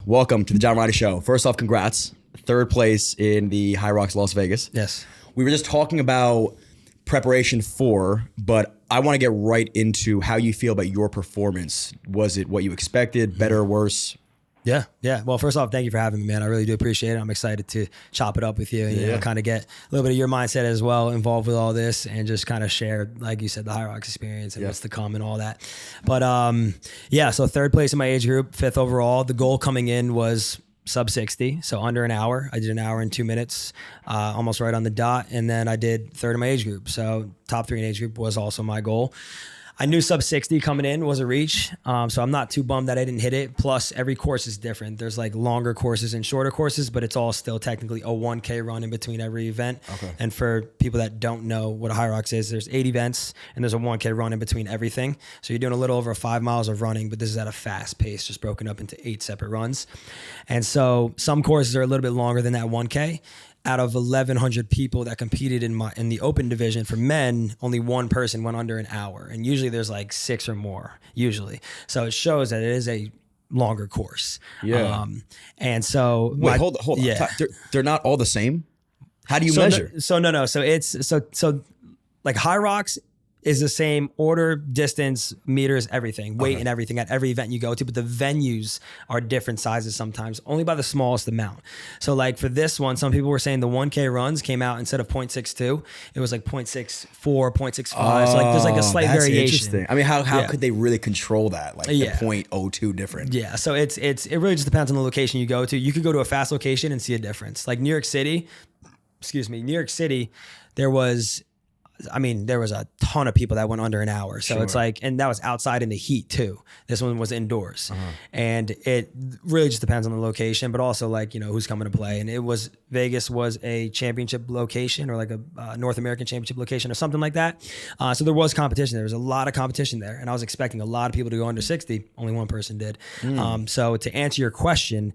welcome to the John Riley Show. First off, congrats. Third place in the Hyrox Las Vegas. Yes. We were just talking about preparation for, but I want to get right into how you feel about your performance. Was it what you expected, better or worse? Yeah. Well, first off, thank you for having me, man. I really do appreciate it. I'm excited to chop it up with you and you know, kind of get a little bit of your mindset as well involved with all this and just kind of share, like you said, the Hyrox experience and what's to come and all that. But so third place in my age group, fifth overall. The goal coming in was sub 60, so under an hour. I did an hour and 2 minutes, almost right on the dot. And then I did third in my age group. So top 3 in age group was also my goal. I knew sub 60 coming in was a reach, so I'm not too bummed that I didn't hit it. Plus, every course is different. There's like longer courses and shorter courses, but it's all still technically a 1K run in between every event. Okay. And for people that don't know what a Hyrox is, there's 8 events and there's a 1K run in between everything. So you're doing a little over 5 miles of running, but this is at a fast pace, just broken up into 8 separate runs. And so some courses are a little bit longer than that 1K. Out of 1,100 people that competed in the open division for men, only one person went under an hour. And usually there's like 6 or more, usually. So it shows that it is a longer course. Yeah. And so... Wait, hold on. Yeah. They're not all the same? How do you measure? No. So it's... So like Hyrox is the same order, distance, meters, everything, weight and everything at every event you go to, but the venues are different sizes sometimes, only by the smallest amount. So like for this one, some people were saying the 1K runs came out instead of 0.62, it was like 0.64, 0.65. So like there's like a slight variation. Interesting. I mean, how could they really control that? Like the 0.02 difference? Yeah. So it really just depends on the location you go to. You could go to a fast location and see a difference. Like New York City, there was a ton of people that went under an hour. So it's like, and that was outside in the heat too. This one was indoors. And it really just depends on the location, but also like, you know, who's coming to play. And Vegas was a championship location or like a North American championship location or something like that. So there was competition. There was a lot of competition there. And I was expecting a lot of people to go under 60. Only one person did. So to answer your question,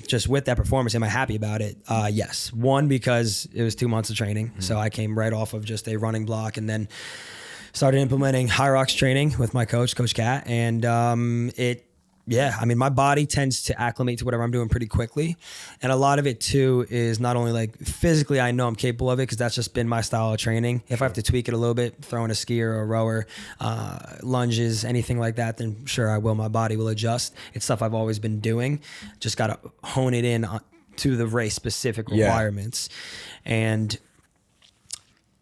just with that performance, am I happy about it? Yes. One, because it was 2 months of training. So I came right off of just a running block and then started implementing Hyrox training with my coach, Coach Kat. And my body tends to acclimate to whatever I'm doing pretty quickly. And a lot of it too is not only like physically, I know I'm capable of it because that's just been my style of training. If I have to tweak it a little bit, throwing a skier or a rower, lunges, anything like that, then sure I will. My body will adjust. It's stuff I've always been doing. Just got to hone it in to the race specific requirements. And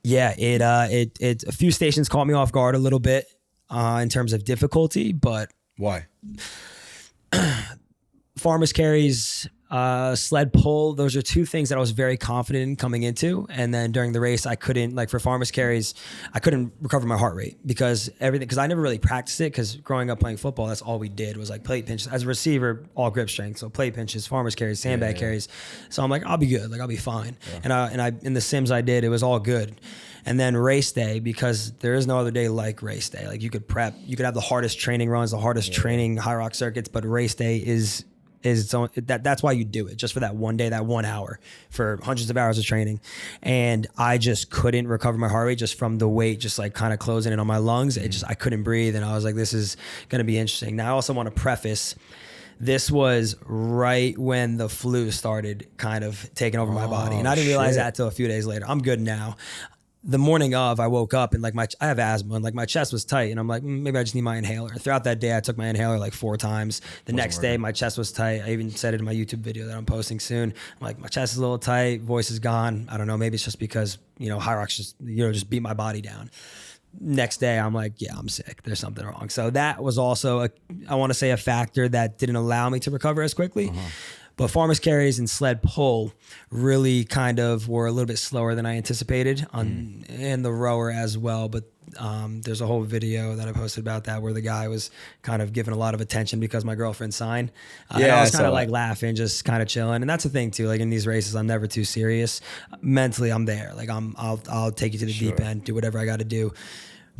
a few stations caught me off guard a little bit in terms of difficulty, but why? Farmers carries, sled pull, those are 2 things that I was very confident in coming into. And then during the race, I couldn't, like for farmers carries, I couldn't recover my heart rate because I never really practiced it because growing up playing football, that's all we did was like plate pinches. As a receiver, all grip strength. So plate pinches, farmers carries, sandbag carries. So I'm like, I'll be good. Like I'll be fine. Yeah. And I in the sims I did, it was all good. And then race day, because there is no other day like race day. Like you could prep, you could have the hardest training runs, the hardest training Hyrox circuits, but race day is its own, that's why you do it, just for that one day, that 1 hour for hundreds of hours of training. And I just couldn't recover my heart rate just from the weight, just like kind of closing in on my lungs. I couldn't breathe. And I was like, this is going to be interesting. Now I also want to preface, this was right when the flu started kind of taking over my body. And I didn't realize that till a few days later. I'm good now. The morning of, I woke up and like I have asthma and like my chest was tight and I'm like, maybe I just need my inhaler. Throughout that day, I took my inhaler like 4 times. The next day, my chest was tight. I even said it in my YouTube video that I'm posting soon. I'm like, my chest is a little tight, voice is gone. I don't know, maybe it's just because, you know, Hyrox just beat my body down. Next day, I'm like, yeah, I'm sick. There's something wrong. So that was also, I want to say, a factor that didn't allow me to recover as quickly. But farmers carries and sled pull really kind of were a little bit slower than I anticipated and the rower as well. But there's a whole video that I posted about that where the guy was kind of giving a lot of attention because my girlfriend signed. And I was kind of like laughing, just kind of chilling. And that's the thing too, like in these races, I'm never too serious. Mentally, I'm there. Like I'll take you to the deep end, do whatever I got to do.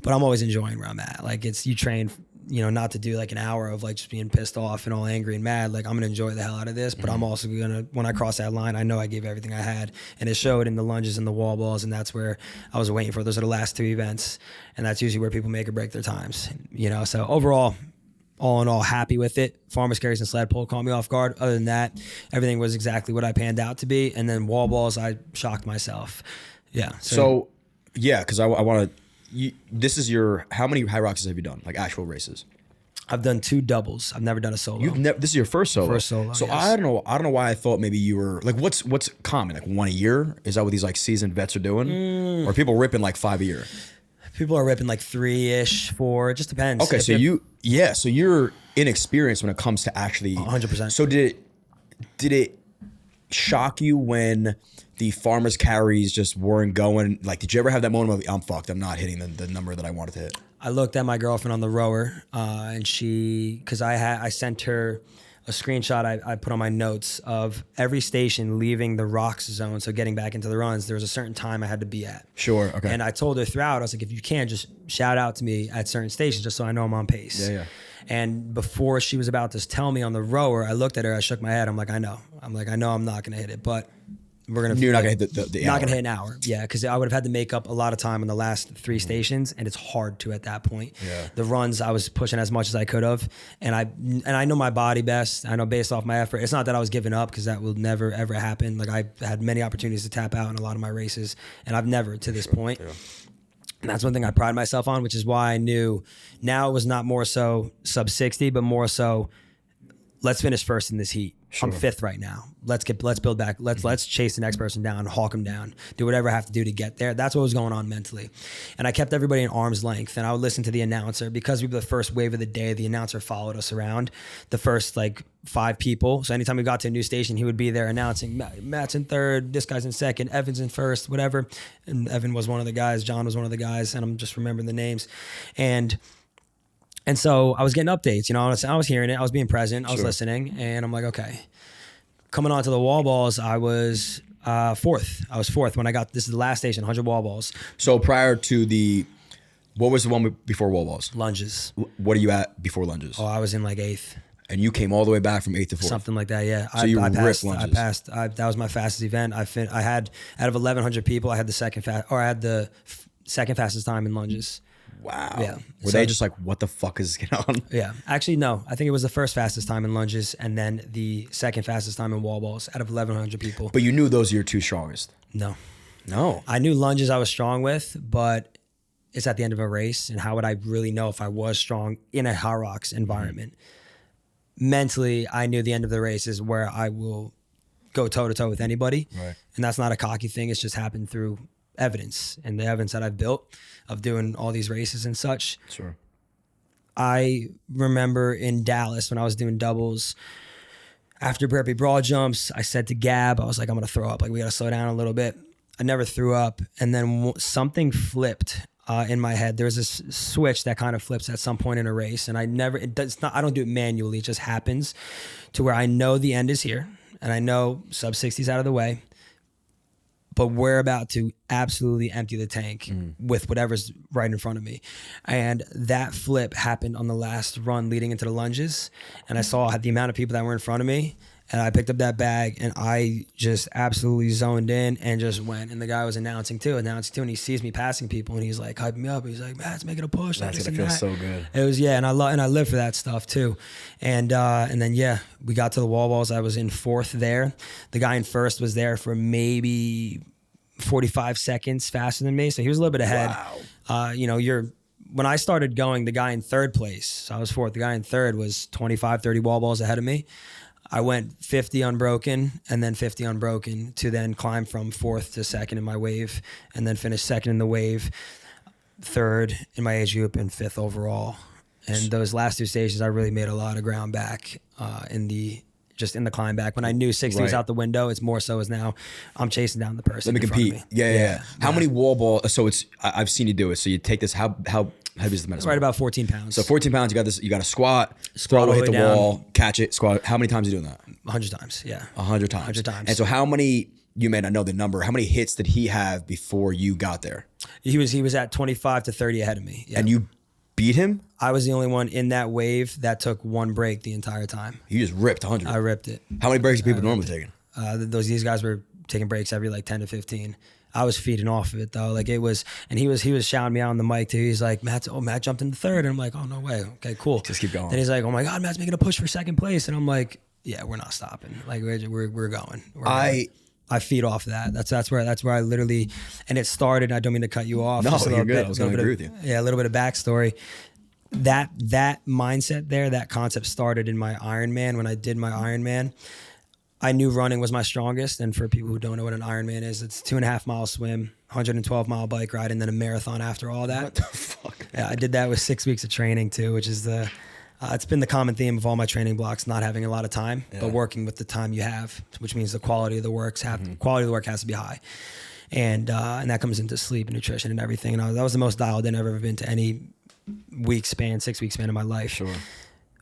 But I'm always enjoying where I'm at. Like you train, you know, not to do like an hour of like just being pissed off and all angry and mad. Like I'm gonna enjoy the hell out of this, but I'm also gonna, when I cross that line, I know I gave everything I had, and it showed in the lunges and the wall balls, and that's where I was waiting for. Those are the last 2 events, and that's usually where people make or break their times, you know. So overall, all in all, happy with it. Farmers carries and sled pull caught me off guard. Other than that, everything was exactly what I panned out to be. And then wall balls, I shocked myself. Yeah. So yeah, because I want to. This is your. How many Hyroxes have you done? Like actual races? I've done 2 doubles. I've never done a solo. This is your first solo. First solo. So yes. I don't know why I thought maybe you were like what's common, like 1 a year? Is that what these like seasoned vets are doing? Or are people ripping like 5 a year? People are ripping like 3-ish, 4. It just depends. Okay, so you're inexperienced when it comes to actually 100%. So did it shock you when the farmers carries just weren't going? Like, did you ever have that moment of I'm fucked, I'm not hitting the number that I wanted to hit? I looked at my girlfriend on the rower, and because I sent her a screenshot I put on my notes of every station leaving the rocks zone, so getting back into the runs. There was a certain time I had to be at. Sure, okay. And I told her throughout, I was like, if you can, just shout out to me at certain stations just so I know I'm on pace. Yeah. And before she was about to tell me on the rower, I looked at her, I shook my head. I'm like, I know I'm not going to hit it, but we're going to. You're not going to hit the not going to hit an hour. Yeah, because I would have had to make up a lot of time in the last 3 stations, and it's hard to at that point. Yeah. The runs, I was pushing as much as I could have, and I know my body best. I know based off my effort. It's not that I was giving up, because that will never, ever happen. Like, I had many opportunities to tap out in a lot of my races, and I've never to this point. Yeah. And that's one thing I pride myself on, which is why I knew now it was not more so sub 60, but more so let's finish first in this heat. Sure. I'm 5th right now. Let's build back. Let's chase the next person down, hawk them down, do whatever I have to do to get there. That's what was going on mentally. And I kept everybody in arm's length, and I would listen to the announcer. Because we were the first wave of the day, the announcer followed us around, the first like 5 people. So anytime we got to a new station, he would be there announcing, Matt's in 3rd, this guy's in 2nd, Evan's in 1st, whatever. And Evan was one of the guys, John was one of the guys, and I'm just remembering the names. And so I was getting updates, I was hearing it, I was being present, I was listening, and I'm like, okay. Coming onto the wall balls, I was 4th. I was 4th when this is the last station, 100 wall balls. So prior to what was the one before wall balls? Lunges. What are you at before lunges? Oh, I was in like 8th. And you came all the way back from 8th to 4th? Something like that, yeah. So I passed lunges. I passed. That was my fastest event. I had, out of 1,100 people, I had the second fastest time in lunges. Wow. Yeah. Were they just like, what the fuck is going on? Yeah. Actually, no. I think it was the first fastest time in lunges and then the second fastest time in wall balls out of 1,100 people. But you knew those are your 2 strongest? No. I knew lunges I was strong with, but it's at the end of a race, and how would I really know if I was strong in a Hyrox environment? Mentally, I knew the end of the race is where I will go toe-to-toe with anybody. Right. And that's not a cocky thing. It's just happened through evidence and the evidence that I've built of doing all these races and such. Sure. I remember in Dallas when I was doing doubles, after burpee broad jumps, I said to Gab, I was like, I'm going to throw up. Like, we got to slow down a little bit. I never threw up. And then something flipped in my head. There's this switch that kind of flips at some point in a race. And I don't do it manually. It just happens to where I know the end is here. And I know sub 60's out of the way. But we're about to absolutely empty the tank with whatever's right in front of me. And that flip happened on the last run leading into the lunges. And I saw the amount of people that were in front of me. And I picked up that bag and I just absolutely zoned in and just went. And the guy was announcing too. And he sees me passing people and he's like, hyping me up. He's like, Matt's making a push. That's gonna feel so good. It was, yeah. And I live for that stuff too. And then, yeah, we got to the wall balls. I was in 4th there. The guy in 1st was there for maybe 45 seconds faster than me. So he was a little bit ahead. Wow. When I started going, the guy in 3rd place, so I was 4th. The guy in 3rd was 25, 30 wall balls ahead of me. I went 50 unbroken and then 50 unbroken to then climb from 4th to 2nd in my wave and then finish 2nd in the wave, 3rd in my age group and 5th overall. And those last 2 stations, I really made a lot of ground back in the climb back. When I knew 60 was out the window, it's more so as now I'm chasing down the person. Let me compete. Yeah. How many wall balls? So I've seen you do it. So you take this, how heavy is the medicine? Right about 14 pounds. So 14 pounds, you got to squat, throw it, hit the wall, catch it, squat. How many times are you doing that? 100 times, yeah. 100 times. 100 times. And so how many, you may not know the number, how many hits did he have before you got there? He was at 25 to 30 ahead of me. Yeah. And you beat him? I was the only one in that wave that took 1 break the entire time. You just ripped 100. I ripped it. How many breaks are people normally taking? These guys were taking breaks every like 10 to 15. I was feeding off of it though. Like it was, and he was shouting me out on the mic too. He's like, Matt jumped into third. And I'm like, oh, no way. Okay, cool. Just keep going. And he's like, oh my God, Matt's making a push for second place. And I'm like, yeah, we're not stopping. Like we're going. I feed off of that. That's where I literally, and it started. I don't mean to cut you off. No, you're good. I was going to agree with you. Yeah, a little bit of backstory. That mindset there, that concept started in my Ironman. When I did my Ironman, I knew running was my strongest. And for people who don't know what an Ironman is, it's 2.5 mile swim, 112 mile bike ride, and then a marathon after all that. What the fuck? Yeah, I did that with 6 weeks of training too, which is it's been the common theme of all my training blocks, not having a lot of time, but working with the time you have, which means the quality of the work has to be high. And that comes into sleep and nutrition and everything. And that was the most dialed in I've ever been to any 6 week span of my life. Sure.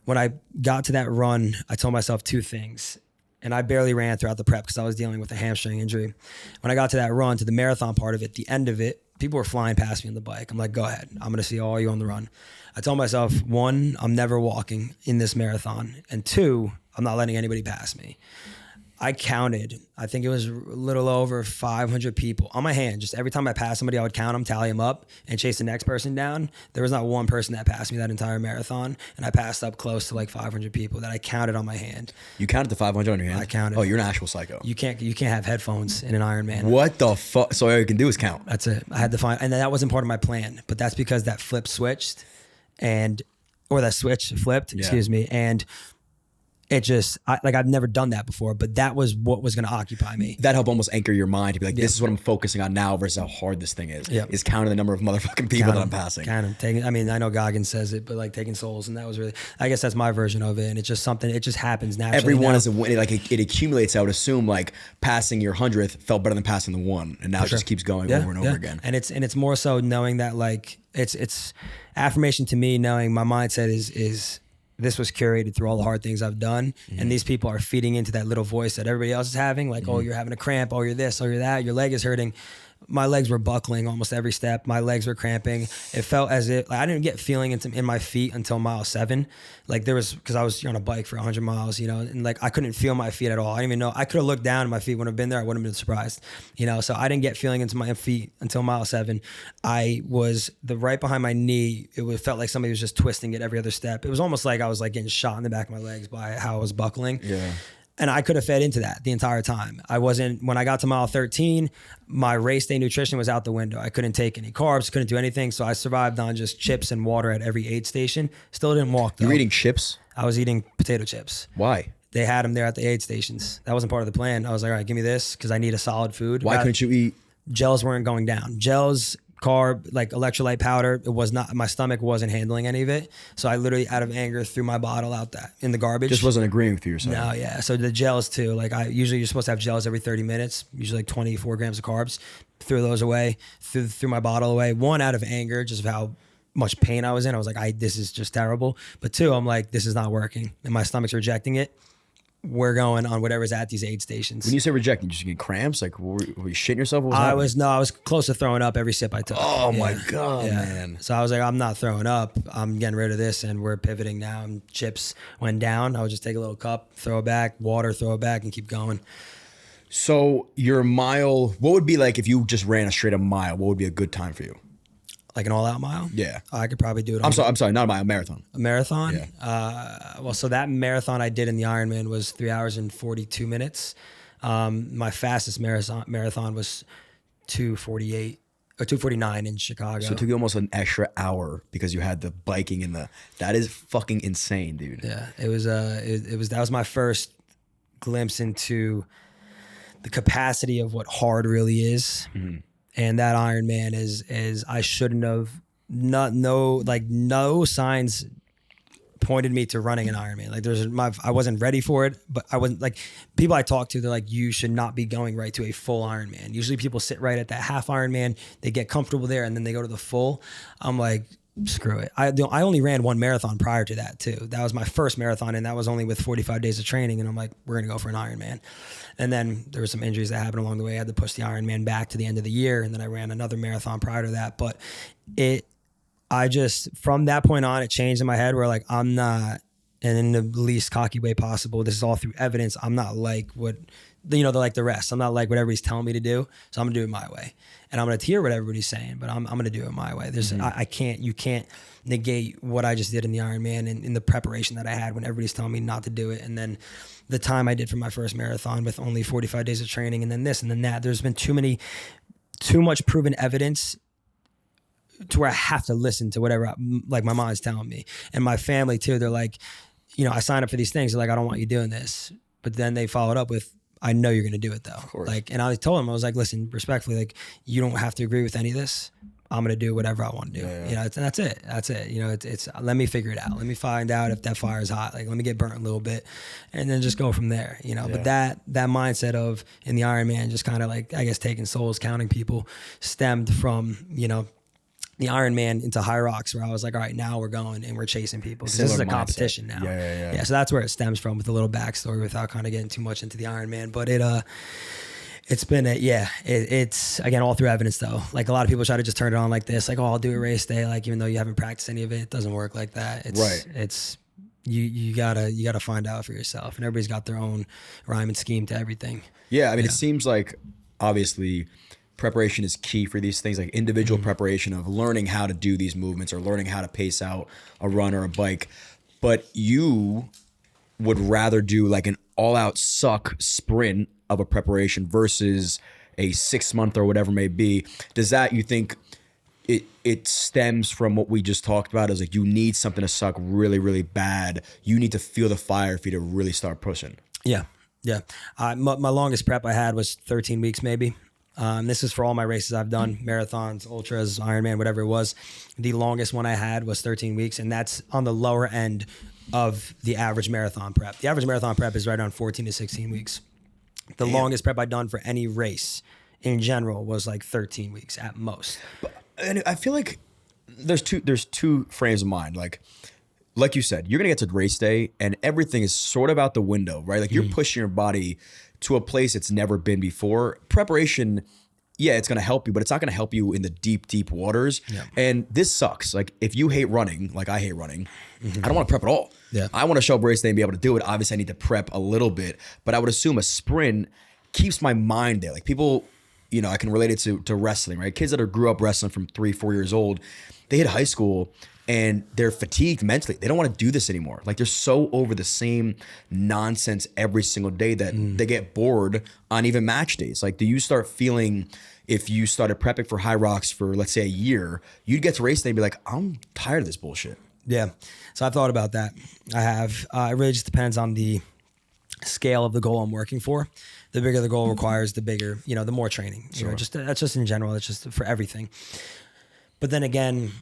When I got to that run, I told myself 2 things. And I barely ran throughout the prep because I was dealing with a hamstring injury. When I got to that run, to the marathon part of it, the end of it, people were flying past me on the bike. I'm like, go ahead. I'm going to see all you on the run. I told myself, 1, I'm never walking in this marathon. And 2, I'm not letting anybody pass me. I counted, I think it was a little over 500 people on my hand. Just every time I passed somebody, I would count them, tally them up, and chase the next person down. There was not one person that passed me that entire marathon. And I passed up close to like 500 people that I counted on my hand. You counted the 500 on your hand? I counted. Oh, you're an actual psycho. You can't have headphones in an Ironman. What the fuck? So all you can do is count. That's it. I had to find, and that wasn't part of my plan, but that's because that flip switched or that switch flipped, excuse me. And it just, I've never done that before, but that was what was going to occupy me. That helped almost anchor your mind to be like, this is what I'm focusing on now versus how hard this thing is. Is counting the number of motherfucking people that I'm passing. I mean, I know Goggins says it, but like taking souls, and that was really, I guess that's my version of it. And it's just something, it just happens naturally. Everyone is a win. Like it accumulates. I would assume like passing your 100th felt better than passing the 1. And now it just keeps going over and over again. And it's more so knowing that like, it's affirmation to me, knowing my mindset is this was curated through all the hard things I've done. And these people are feeding into that little voice that everybody else is having. Like, oh, you're having a cramp. Oh, you're this. Oh, you're that. Your leg is hurting. My legs were buckling almost every step. My legs were cramping. It felt as if I didn't get feeling in my feet until mile 7. Like there was, because I was on a bike for 100 miles, and like I couldn't feel my feet at all. I didn't even know. I could have looked down and my feet wouldn't have been there. I wouldn't have been surprised, So I didn't get feeling into my feet until mile 7. I was right behind my knee. It felt like somebody was just twisting it every other step. It was almost like I was like getting shot in the back of my legs by how I was buckling. Yeah. And I could have fed into that the entire time. When I got to mile 13, my race day nutrition was out the window. I couldn't take any carbs, couldn't do anything. So I survived on just chips and water at every aid station. Still didn't walk though. You were eating chips? I was eating potato chips. Why? They had them there at the aid stations. That wasn't part of the plan. I was like, all right, give me this because I need a solid food. Why couldn't you eat? Gels weren't going down. Gels, carb, like electrolyte powder, it was not, my stomach wasn't handling any of it. So I literally, out of anger, threw my bottle out in the garbage. Just wasn't agreeing with you yourself. No, yeah. So the gels too, like usually you're supposed to have gels every 30 minutes, usually like 24 grams of carbs. Threw those away, threw my bottle away. 1, out of anger, just of how much pain I was in. I was like, this is just terrible. But 2, I'm like, this is not working. And my stomach's rejecting it. We're going on whatever's at these aid stations. When you say rejecting, you just get cramps? Like, were you shitting yourself? What was I was close to throwing up every sip I took. Oh my God, man. So I was like, I'm not throwing up. I'm getting rid of this and we're pivoting now. And chips went down. I would just take a little cup, throw it back, water, throw it back and keep going. So your mile, what would be like if you just ran a straight up mile? What would be a good time for you? Like an all-out mile? Yeah. I could probably do it. I'm sorry, not a mile, a marathon. A marathon? Yeah. Well, so that marathon I did in the Ironman was 3 hours and 42 minutes. My fastest marathon was 2:48 or 2:49 in Chicago. So it took you almost an extra hour because you had the biking and that is fucking insane, dude. Yeah, it was that was my first glimpse into the capacity of what hard really is. Mm-hmm. And that Ironman is I shouldn't have no signs pointed me to running an Ironman. Like I wasn't ready for it, but I wasn't like people I talk to. They're like, you should not be going right to a full Ironman. Usually people sit right at that half Ironman, they get comfortable there, and then they go to the full. I'm like, screw it. I only ran 1 marathon prior to that too. That was my first marathon, and that was only with 45 days of training. And I'm like, we're gonna go for an Ironman. And then there were some injuries that happened along the way. I had to push the Ironman back to the end of the year, and then I ran another marathon prior to that. But from that point on, it changed in my head where like I'm not and in the least cocky way possible. This is all through evidence. I'm not like what, they're like the rest. I'm not like what everybody's telling me to do. So I'm gonna do it my way. And I'm gonna hear what everybody's saying, but I'm gonna do it my way. You can't negate what I just did in the Ironman and in the preparation that I had when everybody's telling me not to do it. And then the time I did for my first marathon with only 45 days of training, and then this and then that. There's been too much proven evidence to where I have to listen to whatever like my mom's telling me, and my family too. They're like, I signed up for these things. They're like, I don't want you doing this. But then they followed up with, I know you're going to do it though. Like, and I told them, I was like, listen, respectfully, like, you don't have to agree with any of this. I'm going to do whatever I want to do. Yeah. That's it. It's let me figure it out. Let me find out if that fire is hot. Like, let me get burnt a little bit and then just go from there, but that mindset of in the Ironman, just kind of like, I guess, taking souls, counting people, stemmed from, the Ironman into Hyrox, where I was like, all right, now we're going and we're chasing people. This is a competition now. Yeah. So that's where it stems from, with a little backstory without kind of getting too much into the Ironman. But it's been it's again, all through evidence though. Like, a lot of people try to just turn it on like this, like, oh, I'll do a race day. Like, even though you haven't practiced any of it doesn't work like that. It's you gotta find out for yourself, and everybody's got their own rhyme and scheme to everything. Yeah. I mean, it seems like obviously preparation is key for these things, like individual preparation of learning how to do these movements or learning how to pace out a run or a bike. But you would rather do like an all-out suck sprint of a preparation versus a 6 month or whatever it may be. Does that, you think it stems from what we just talked about, is like, you need something to suck really, really bad. You need to feel the fire for you to really start pushing. Yeah. My longest prep I had was 13 weeks maybe. This is for all my races I've done, marathons, ultras, Ironman, whatever it was. The longest one I had was 13 weeks, and that's on the lower end of the average marathon prep. The average marathon prep is right around 14 to 16 weeks. The longest prep I'd done for any race in general was like 13 weeks at most. And I feel like there's two frames of mind. Like you said, you're gonna get to race day and everything is sort of out the window, right? Like, you're pushing your body to a place it's never been before. Preparation, yeah, it's going to help you, but it's not going to help you in the deep, deep waters. Yeah. And this sucks. Like, if you hate running, like I hate running, I don't want to prep at all. Yeah. I want to show up race day and be able to do it. Obviously, I need to prep a little bit, but I would assume a sprint keeps my mind there. Like, people, I can relate it to wrestling, right? Kids that grew up wrestling from 3-4 years old, they hit high school and they're fatigued mentally. They don't want to do this anymore. Like, they're so over the same nonsense every single day that they get bored on even match days. Like, do you start feeling, if you started prepping for Hyrox for, let's say, a year, you'd get to race day and be like, I'm tired of this bullshit. Yeah. So I've thought about that. I have. It really just depends on the scale of the goal I'm working for. The bigger the goal requires, the bigger, the more training. That's just in general. It's just for everything. But then again,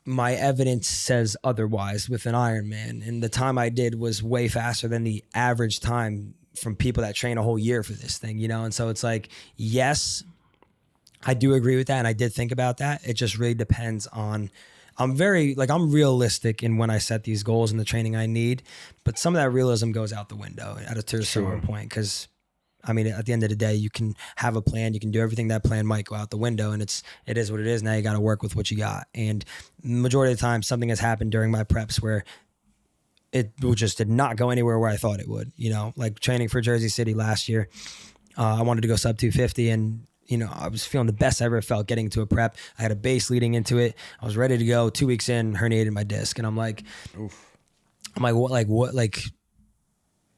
my evidence says otherwise with an Ironman, and the time I did was way faster than the average time from people that train a whole year for this thing, And so it's like, yes, I do agree with that, and I did think about that. It just really depends on, I'm realistic in when I set these goals and the training I need, but some of that realism goes out the window at a certain point, because I mean, at the end of the day, you can have a plan, you can do everything. That plan might go out the window, and it is what it is. Now you got to work with what you got. And majority of the time, something has happened during my preps where it just did not go anywhere where I thought it would. Like training for Jersey City last year, I wanted to go sub 250, and I was feeling the best I ever felt getting into a prep. I had a base leading into it. I was ready to go. 2 weeks in, herniated my disc, and I'm like,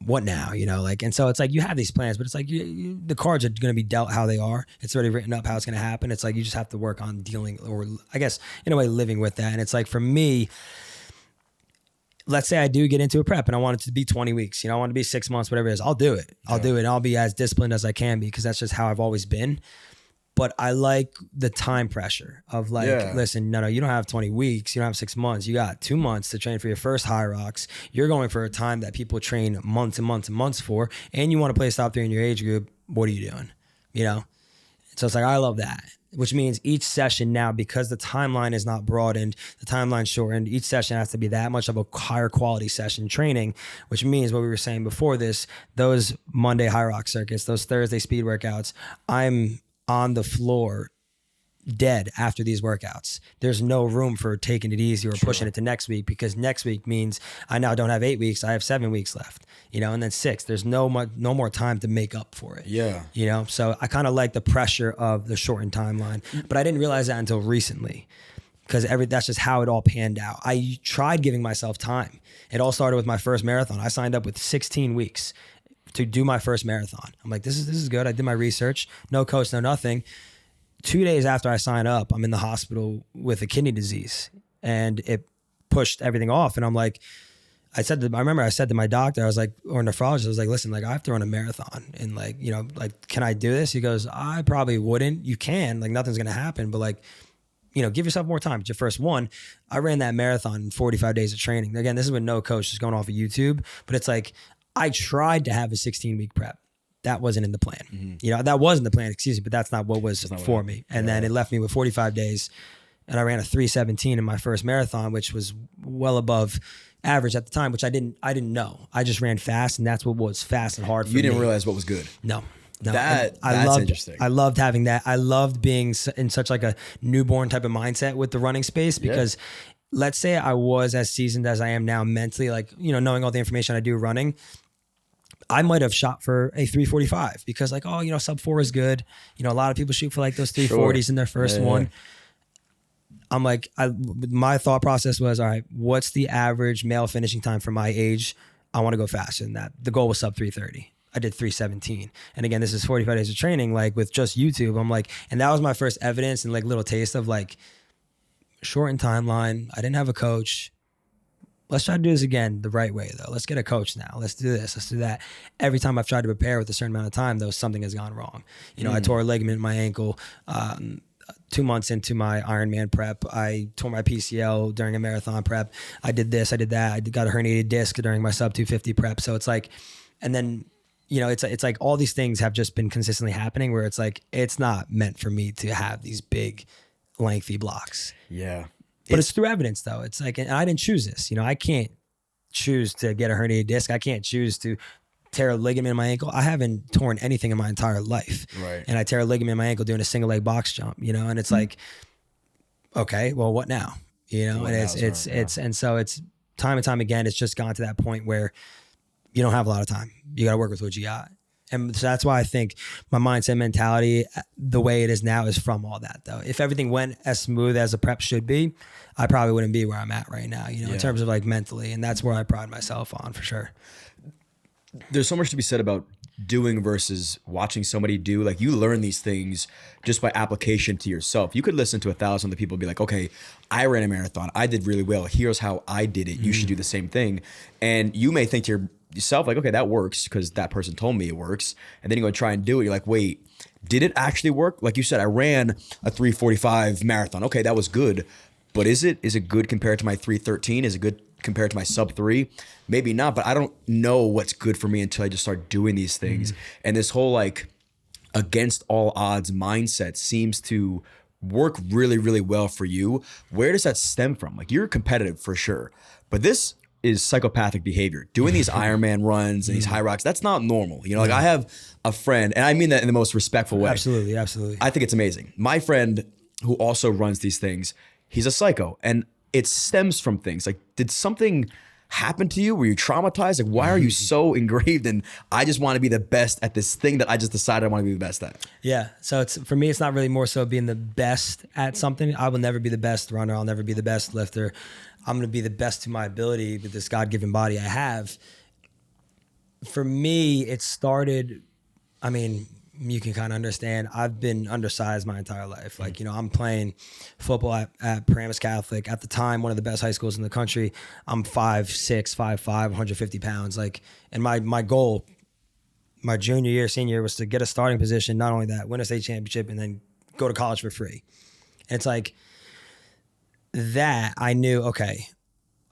what now? And so it's like, you have these plans, but it's like the cards are going to be dealt how they are. It's already written up how it's going to happen. It's like, you just have to work on dealing, or I guess in a way living with that. And it's like, for me, let's say I do get into a prep and I want it to be 20 weeks, I want it to be 6 months, whatever it is, I'll do it. I'll do it. And I'll be as disciplined as I can be, because that's just how I've always been. But I like the time pressure of listen, no, you don't have 20 weeks. You don't have 6 months. You got 2 months to train for your first Hyrox. You're going for a time that people train months and months and months for, and you want to play top 3 in your age group. What are you doing? So it's like, I love that, which means each session now, because the timeline is not broadened, the timeline shortened, each session has to be that much of a higher quality session training, which means what we were saying before this, those Monday Hyrox circuits, those Thursday speed workouts, I'm on the floor dead after these workouts. There's no room for taking it easy or pushing it to next week, because next week means I now don't have 8 weeks. I have 7 weeks left, and then 6. There's no more time to make up for it. Yeah. So I kind of like the pressure of the shortened timeline, but I didn't realize that until recently, because that's just how it all panned out. I tried giving myself time. It all started with my first marathon. I signed up with 16 weeks to do my first marathon. I'm like, this is good. I did my research, no coach, no nothing. 2 days after I sign up, I'm in the hospital with a kidney disease, and it pushed everything off. And I'm like, I remember I said to my doctor, I was like, or nephrologist, I was like, listen, like I have to run a marathon, and like, can I do this? He goes, I probably wouldn't. You can, like nothing's going to happen, but like, give yourself more time. It's your first one. I ran that marathon in 45 days of training. Again, this is with no coach, just going off of YouTube, but it's like, I tried to have a 16-week prep. That wasn't in the plan. That wasn't the plan, excuse me, but that's not what was for me. And then it left me with 45 days, and I ran a 3:17 in my first marathon, which was well above average at the time, which I didn't know. I just ran fast, and that's what was fast and hard for me. You didn't realize what was good. No. That's interesting. I loved having that. I loved being in such like a newborn type of mindset with the running space, because let's say I was as seasoned as I am now mentally, like, knowing all the information I do running, I might have shot for a 3:45 because like, sub 4 is good. A lot of people shoot for like those 3:40s in their first one. I'm like, my thought process was, all right, what's the average male finishing time for my age? I want to go faster than that. The goal was sub 3:30. I did 3:17. And again, this is 45 days of training, like with just YouTube. I'm like, and that was my first evidence and like little taste of like shortened timeline. I didn't have a coach. Let's try to do this again the right way, though. Let's get a coach now. Let's do this. Let's do that. Every time I've tried to prepare with a certain amount of time, though, something has gone wrong. I tore a ligament in my ankle 2 months into my Ironman prep. I tore my PCL during a marathon prep. I did this. I did that. I got a herniated disc during my sub 250 prep. So it's like, and then, it's like all these things have just been consistently happening where it's like, it's not meant for me to have these big, lengthy blocks. Yeah. But it's through evidence, though. It's like, and I didn't choose this. I can't choose to get a herniated disc. I can't choose to tear a ligament in my ankle. I haven't torn anything in my entire life. Right. And I tear a ligament in my ankle doing a single leg box jump, and it's like, okay, well, what now? And and so it's time and time again, it's just gone to that point where you don't have a lot of time. You got to work with what you got. And so that's why I think my mindset mentality, the way it is now, is from all that, though. If everything went as smooth as a prep should be, I probably wouldn't be where I'm at right now, in terms of like mentally. And that's where I pride myself on, for sure. There's so much to be said about doing versus watching somebody do. Like, you learn these things just by application to yourself. You could listen to 1,000 other people and be like, okay, I ran a marathon. I did really well. Here's how I did it. You should do the same thing. And you may think to yourself, like, okay, that works because that person told me it works. And then you go try and do it. You're like, wait, did it actually work? Like you said, I ran a 3:45 marathon. Okay, that was good. But is it good compared to my 3:13? Is it good compared to my sub 3? Maybe not, but I don't know what's good for me until I just start doing these things. And this whole like against all odds mindset seems to work really, really well for you. Where does that stem from? Like, you're competitive for sure, but this is psychopathic behavior. Doing these Ironman runs and these Hyrox, that's not normal. Like, I have a friend, and I mean that in the most respectful way. Absolutely. I think it's amazing. My friend who also runs these things, he's a psycho, and it stems from things. Like, did something happen to you? Were you traumatized? Like, why are you so engraved in, I just want to be the best at this thing that I just decided I want to be the best at? Yeah. So for me, it's not really more so being the best at something. I will never be the best runner. I'll never be the best lifter. I'm going to be the best to my ability with this God-given body I have. For me, it started, I mean, you can kind of understand, I've been undersized my entire life. Like, I'm playing football at Paramus Catholic. At the time, one of the best high schools in the country. I'm 5'6", 5'5", 150 pounds. Like, and my goal, my junior year, senior year, was to get a starting position. Not only that, win a state championship, and then go to college for free. And it's like, that I knew, okay,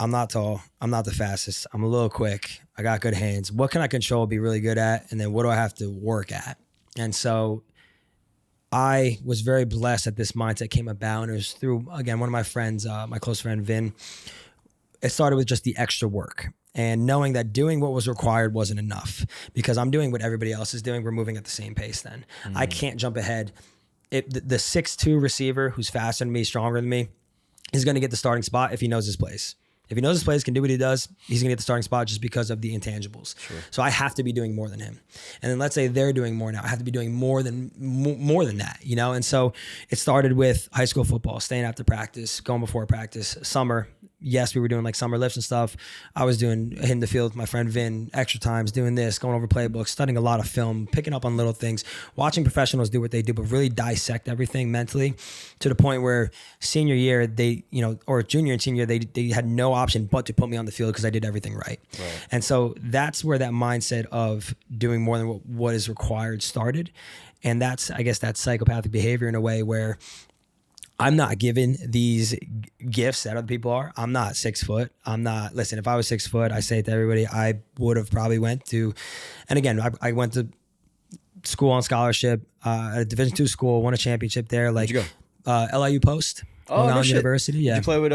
I'm not tall. I'm not the fastest. I'm a little quick. I got good hands. What can I control, be really good at? And then what do I have to work at? And so I was very blessed that this mindset came about. And it was through, again, one of my friends, my close friend, Vin. It started with just the extra work and knowing that doing what was required wasn't enough, because I'm doing what everybody else is doing. We're moving at the same pace then. I can't jump ahead the 6'2" receiver who's faster than me, stronger than me, is going to get the starting spot if he knows his place. If he knows his place, can do what he does, he's going to get the starting spot just because of the intangibles. Sure. So I have to be doing more than him. And then let's say they're doing more now. I have to be doing more than that, you know? And so it started with high school football, staying after practice, going before practice, summer. Yes, we were doing like summer lifts and stuff. I was hitting the field with my friend Vin, extra times, doing this, going over playbooks, studying a lot of film, picking up on little things, watching professionals do what they do, but really dissect everything mentally to the point where senior year, or junior and senior, they had no option but to put me on the field because I did everything right. And so that's where that mindset of doing more than what is required started. And that's, I guess, that psychopathic behavior in a way where I'm not given these gifts that other people are. I'm not 6 foot. Listen, if I was 6 foot, I say it to everybody, I would have probably went to, and again, I went to school on scholarship, at a Division II school, won a championship there. Like, where'd you go? LIU Post, Long Island University. Yeah. Did you play with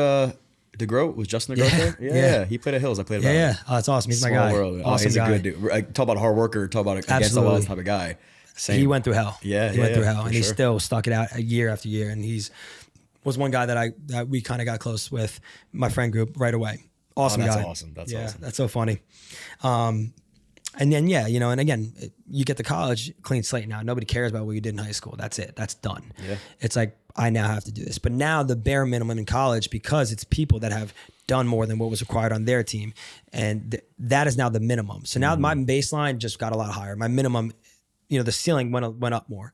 DeGroat? Was Justin DeGroat there? Yeah. He played at Hills. I played at Yeah. Oh, that's awesome. He's my guy. World. Awesome he's guy. a good dude. Talk about a hard worker. Talk about against the wall type of guy. Same. He went through hell. Yeah. He went through hell, and he still stuck it out year after year. And was one guy that we kind of got close with, my friend group, right away. Awesome guy. That's awesome. That's awesome. That's so funny. And then, and again, you get to college, clean slate now. Nobody cares about what you did in high school. That's it. That's done. Yeah. It's like, I now have to do this. But now the bare minimum in college, because it's people that have done more than what was required on their team, and that is now the minimum. So now my baseline just got a lot higher. My minimum, the ceiling went up more.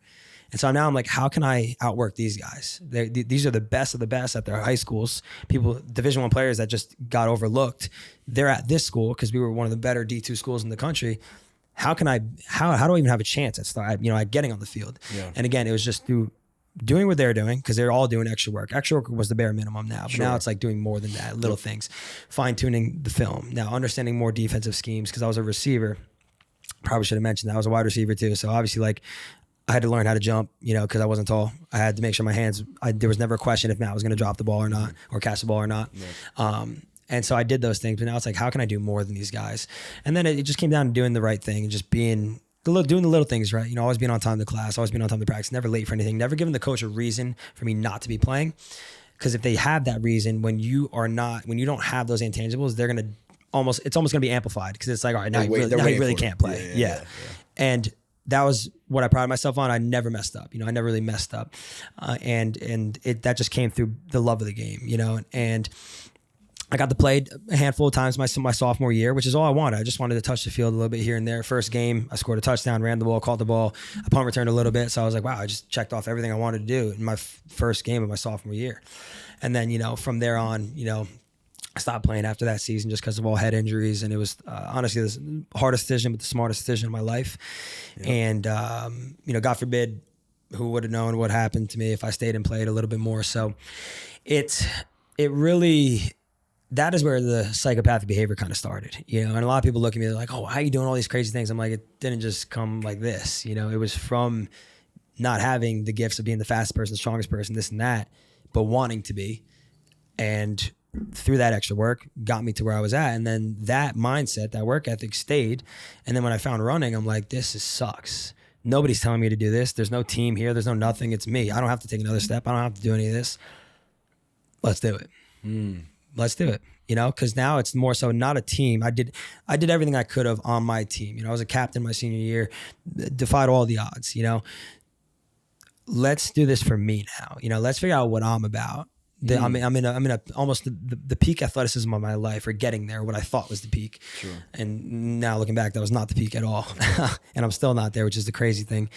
And so now I'm like, how can I outwork these guys? These are the best of the best at their high schools. People, Division I players that just got overlooked. They're at this school because we were one of the better D2 schools in the country. How do I even have a chance at getting on the field? Yeah. And again, it was just through doing what they're doing, because they're all doing extra work. Extra work was the bare minimum now, but now it's like doing more than that, little things, fine tuning the film. Now understanding more defensive schemes, because I was a receiver. Probably should have mentioned that I was a wide receiver too. So obviously, like, I had to learn how to jump, because I wasn't tall. I had to make sure my hands, there was never a question if Matt was going to drop the ball or not, or catch the ball or not. Yeah. And so I did those things, but now it's like, how can I do more than these guys? And then it just came down to doing the right thing and just doing the little things, right? Always being on time to class, always being on time to practice, never late for anything, never giving the coach a reason for me not to be playing. Because if they have that reason, when you don't have those intangibles, they're going to it's almost going to be amplified, because it's like, all right, now you really can't play. Yeah. And that was what I prided myself on. I never messed up. I never really messed up. And that just came through the love of the game, and I got to play a handful of times my sophomore year, which is all I wanted. I just wanted to touch the field a little bit here and there. First game, I scored a touchdown, ran the ball, caught the ball. I punt returned a little bit. So I was like, wow, I just checked off everything I wanted to do in my first game of my sophomore year. And then, from there on, I stopped playing after that season just because of all head injuries. And it was honestly the hardest decision, but the smartest decision of my life. Yeah. And, God forbid, who would have known what happened to me if I stayed and played a little bit more. So it really, that is where the psychopathic behavior kind of started, and a lot of people look at me, they're like, oh, how are you doing all these crazy things? I'm like, it didn't just come like this, it was from not having the gifts of being the fastest person, the strongest person, this and that, but wanting to be. And through that extra work got me to where I was at. And then that mindset, that work ethic stayed. And then when I found running, I'm like, this sucks. Nobody's telling me to do this. There's no team here. There's no nothing. It's me. I don't have to take another step. I don't have to do any of this. Let's do it. Let's do it. Because now it's more so not a team. I did everything I could have on my team. I was a captain my senior year, defied all the odds. Let's do this for me now. Let's figure out what I'm about. I'm in almost the peak athleticism of my life, or getting there, what I thought was the peak. Sure. And now looking back, that was not the peak at all. And I'm still not there, which is the crazy thing.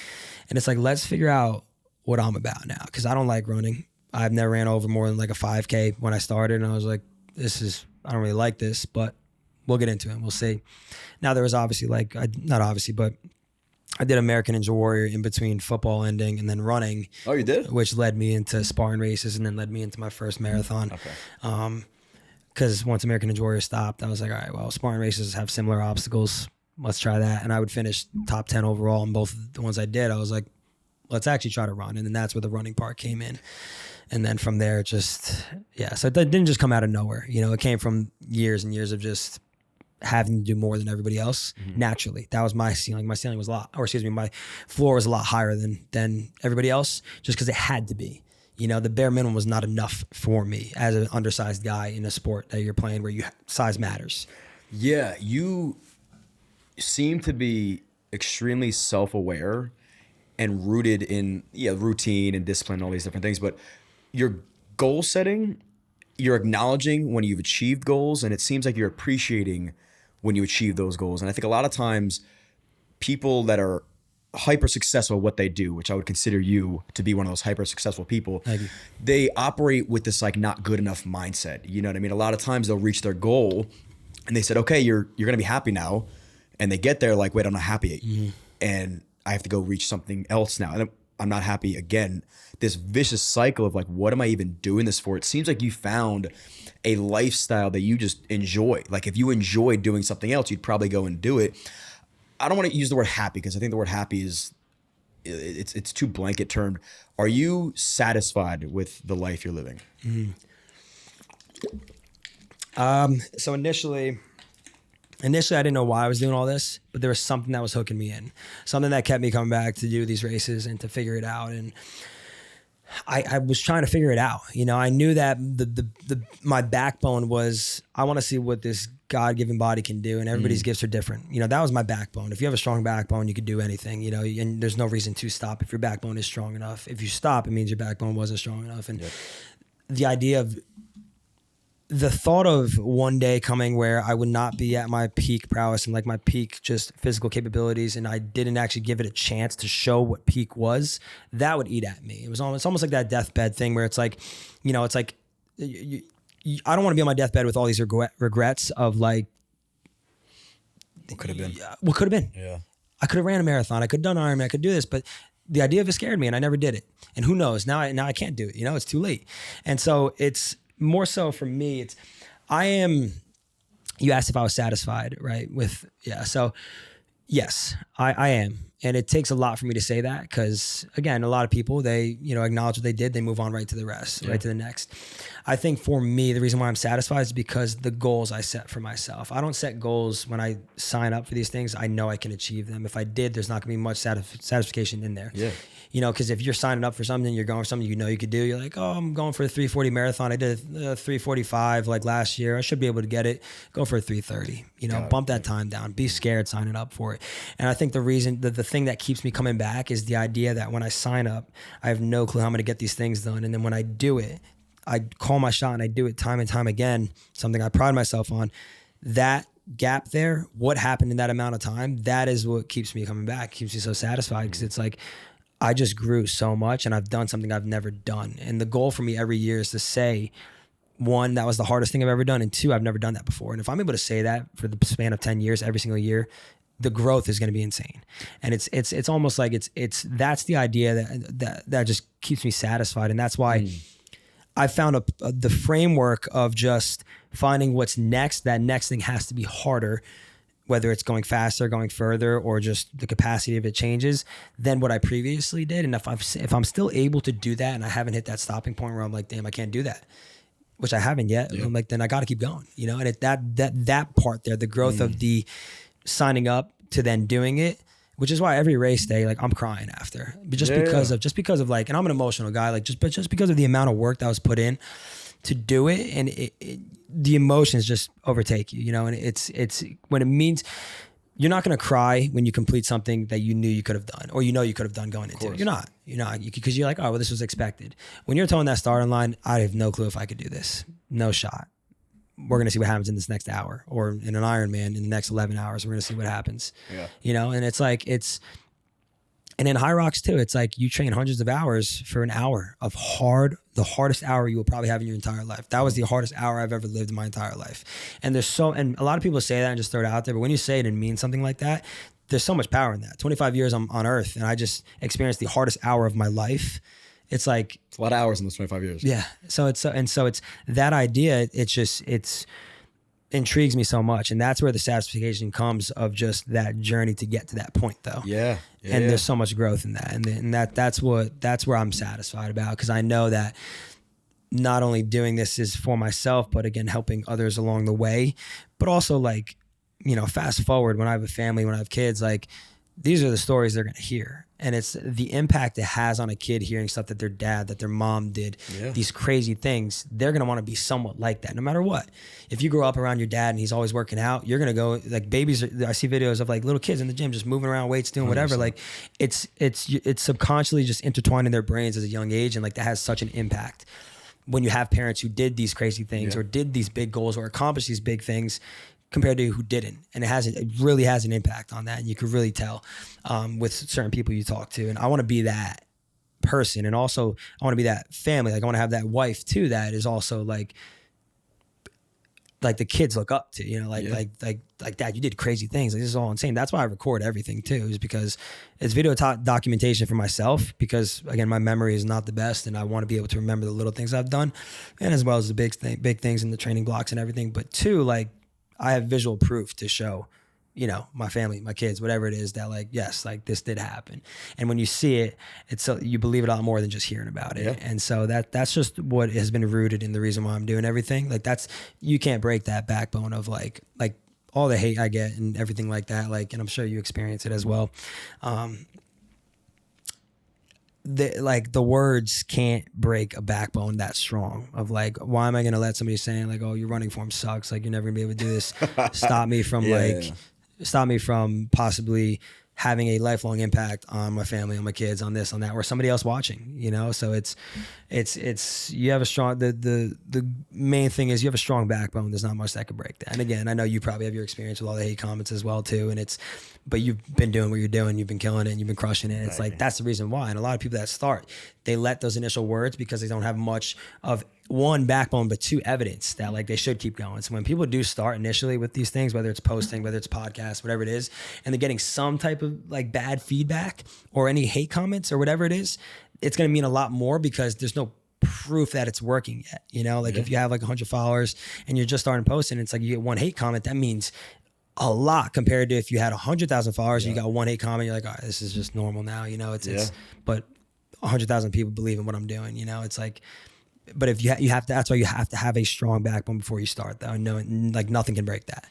And it's like, let's figure out what I'm about now, because I don't like running. I've never ran over more than like a 5K when I started. And I was like, I don't really like this, but we'll get into it and we'll see. Now there was obviously but I did American Ninja Warrior in between football ending and then running. Oh, you did? Which led me into sparring races and then led me into my first marathon. Okay. Because once American Ninja Warrior stopped, I was like, all right, well, sparring races have similar obstacles. Let's try that. And I would finish top 10 overall in both the ones I did. I was like, let's actually try to run. And then that's where the running part came in. And then from there, so it didn't just come out of nowhere. It came from years and years of just having to do more than everybody else naturally. That was my ceiling. My ceiling was my floor was a lot higher than everybody else, just because it had to be. The bare minimum was not enough for me as an undersized guy in a sport that you're playing where size matters. Yeah, you seem to be extremely self-aware and rooted in routine and discipline and all these different things, but your goal setting, you're acknowledging when you've achieved goals, and it seems like you're appreciating when you achieve those goals. And I think a lot of times people that are hyper successful at what they do, which I would consider you to be one of those hyper successful people, they operate with this like not good enough mindset. You know what I mean? A lot of times they'll reach their goal and they said, okay, you're going to be happy now. And they get there like, wait, I'm not happy. And I have to go reach something else now. And I'm not happy again. This vicious cycle of like, what am I even doing this for? It seems like you found a lifestyle that you just enjoy. Like if you enjoy doing something else, you'd probably go and do it. I don't want to use the word happy because I think the word happy it's too blanket termed. Are you satisfied with the life you're living? So initially I didn't know why I was doing all this, but there was something that was hooking me in, something that kept me coming back to do these races and to figure it out. And I was trying to figure it out. I knew that my backbone was, I want to see what this God-given body can do, and everybody's gifts are different. That was my backbone. If you have a strong backbone, you could do anything, and there's no reason to stop if your backbone is strong enough. If you stop, it means your backbone wasn't strong enough. And the idea of the thought of one day coming where I would not be at my peak prowess and like my peak just physical capabilities, and I didn't actually give it a chance to show what peak was, that would eat at me. It's almost like that deathbed thing where it's like, it's like, I don't want to be on my deathbed with all these regrets of like, what could have been. What could have been. Yeah. I could have ran a marathon. I could have done Ironman. I could do this, but the idea of it scared me and I never did it. And who knows? Now I can't do it. It's too late. And so it's more so for me, you asked if I was satisfied, right? So yes, I am. And it takes a lot for me to say that because, again, a lot of people, they, acknowledge what they did, they move on right to the rest, right to the next. I think for me, the reason why I'm satisfied is because the goals I set for myself. I don't set goals when I sign up for these things. I know I can achieve them. If I did, there's not going to be much satisfaction in there. Yeah. Because if you're signing up for something, you're going for something you could do. You're like, oh, I'm going for a 340 marathon. I did a 345 like last year. I should be able to get it. Go for a 330. Bump that time down. Be scared signing up for it. And I think the reason, the thing that keeps me coming back is the idea that when I sign up, I have no clue how I'm going to get these things done. And then when I do it, I call my shot and I do it time and time again, something I pride myself on. That gap there, what happened in that amount of time, that is what keeps me coming back, keeps me so satisfied because it's like, I just grew so much and I've done something I've never done. And the goal for me every year is to say, one, that was the hardest thing I've ever done. And two, I've never done that before. And if I'm able to say that for the span of 10 years, every single year, the growth is going to be insane. And it's almost like that's the idea that just keeps me satisfied. And that's why I found the framework of just finding what's next. That next thing has to be harder, whether it's going faster, going further, or just the capacity of it changes than what I previously did. And if I'm still able to do that and I haven't hit that stopping point where I'm like, damn, I can't do that, which I haven't yet. Yeah. I'm like, then I got to keep going, and that part there, the growth of the signing up to then doing it, which is why every race day, like I'm crying after, but just because of like, and I'm an emotional guy, like just because of the amount of work that was put in to do it, and the emotions just overtake you, and it's when it means you're not going to cry when you complete something that you knew you could have done, or you could have done going into it. You're not, because you're like, oh, well, this was expected. When you're towing that starting line, I have no clue if I could do this. No shot. We're going to see what happens in this next hour, or in an Ironman in the next 11 hours, we're going to see what happens. Yeah. And it's like, and in Hyrox too, it's like you train hundreds of hours for an hour of the hardest hour you will probably have in your entire life. That was the hardest hour I've ever lived in my entire life. And and a lot of people say that and just throw it out there, but when you say it and mean something like that, there's so much power in that. 25 years on Earth, and I just experienced the hardest hour of my life. It's like, it's a lot of hours in those 25 years. Yeah. So it's that idea. It's intrigues me so much. And that's where the satisfaction comes of just that journey to get to that point though. Yeah. And there's so much growth in that. And that's where I'm satisfied about. Cause I know that not only doing this is for myself, but again, helping others along the way, but also like fast forward when I have a family, when I have kids, like these are the stories they're going to hear. And it's the impact it has on a kid hearing stuff that their dad, that their mom did, these crazy things. They're going to want to be somewhat like that no matter what. If you grow up around your dad and he's always working out, you're going to go like babies. I see videos of like little kids in the gym just moving around, weights, doing whatever. 100%. Like it's subconsciously just intertwined in their brains as a young age. And like that has such an impact when you have parents who did these crazy things or did these big goals or accomplished these big things compared to who didn't. And it really has an impact on that. And you could really tell with certain people you talk to. And I want to be that person. And also I want to be that family. Like I want to have that wife too, that is also like the kids look up to, like dad, you did crazy things. Like this is all insane. That's why I record everything too, is because it's video documentation for myself, because again, my memory is not the best and I want to be able to remember the little things I've done, and as well as the big things and the training blocks and everything. But two, like I have visual proof to show, my family, my kids, whatever it is, that like, yes, like this did happen. And when you see it, it's so you believe it a lot more than just hearing about it. Yeah. And so that's just what has been rooted in the reason why I'm doing everything. Like you can't break that backbone of like all the hate I get and everything like that. Like, and I'm sure you experience it as well. The words can't break a backbone that strong of like, why am I going to let somebody saying like, oh, your running form sucks, like you're never gonna be able to do this, stop me from stop me from possibly having a lifelong impact on my family, on my kids, on this, on that, or somebody else watching, so it's you have a strong, the main thing is you have a strong backbone. There's not much that could break that. And again, I know you probably have your experience with all the hate comments as well too. But you've been doing what you're doing. You've been killing it and you've been crushing it. It's like, that's the reason why. And a lot of people that start, they let those initial words because they don't have much of one backbone, but two evidence that like they should keep going. So when people do start initially with these things, whether it's posting, whether it's podcasts, whatever it is, and they're getting some type of like bad feedback or any hate comments or whatever it is, it's going to mean a lot more because there's no proof that it's working yet. If you have like 100 followers and you're just starting posting, it's like you get one hate comment, that means a lot compared to if you had 100,000 followers and you got one hate comment, you're like, all right, this is just normal now. It's but 100,000 people believe in what I'm doing. It's like, but if you have to, that's why you have to have a strong backbone before you start, though, and knowing like nothing can break that.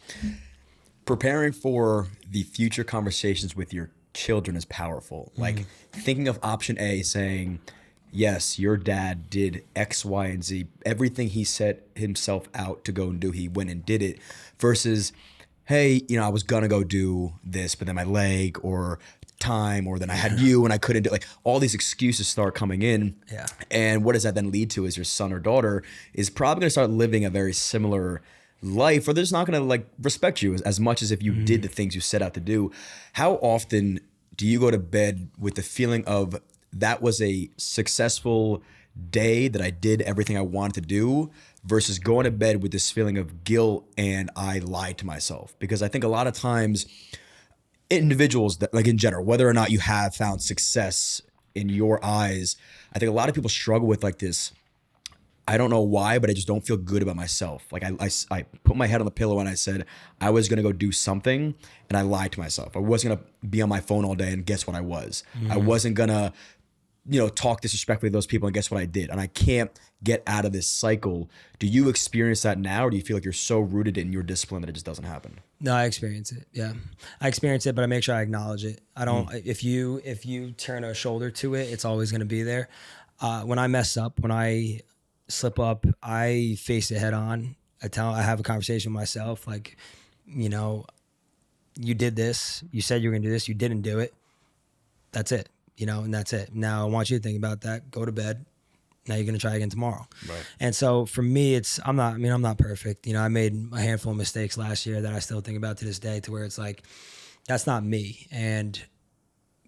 Preparing for the future conversations with your children is powerful. Like thinking of option A, saying, yes, your dad did X, Y, and Z. Everything he set himself out to go and do, he went and did it, versus, hey, I was gonna go do this, but then my leg or time, or then I had you and I couldn't do, like all these excuses start coming in. Yeah. And what does that then lead to is your son or daughter is probably gonna start living a very similar life, or they're just not gonna like respect you as much as if you did the things you set out to do. How often do you go to bed with the feeling of that was a successful day, that I did everything I wanted to do, versus going to bed with this feeling of guilt and I lied to myself? Because I think a lot of times individuals that, like in general, whether or not you have found success in your eyes, I think a lot of people struggle with like this, I don't know why, but I just don't feel good about myself. Like I put my head on the pillow and I said I was going to go do something, and I lied to myself. I wasn't going to be on my phone all day, and guess what I was? I wasn't going to, talk disrespectfully to those people, and guess what I did? And I can't get out of this cycle. Do you experience that now, or do you feel like you're so rooted in your discipline that it just doesn't happen? No, I experience it. Yeah, I experience it, but I make sure I acknowledge it. I don't. If you turn a shoulder to it, it's always going to be there. When I mess up, when I slip up, I face it head on. I have a conversation with myself, like, you did this. You said you were going to do this. You didn't do it. That's it. And that's it. Now I want you to think about that. Go to bed. Now you're going to try again tomorrow. Right. And so for me, I'm not perfect. I made a handful of mistakes last year that I still think about to this day, to where it's like, that's not me. And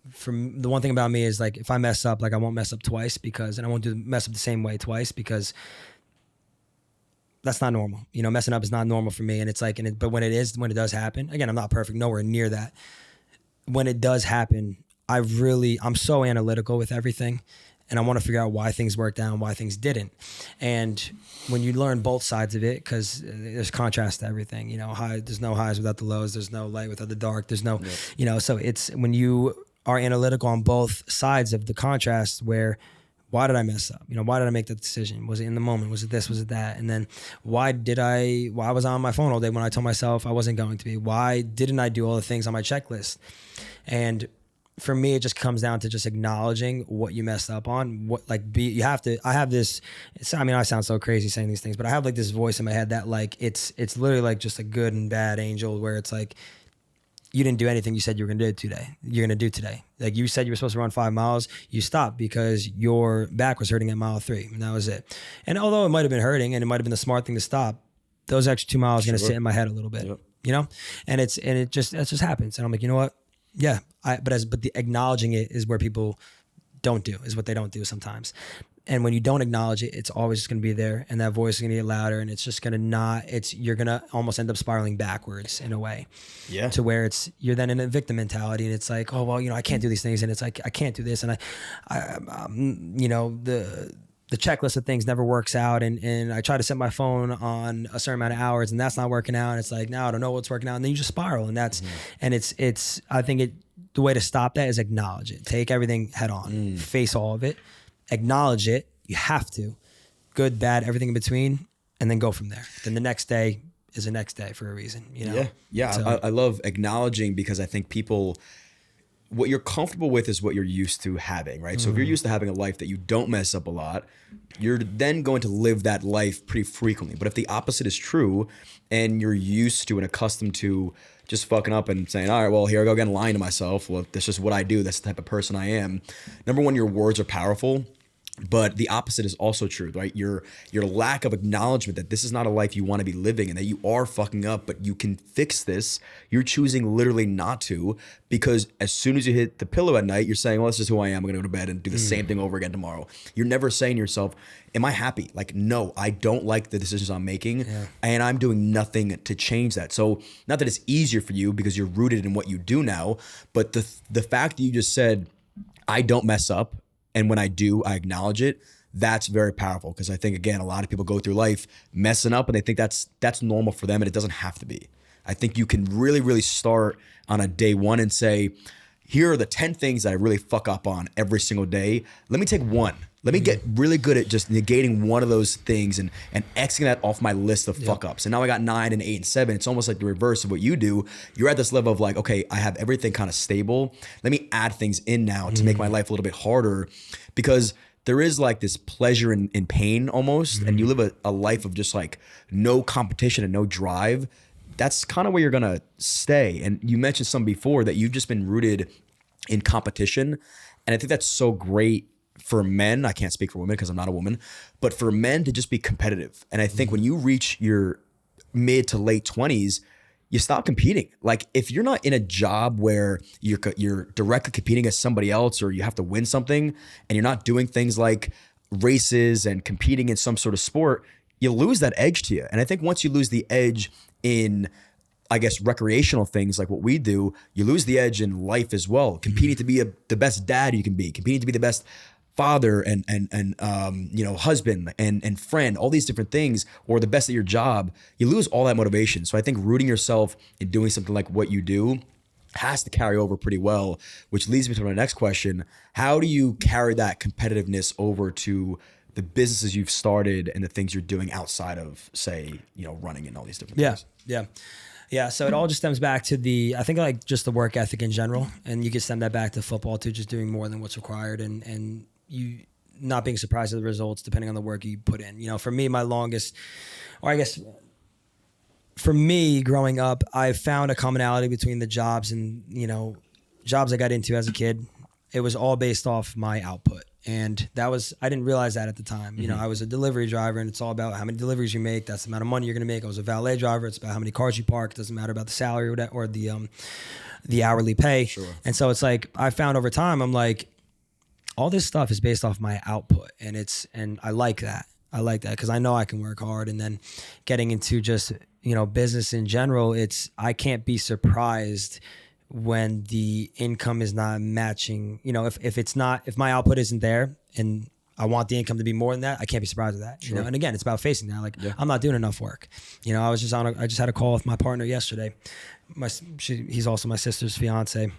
the one thing about me is like, if I mess up, like I won't mess up twice, and I won't mess up the same way twice, because that's not normal. Messing up is not normal for me. And it's like, but when it does happen, again, I'm not perfect, nowhere near that. When it does happen, I'm so analytical with everything, and I want to figure out why things worked out and why things didn't. And when you learn both sides of it, because there's contrast to everything, there's no highs without the lows, there's no light without the dark, there's no, so it's when you are analytical on both sides of the contrast, where why did I mess up? Why did I make that decision? Was it in the moment? Was it this? Was it that? And then why was I on my phone all day when I told myself I wasn't going to be? Why didn't I do all the things on my checklist? And for me, it just comes down to just acknowledging what you messed up on. I have this, I sound so crazy saying these things, but I have like this voice in my head that like, it's literally like just a good and bad angel where it's like, you didn't do anything you said you were going to do today. Like you said you were supposed to run 5 miles, you stopped because your back was hurting at mile 3, and that was it. And although it might've been hurting and it might've been the smart thing to stop, those extra 2 miles are going to sit in my head a little bit, and it just happens. And I'm like, you know what? Yeah. But the acknowledging it is where people don't do, is what they don't do sometimes. And when you don't acknowledge it, it's always just going to be there, and that voice is going to get louder, and it's just going to you're going to almost end up spiraling backwards in a way. Yeah. To where you're then in a victim mentality, and it's like, oh, well, I can't do these things. And it's like, I can't do this. And the checklist of things never works out. And I try to set my phone on a certain amount of hours, and that's not working out. And it's like, now I don't know what's working out. And then you just spiral, and I think the way to stop that is acknowledge it, take everything head on, face all of it. Acknowledge it. You have to. Good, bad, everything in between, and then go from there. Then the next day is the next day for a reason. Yeah. So, I love acknowledging, because I think people, what you're comfortable with is what you're used to having, right? So if you're used to having a life that you don't mess up a lot, you're then going to live that life pretty frequently. But if the opposite is true, and you're used to and accustomed to just fucking up and saying, all right, well, here I go again, lying to myself. Well, that's just what I do. That's the type of person I am. Number one, your words are powerful. But the opposite is also true, right? Your lack of acknowledgement that this is not a life you want to be living, and that you are fucking up, but you can fix this. You're choosing literally not to, because as soon as you hit the pillow at night, you're saying, well, this is who I am. I'm going to go to bed and do the same thing over again tomorrow. You're never saying to yourself, am I happy? Like, no, I don't like the decisions I'm making, and I'm doing nothing to change that. So not that it's easier for you because you're rooted in what you do now, but the fact that you just said, I don't mess up, and when I do, I acknowledge it. That's very powerful, because I think, again, a lot of people go through life messing up, and they think that's normal for them, and it doesn't have to be. I think you can really, really start on a day one and say, here are the 10 things that I really fuck up on every single day. Let me take one. Let me get really good at just negating one of those things and Xing that off my list of fuck ups. And now I got 9 and 8 and 7. It's almost like the reverse of what you do. You're at this level of like, okay, I have everything kind of stable. Let me add things in now to make my life a little bit harder, because there is like this pleasure in pain almost. And you live a life of just like no competition and no drive. That's kind of where you're going to stay. And you mentioned some before that you've just been rooted in competition. And I think that's so great for men. I can't speak for women because I'm not a woman, but for men to just be competitive. And I think when you reach your mid to late 20s, you stop competing. Like if you're not in a job where you're directly competing against somebody else, or you have to win something, and you're not doing things like races and competing in some sort of sport, you lose that edge to you. And I think once you lose the edge in, I guess, recreational things like what we do, you lose the edge in life as well. Competing to be the best dad you can be, competing to be the best father and husband and friend, all these different things, or the best at your job, you lose all that motivation. So I think rooting yourself in doing something like what you do has to carry over pretty well, which leads me to my next question. How do you carry that competitiveness over to the businesses you've started and the things you're doing outside of, say, running and all these different things? Yeah. So it all just stems back to I think like just the work ethic in general, and you can stem that back to football too, just doing more than what's required, and you not being surprised at the results depending on the work you put in. For me, for me growing up, I found a commonality between the jobs and, jobs I got into as a kid. It was all based off my output. And I didn't realize that at the time. I was a delivery driver, and it's all about how many deliveries you make. That's the amount of money you're going to make. I was a valet driver. It's about how many cars you park. It doesn't matter about the salary or the hourly pay. Sure. And so it's like, I found over time, I'm like, all this stuff is based off my output. And I like that. I like that because I know I can work hard. And then getting into just, business in general, I can't be surprised when the income is not matching. If my output isn't there and I want the income to be more than that, I can't be surprised with that. Sure. And again, it's about facing that. Like, I'm not doing enough work. I just had a call with my partner yesterday. He's also my sister's fiance.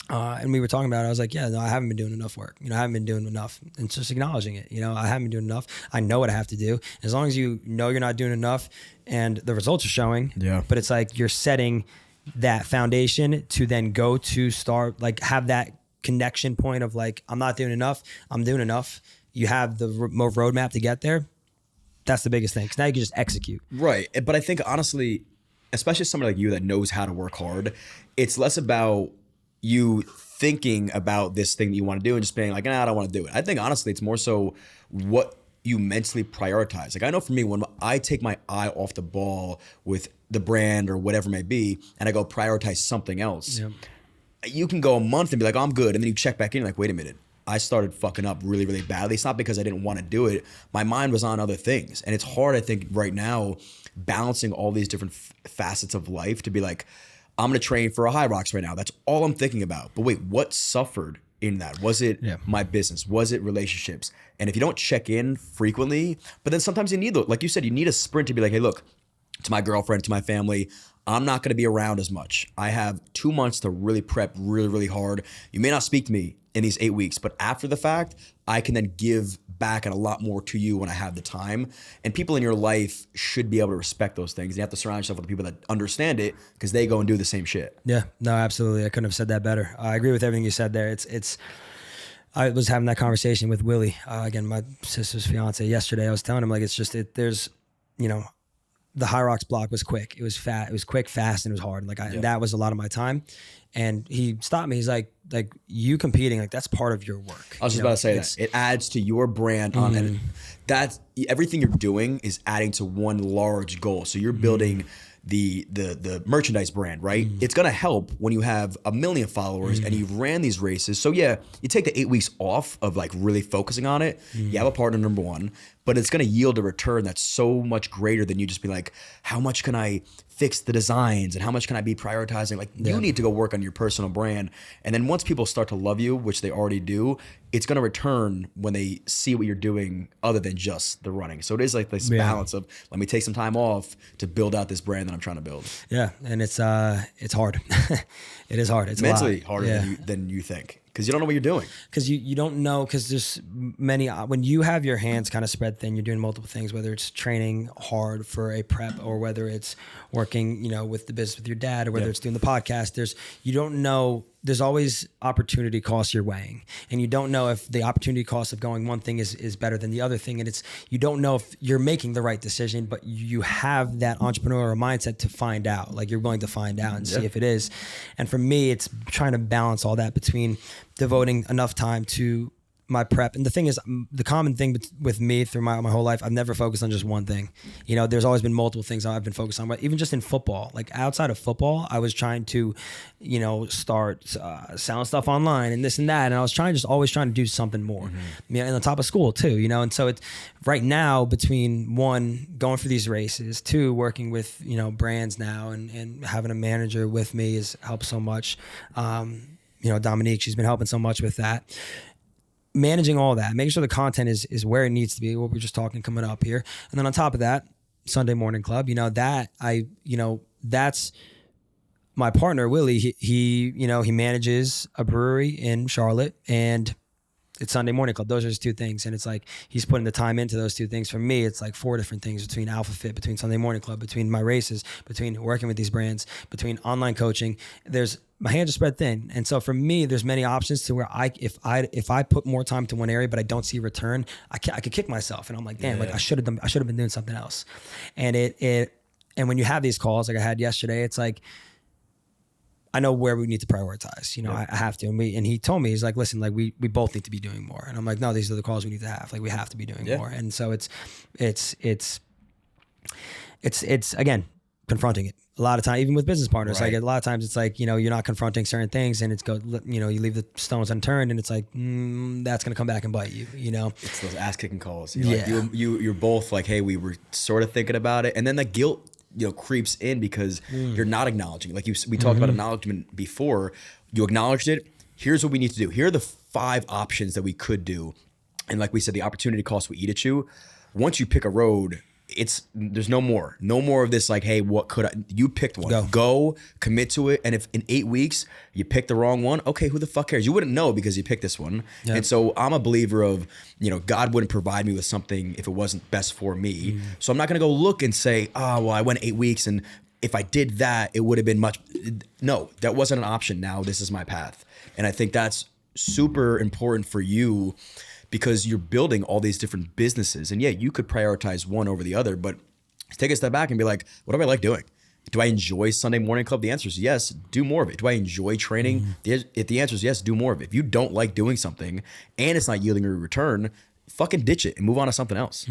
And we were talking about it. I was like, yeah, no, I haven't been doing enough work. I haven't been doing enough. And just acknowledging it. I haven't been doing enough. I know what I have to do. As long as you know you're not doing enough and the results are showing. Yeah. But it's like you're setting that foundation to then go to start, like have that connection point of like, I'm not doing enough. I'm doing enough. You have the roadmap to get there. That's the biggest thing. Because now you can just execute. Right. But I think honestly, especially somebody like you that knows how to work hard, it's less about you thinking about this thing that you want to do and just being like, nah, I don't want to do it. I think honestly, it's more so what you mentally prioritize. Like I know for me, when I take my eye off the ball with the brand or whatever it may be, and I go prioritize something else, you can go a month and be like, oh, I'm good. And then you check back in like, wait a minute. I started fucking up really, really badly. It's not because I didn't want to do it. My mind was on other things. And it's hard, I think, right now, balancing all these different facets of life to be like, I'm going to train for a Hyrox right now. That's all I'm thinking about. But wait, what suffered in that? Was it my business? Was it relationships? And if you don't check in frequently, but then sometimes you need, like you said, you need a sprint to be like, hey, look, to my girlfriend, to my family, I'm not going to be around as much. I have 2 months to really prep really, really hard. You may not speak to me in these 8 weeks, but after the fact, I can then give back and a lot more to you when I have the time. And people in your life should be able to respect those things. You have to surround yourself with the people that understand it because they go and do the same shit. Yeah, no, absolutely. I couldn't have said that better. I agree with everything you said there. I was having that conversation with Willie, again, my sister's fiance yesterday. I was telling him like, there's, the Hyrox block was quick. It was fat. It was quick, fast, and it was hard. Like that was a lot of my time. And he stopped me. He's like you competing, like that's part of your work. I was just about to say that. It adds to your brand on and that's everything you're doing is adding to one large goal. So you're building the merchandise brand, right? It's gonna help when you have 1 million followers and you've ran these races. So yeah, you take the 8 weeks off of like really focusing on it. You have a partner, number one, but it's gonna yield a return that's so much greater than you just be like, how much can I fix the designs and how much can I be prioritizing? Like you need to go work on your personal brand. And then once people start to love you, which they already do, it's going to return when they see what you're doing other than just the running. So it is like this balance of let me take some time off to build out this brand that I'm trying to build. Yeah. And it's hard. It is hard. It's mentally harder than you think. Because you don't know what you're doing. Because you don't know, because there's many, when you have your hands kind of spread thin, you're doing multiple things, whether it's training hard for a prep or whether it's working, with the business with your dad or whether it's doing the podcast. You don't know, there's always opportunity costs you're weighing. And you don't know if the opportunity cost of going one thing is better than the other thing. And you don't know if you're making the right decision, but you have that entrepreneurial mindset to find out. Like you're willing to find out and see if it is. And for me, it's trying to balance all that between devoting enough time to my prep. And the thing is, the common thing with me through my whole life, I've never focused on just one thing. There's always been multiple things I've been focused on, but even just in football, like outside of football, I was trying to, start selling stuff online and this and that. And I was always trying to do something more, and on top of school too, and so it's right now between one, going for these races, two, working with, brands now and having a manager with me has helped so much. Dominique, she's been helping so much with that. Managing all that, making sure the content is where it needs to be, what we're just talking coming up here. And then on top of that, Sunday Morning Club, that's my partner, Willie. He manages a brewery in Charlotte and it's Sunday Morning Club. Those are his two things. And it's like, he's putting the time into those two things. For me, it's like 4 different things between Alpha Fit, between Sunday Morning Club, between my races, between working with these brands, between online coaching. My hands are spread thin. And so for me, there's many options to where if I put more time to one area, but I don't see return, I could kick myself. And I'm like, damn, I should have been doing something else. And and when you have these calls, like I had yesterday, it's like, I know where we need to prioritize. I have to. And he told me, he's like, listen, like we both need to be doing more. And I'm like, no, these are the calls we need to have. Like we have to be doing more. And so it's again, confronting it. A lot of time, even with business partners, like a lot of times it's like, you're not confronting certain things and you leave the stones unturned and it's like, that's going to come back and bite you, It's those ass kicking calls. You're both like, hey, we were sort of thinking about it. And then the guilt, creeps in because you're not acknowledging. Like we talked about acknowledgement before. You acknowledged it. Here's what we need to do. Here are the 5 options that we could do. And like we said, the opportunity cost will eat at you. Once you pick a road, there's no more of this like, hey, what could I, you picked one, go commit to it. And if in 8 weeks you pick the wrong one, okay, who the fuck cares? You wouldn't know because you picked this one. Yep. And so I'm a believer of, God wouldn't provide me with something if it wasn't best for me. So I'm not going to go look and say, oh, well, I went 8 weeks and if I did that, it would have been much. No, that wasn't an option. Now this is my path. And I think that's super important for you, because you're building all these different businesses. And yeah, you could prioritize one over the other, but take a step back and be like, what do I like doing? Do I enjoy Sunday Morning Club? The answer is yes, do more of it. Do I enjoy training? If the answer is yes, do more of it. If you don't like doing something and it's not yielding a return, fucking ditch it and move on to something else.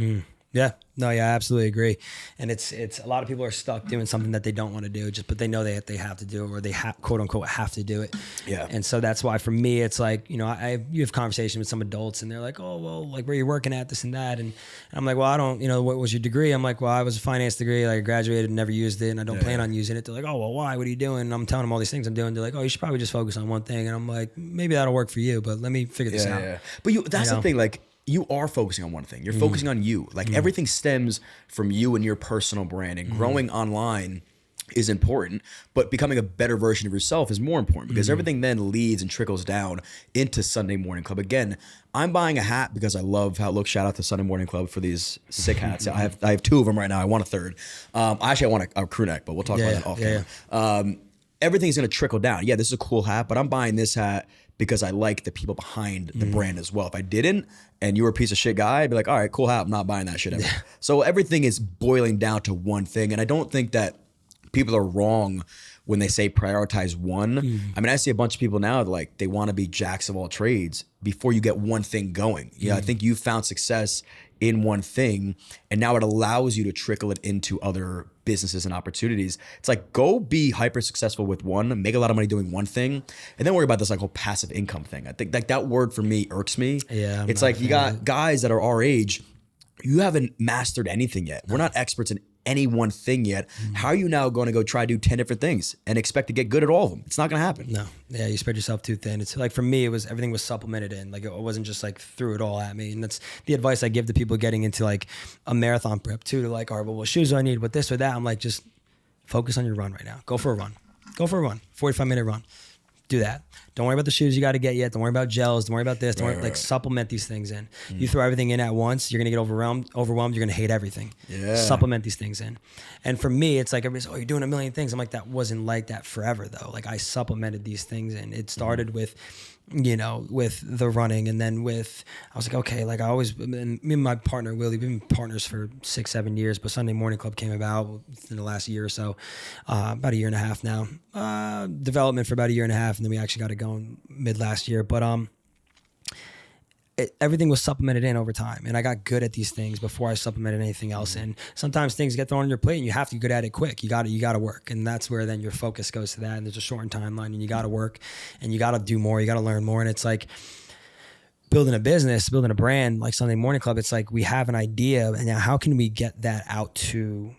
Yeah, no, yeah, I absolutely agree. And it's a lot of people are stuck doing something that they don't want to do, but they know they have to do it, or they quote unquote have to do it. Yeah. And so that's why for me, it's like, you have conversation with some adults and they're like, oh, well, like where you're working at, this and that. And I'm like, well, I don't, what was your degree? I'm like, well, I was a finance degree. Like I graduated and never used it and I don't plan on using it. They're like, oh, well, why? What are you doing? And I'm telling them all these things I'm doing. They're like, oh, you should probably just focus on one thing. And I'm like, maybe that'll work for you, but let me figure this out. Yeah. But that's the thing, like, you are focusing on one thing. You're focusing on you. Like everything stems from you and your personal brand, and growing online is important, but becoming a better version of yourself is more important, because everything then leads and trickles down into Sunday Morning Club. Again, I'm buying a hat because I love how it looks. Shout out to Sunday Morning Club for these sick hats. I have 2 of them right now. I want a third. Actually, I want a crew neck, but we'll talk about that off camera. Everything's going to trickle down. Yeah, this is a cool hat, but I'm buying this hat because I like the people behind the brand as well. If I didn't, and you were a piece of shit guy, I'd be like, all right, cool hat, I'm not buying that shit ever. So everything is boiling down to one thing. And I don't think that people are wrong when they say prioritize one. I mean, I see a bunch of people now that like, they want to be jacks of all trades before you get one thing going. I think you found success in one thing, and now it allows you to trickle it into other businesses and opportunities. It's like, go be hyper successful with one, make a lot of money doing one thing, and then worry about this like whole passive income thing. I think like that word for me irks me. Yeah, it's like you got guys that are our age, you haven't mastered anything yet. We're not experts in any one thing yet. How are you now going to go try to do 10 different things and expect to get good at all of them? It's not going to happen. No. Yeah, you spread yourself too thin. It's like, for me, everything was supplemented in. Like it wasn't just like threw it all at me. And that's the advice I give to people getting into like a marathon prep too. To like, all right, well, what shoes do I need? What this or that? I'm like, just focus on your run right now. Go for a run. 45-minute run. Do that. Don't worry about the shoes you got to get yet. Don't worry about gels. Don't worry about this. Don't worry, like supplement these things in. You throw everything in at once, you're going to get overwhelmed. You're going to hate everything. Supplement these things in. And for me, it's like everybody's, oh, you're doing a million things. I'm like, that wasn't like that forever though. Like I supplemented these things in. It started with, with the running, and then I was like, okay, like me and my partner, Willie, we've been partners for 6-7 years, but Sunday Morning Club came about in the last year or so, about a year and a half now, development for about a year and a half. And then we actually got it going mid last year. But, everything was supplemented in over time, and I got good at these things before I supplemented anything else in. Sometimes things get thrown on your plate and you have to get good at it quick. You got to work, and that's where then your focus goes to that. And there's a shortened timeline, and you got to work, and you got to do more. You got to learn more. And it's like building a business, building a brand like Sunday Morning Club. It's like we have an idea, and now how can we get that out to,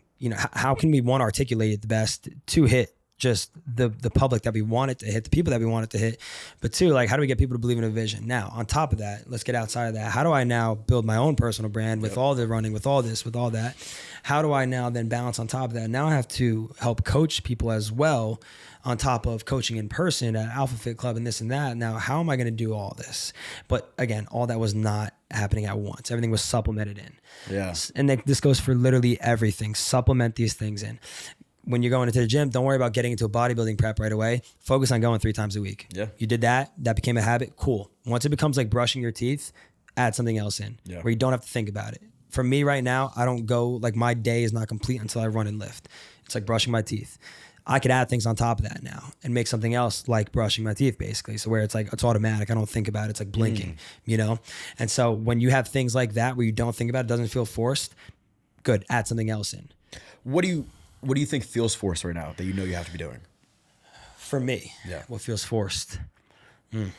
how can we articulate it the best to hit just the public that we want it to hit, the people that we want it to hit, but 2, like, how do we get people to believe in a vision? Now, on top of that, let's get outside of that. How do I now build my own personal brand with all the running, with all this, with all that? How do I now then balance on top of that? Now I have to help coach people as well, on top of coaching in person at Alpha Fit Club and this and that. Now, how am I going to do all this? But again, all that was not happening at once. Everything was supplemented in. Yeah. And this goes for literally everything. Supplement these things in. When you're going into the gym, don't worry about getting into a bodybuilding prep right away. Focus on going 3 times a week. Yeah. You did that became a habit. Cool. Once it becomes like brushing your teeth, add something else in where you don't have to think about it. For me right now, I don't go, like, my day is not complete until I run and lift. It's like brushing my teeth. I could add things on top of that now and make something else like brushing my teeth, basically. So where it's like, it's automatic. I don't think about it. It's like blinking, And so when you have things like that where you don't think about it, doesn't feel forced, good. Add something else in. What do you think feels forced right now that you know you have to be doing? For me, what feels forced? I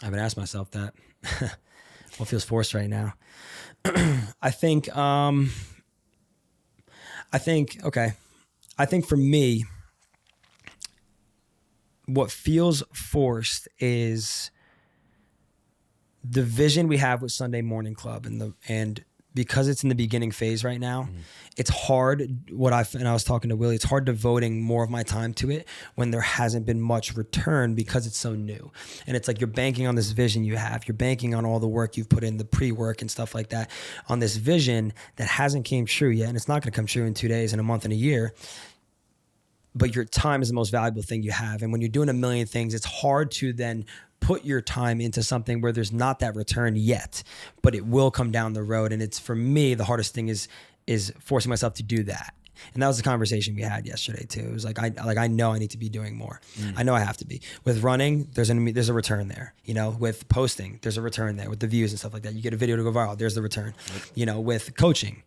haven't asked myself that. What feels forced right now? I think for me, what feels forced is the vision we have with Sunday Morning Club and because it's in the beginning phase right now, it's hard. And I was talking to Willie, it's hard devoting more of my time to it when there hasn't been much return because it's so new. And it's like you're banking on this vision you have. You're banking on all the work you've put in, the pre-work and stuff like that, on this vision that hasn't came true yet. And it's not going to come true in 2 days, in a month, in a year. But your time is the most valuable thing you have. And when you're doing a million things, it's hard to then put your time into something where there's not that return yet, but it will come down the road. And it's, for me, the hardest thing is forcing myself to do that. And that was the conversation we had yesterday too. It was like, I know I need to be doing more. I know I have to be. With running, there's a return there. You know, with posting, there's a return there. With the views and stuff like that, you get a video to go viral, there's the return. You know, with coaching,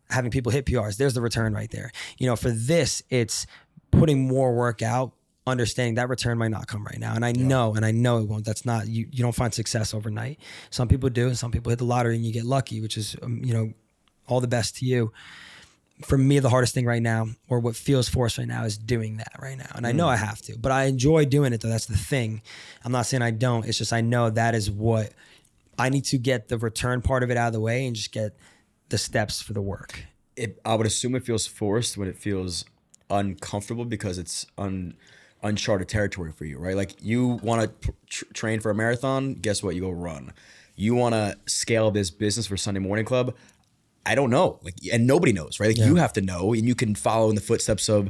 having people hit PRs, there's the return right there. You know, for this, it's putting more work out, understanding that return might not come right now. And I know it won't. That's not, you don't find success overnight. Some people do, and some people hit the lottery and you get lucky, which is, you know, all the best to you. For me, the hardest thing right now, or what feels forced right now, is doing that right now. And I know I have to, but I enjoy doing it though. That's the thing. I'm not saying I don't. It's just, I know that is what I need to get, the return part of it out of the way and just get the steps for the work. I would assume it feels forced when it feels uncomfortable because it's uncharted territory for you, right? Like, you want to train for a marathon, guess what? You go run. You want to scale this business for Sunday Morning Club, I don't know. Like, and nobody knows, right? Like, you have to know, and you can follow in the footsteps of,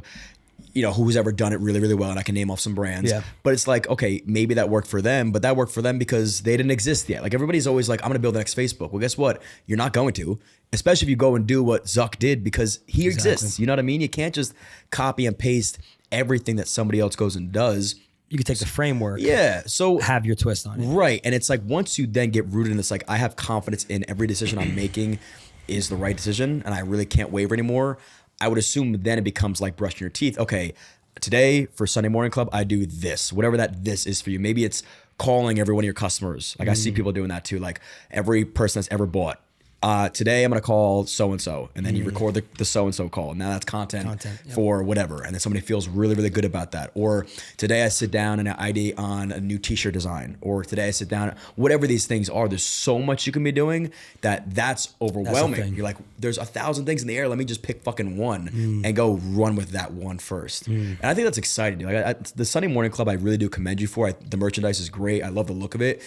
you know, who's ever done it really, really well. And I can name off some brands, but it's like, okay, maybe that worked for them, but that worked for them because they didn't exist yet. Like, everybody's always like, I'm going to build the next Facebook. Well, guess what? You're not going to, especially if you go and do what Zuck did, because he exists. You know what I mean? You can't just copy and paste everything that somebody else goes and does. You could take the framework, so have your twist on it. Right. And it's like, once you then get rooted in this, like, I have confidence in every decision I'm making is the right decision, and I really can't waver anymore. I would assume then it becomes like brushing your teeth. Okay, today for Sunday Morning Club, I do this, whatever that this is for you. Maybe it's calling every one of your customers. Like, I see people doing that too. Like, every person that's ever bought. Today I'm going to call so-and-so, and then you record the so-and-so call. Now that's content for whatever. And then somebody feels really, really good about that. Or today I sit down and I ID on a new t-shirt design, or today I sit down, whatever these things are. There's so much you can be doing that's overwhelming. You're like, there's 1,000 things in the air. Let me just pick fucking one and go run with that one first. And I think that's exciting. Like, the Sunday Morning Club, I really do commend you for. The merchandise is great. I love the look of it.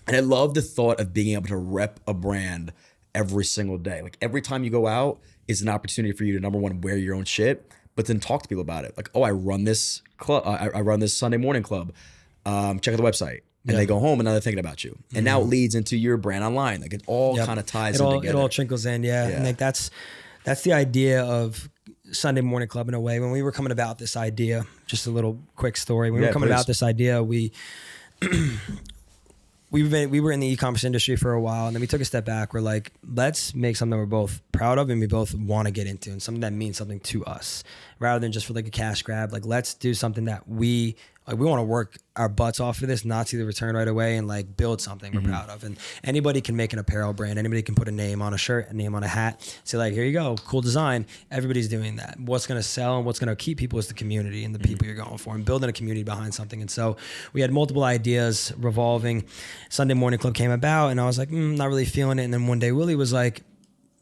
And I love the thought of being able to rep a brand every single day. Like, every time you go out is an opportunity for you to, number one, wear your own shit, but then talk to people about it. Like, oh, I run this club. I run this Sunday Morning Club. Check out the website. And they go home and now they're thinking about you. And now it leads into your brand online. Like, it all kind of ties in together. It all trickles in. And like, that's the idea of Sunday Morning Club in a way. When we were coming about this idea, just a little quick story. When we were coming about this idea, we were in the e-commerce industry for a while, and then we took a step back. We're like, let's make something we're both proud of and we both want to get into, and something that means something to us, rather than just for like a cash grab. Like, let's do something that we want to work our butts off for this, not see the return right away, and like build something we're proud of. And anybody can make an apparel brand. Anybody can put a name on a shirt, a name on a hat, say like, here you go, cool design. Everybody's doing that. What's going to sell and what's going to keep people is the community and the people you're going for, and building a community behind something. And so we had multiple ideas revolving. Sunday Morning Club came about, and I was like, not really feeling it. And then one day Willie was like,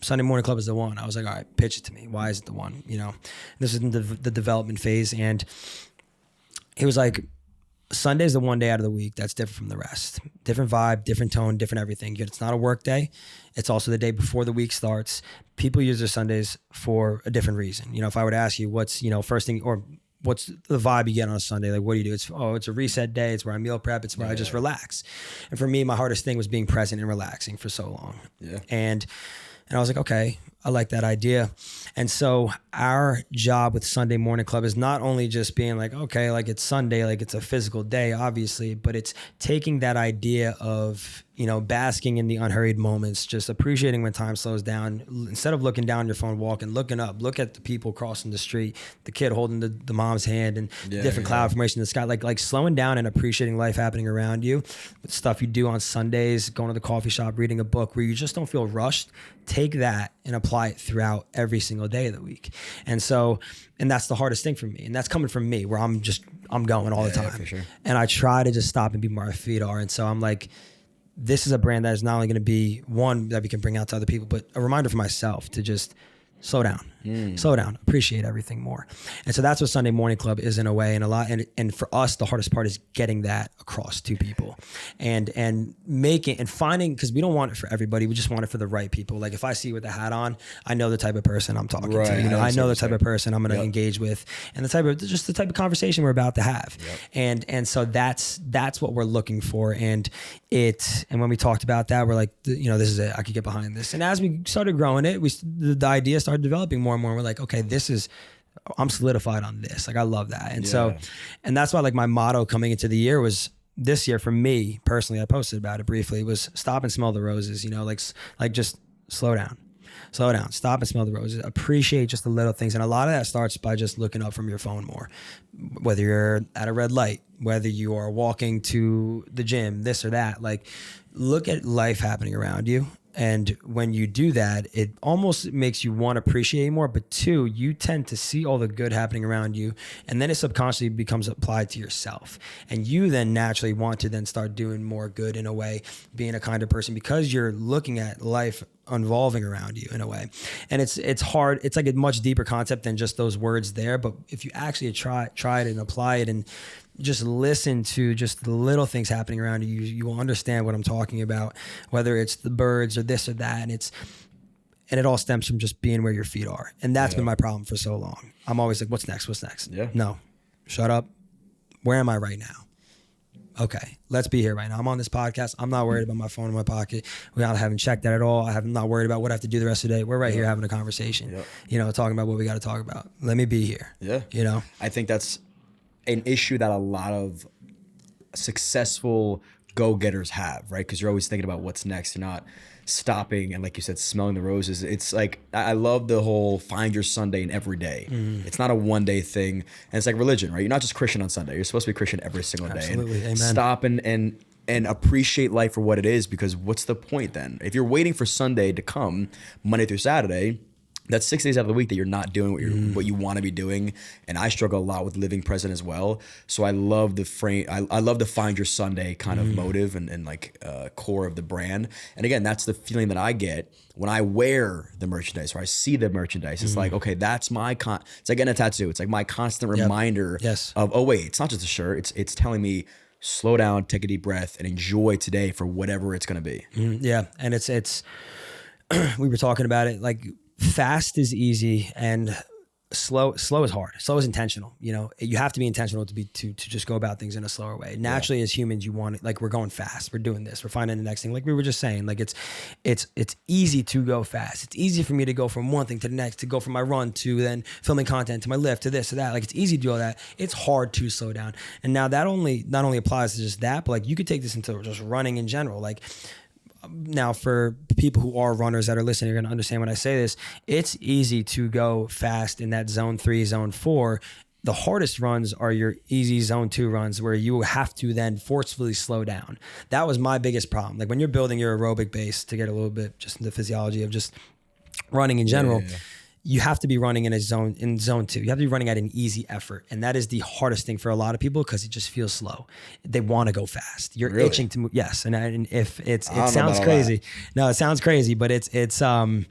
Sunday Morning Club is the one. I was like, all right, pitch it to me. Why is it the one? You know, this is in the development phase. And he was like, Sunday's the one day out of the week that's different from the rest. Different vibe, different tone, different everything. It's not a work day. It's also the day before the week starts. People use their Sundays for a different reason. You know, if I were to ask you what's, you know, first thing, or what's the vibe you get on a Sunday? Like, what do you do? It's a reset day. It's where I meal prep. It's where I just relax. And for me, my hardest thing was being present and relaxing for so long. And I was like, okay, I like that idea. And so our job with Sunday Morning Club is not only just being like, okay, like it's Sunday, like it's a physical day, obviously, but it's taking that idea of, you know, basking in the unhurried moments, just appreciating when time slows down. Instead of looking down your phone, walking, looking up, look at the people crossing the street, the kid holding the mom's hand, and different cloud formation in the sky, like slowing down and appreciating life happening around you. With stuff you do on Sundays, going to the coffee shop, reading a book where you just don't feel rushed. Take that and apply it throughout every single day of the week. And that's the hardest thing for me. And that's coming from me, where I'm going all the time. For sure. And I try to just stop and be where my feet are. And so I'm like, this is a brand that is not only going to be one that we can bring out to other people, but a reminder for myself to just slow down, appreciate everything more. And so that's what Sunday Morning Club is in a way. And for us, the hardest part is getting that across to people and making and finding, because we don't want it for everybody. We just want it for the right people. Like if I see you with the hat on, I know the type of person I'm talking to, I know the type of person I'm going to engage with and the type of conversation we're about to have. And so that's what we're looking for. And when we talked about that, we're like, this is it. I could get behind this. And as we started growing it, the idea started developing more and more. We're like, okay, I'm solidified on this. Like, I love that. And so, and that's why like my motto coming into the year was, this year for me personally, I posted about it briefly, was stop and smell the roses, like just slow down, stop and smell the roses, appreciate just the little things. And a lot of that starts by just looking up from your phone more, whether you're at a red light, whether you are walking to the gym, this or that, like look at life happening around you. And when you do that, it almost makes you want to appreciate more. But two, you tend to see all the good happening around you. And then it subconsciously becomes applied to yourself. And you then naturally want to then start doing more good in a way, being a kinder person, because you're looking at life unvolving around you in a way. And it's hard. It's like a much deeper concept than just those words there. But if you actually try it and apply it and just listen to just the little things happening around you, you will understand what I'm talking about, whether it's the birds or this or that. And it all stems from just being where your feet are. And that's been my problem for so long. I'm always like, what's next? Yeah. No, shut up. Where am I right now? Okay, let's be here right now. I'm on this podcast. I'm not worried about my phone in my pocket. I haven't checked that at all. I'm not worried about what I have to do the rest of the day. We're right here having a conversation, talking about what we got to talk about. Let me be here. Yeah. I think that's an issue that a lot of successful go-getters have, right? Because you're always thinking about what's next. You're not stopping and, like you said, smelling the roses. It's like, I love the whole find your Sunday in every day. It's not a one-day thing. And it's like religion, right? You're not just Christian on Sunday. You're supposed to be Christian every single day. Absolutely. And Amen. stop and appreciate life for what it is, because what's the point then? If you're waiting for Sunday to come, Monday through Saturday, that's 6 days out of the week that you're not doing what you want to be doing. And I struggle a lot with living present as well. So I love the frame. I love the find your Sunday kind of motive and like core of the brand. And again, that's the feeling that I get when I wear the merchandise or I see the merchandise. It's like, okay, that's my it's like getting a tattoo. It's like my constant reminder of, oh wait, it's not just a shirt. It's telling me, slow down, take a deep breath, and enjoy today for whatever it's going to be. Yeah. And it's we were talking about it, like, fast is easy and slow is hard. Slow is intentional. You have to be intentional to just go about things in a slower way. Naturally, as humans, you want it, like, we're going fast. We're doing this. We're finding the next thing. Like we were just saying, like it's easy to go fast. It's easy for me to go from one thing to the next, to go from my run to then filming content to my lift to this to that. Like, it's easy to do all that. It's hard to slow down. And now that not only applies to just that, but like you could take this into just running in general. Like, now, for people who are runners that are listening, you're going to understand when I say this. It's easy to go fast in that zone 3, zone 4. The hardest runs are your easy zone 2 runs, where you have to then forcefully slow down. That was my biggest problem. Like, when you're building your aerobic base, to get a little bit just into the physiology of just running in general, you have to be running in zone 2. You have to be running at an easy effort. And that is the hardest thing for a lot of people, because it just feels slow. They want to go fast. You're itching to move. Yes. And if it sounds crazy. No, it sounds crazy, but it's a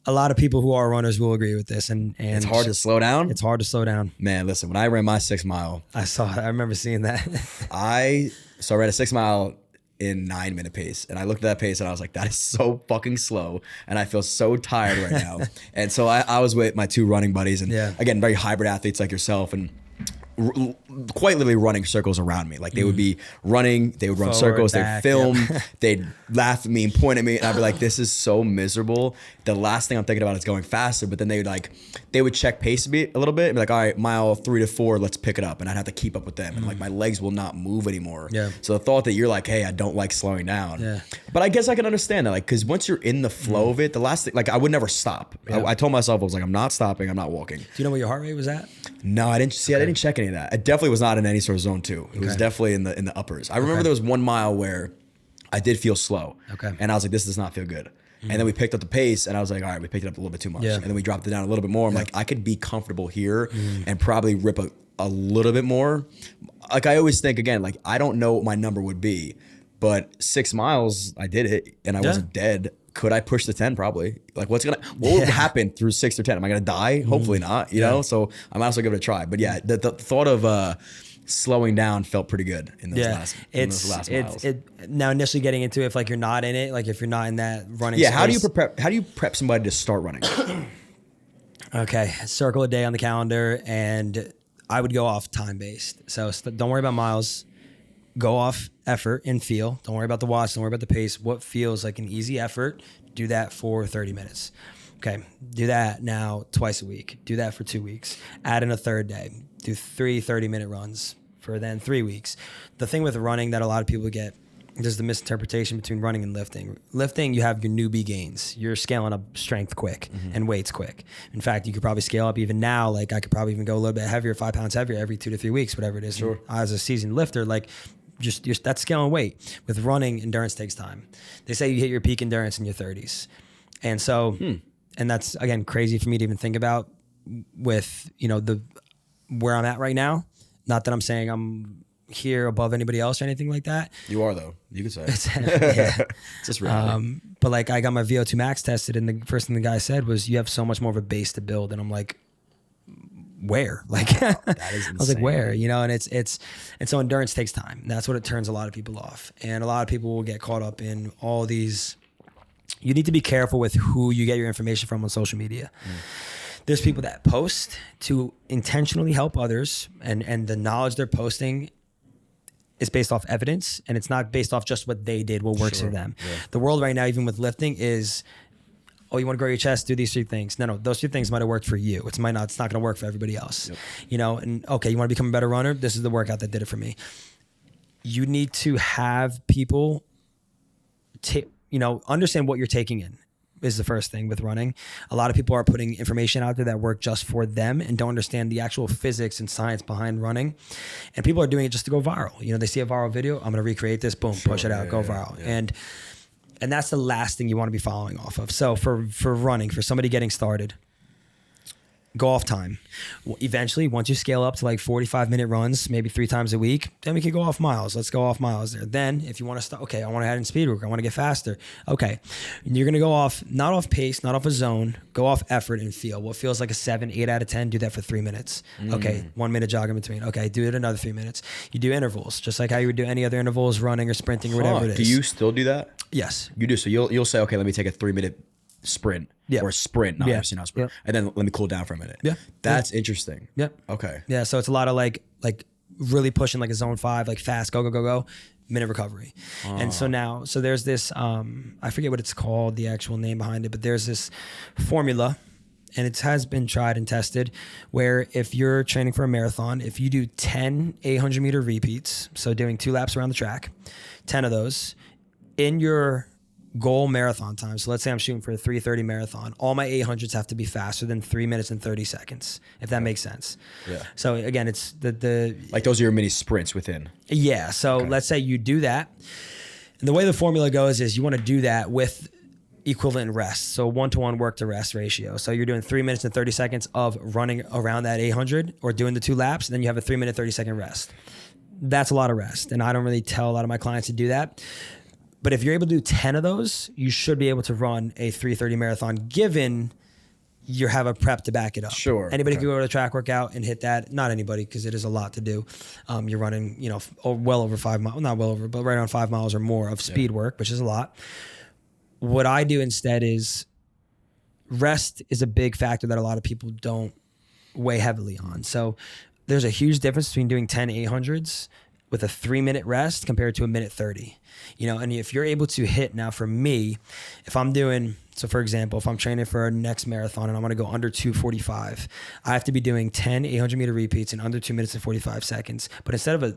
lot of people who are runners will agree with this. And it's hard to slow down. It's hard to slow down. Man, listen, when I ran my 6 mile, I remember seeing that. I ran a 6 mile in 9-minute pace. And I looked at that pace and I was like, that is so fucking slow. And I feel so tired right now. And so I was with my 2 running buddies, and again, very hybrid athletes like yourself, and quite literally running circles around me. Like, they would be running, they would run forward, circles, they'd film, they'd laugh at me and point at me, and I'd be like, this is so miserable. The last thing I'm thinking about is going faster. But then they would check pace a little bit and be like, all right, mile 3 to 4, let's pick it up. And I'd have to keep up with them. And like, my legs will not move anymore. So the thought that you're like, hey, I don't like slowing down. But I guess I can understand that. Like, because once you're in the flow of it, the last thing, like, I would never stop. I told myself, I was like, I'm not stopping, I'm not walking. Do you know what your heart rate was at? No, I didn't see. I didn't check any of that. It definitely was not in any sort of zone 2. It was definitely in the uppers. I remember there was 1 mile where I did feel slow. And I was like, this does not feel good. And then we picked up the pace, and I was like, all right, we picked it up a little bit too much. And then we dropped it down a little bit more. I'm like, I could be comfortable here and probably rip a little bit more. Like, I always think, again, like, I don't know what my number would be, But 6 miles, I did it and I wasn't dead. Could I push the 10? Probably. Like what would happen through 6 or 10? Am I going to die? Hopefully not, you know? So I might also give it a try. But yeah, the thought of slowing down felt pretty good in those last miles. Now initially getting into it, if like you're not in it, like if you're not in that running Yeah, space, how do you prep somebody to start running? Okay, circle a day on the calendar, and I would go off time-based. So don't worry about miles. Go off effort and feel. Don't worry about the watch. Don't worry about the pace. What feels like an easy effort, do that for 30 minutes. Okay, do that now twice a week. Do that for 2 weeks. Add in a third day. Do 3 30-minute runs for then 3 weeks. The thing with running that a lot of people get, there's the misinterpretation between running and lifting. Lifting, you have your newbie gains. You're scaling up strength quick and weights quick. In fact, you could probably scale up even now. Like I could probably even go a little bit heavier, 5 pounds heavier every 2 to 3 weeks, whatever it is. Sure. As a seasoned lifter, like just that's scaling weight. With running, endurance takes time. They say you hit your peak endurance in your 30s. And so, and that's again, crazy for me to even think about with, you know, where I'm at right now. Not that I'm saying I'm here above anybody else or anything like that. You are though. You could say. Yeah. It's just reality. But like I got my VO2 max tested, and the first thing the guy said was, "You have so much more of a base to build." And I'm like, "Where?" Like That is I was like, "Where?" You know, and it's so endurance takes time. That's what it turns a lot of people off, and a lot of people will get caught up in all these. You need to be careful with who you get your information from on social media. There's people that post to intentionally help others, and the knowledge they're posting is based off evidence, and it's not based off just what they did, what works for them. Yeah. The world right now, even with lifting, is, oh, you want to grow your chest, do these 3 things. No, those 2 things might have worked for you. It's not going to work for everybody else. Yep. You know, and okay, you want to become a better runner? This is the workout that did it for me. You need to have people understand what you're taking in. Is the first thing with running. A lot of people are putting information out there that work just for them and don't understand the actual physics and science behind running. And people are doing it just to go viral. You know, they see a viral video, I'm going to recreate this, boom, push it out, go viral. Yeah. And that's the last thing you want to be following off of. So for running, for somebody getting started, go off time. Eventually, once you scale up to like 45-minute runs, maybe 3 times a week, then we can go off miles. Let's go off miles there. Then if you want to start, okay, I want to add in speed work. I want to get faster. Okay. You're going to go off, not off pace, not off a zone, go off effort and feel. What feels like a 7, 8 out of 10, do that for 3 minutes. Okay. 1 minute jog in between. Okay. Do it another 3 minutes. You do intervals, just like how you would do any other intervals, running or sprinting or whatever it is. Do you still do that? Yes. You do. So you'll say, okay, let me take a 3-minute sprint or sprint, not sprint, and then let me cool down for a minute. Yeah, that's interesting. Yeah. Okay. Yeah. So it's a lot of like really pushing like a zone 5, like fast, go, minute recovery. And so there's this, I forget what it's called, the actual name behind it, but there's this formula, and it has been tried and tested, where if you're training for a marathon, if you do 10 800-meter repeats, so doing 2 laps around the track, 10 of those in your goal marathon time. So let's say I'm shooting for a 3:30 marathon. All my 800s have to be faster than 3 minutes and 30 seconds, if that makes sense. Yeah. So again, it's the like those are your mini sprints within. Yeah. So let's say you do that. And the way the formula goes is you want to do that with equivalent rest. So 1-to-1 work to rest ratio. So you're doing 3 minutes and 30 seconds of running around that 800 or doing the 2 laps. And then you have a 3-minute, 30-second rest. That's a lot of rest. And I don't really tell a lot of my clients to do that. But if you're able to do 10 of those, you should be able to run a 3:30 marathon, given you have a prep to back it up. Sure. Anybody can go to a track workout and hit that. Not anybody, because it is a lot to do. You're running, well over 5 miles, not well over, but right around 5 miles or more of speed work, which is a lot. What I do instead is rest is a big factor that a lot of people don't weigh heavily on. So there's a huge difference between doing 10 800s with a 3-minute rest compared to a minute 30. And if you're able to hit, now for me, if I'm doing, so for example, if I'm training for a next marathon and I want to go under 2:45, I have to be doing 10 800-meter repeats in under 2 minutes and 45 seconds. But instead of a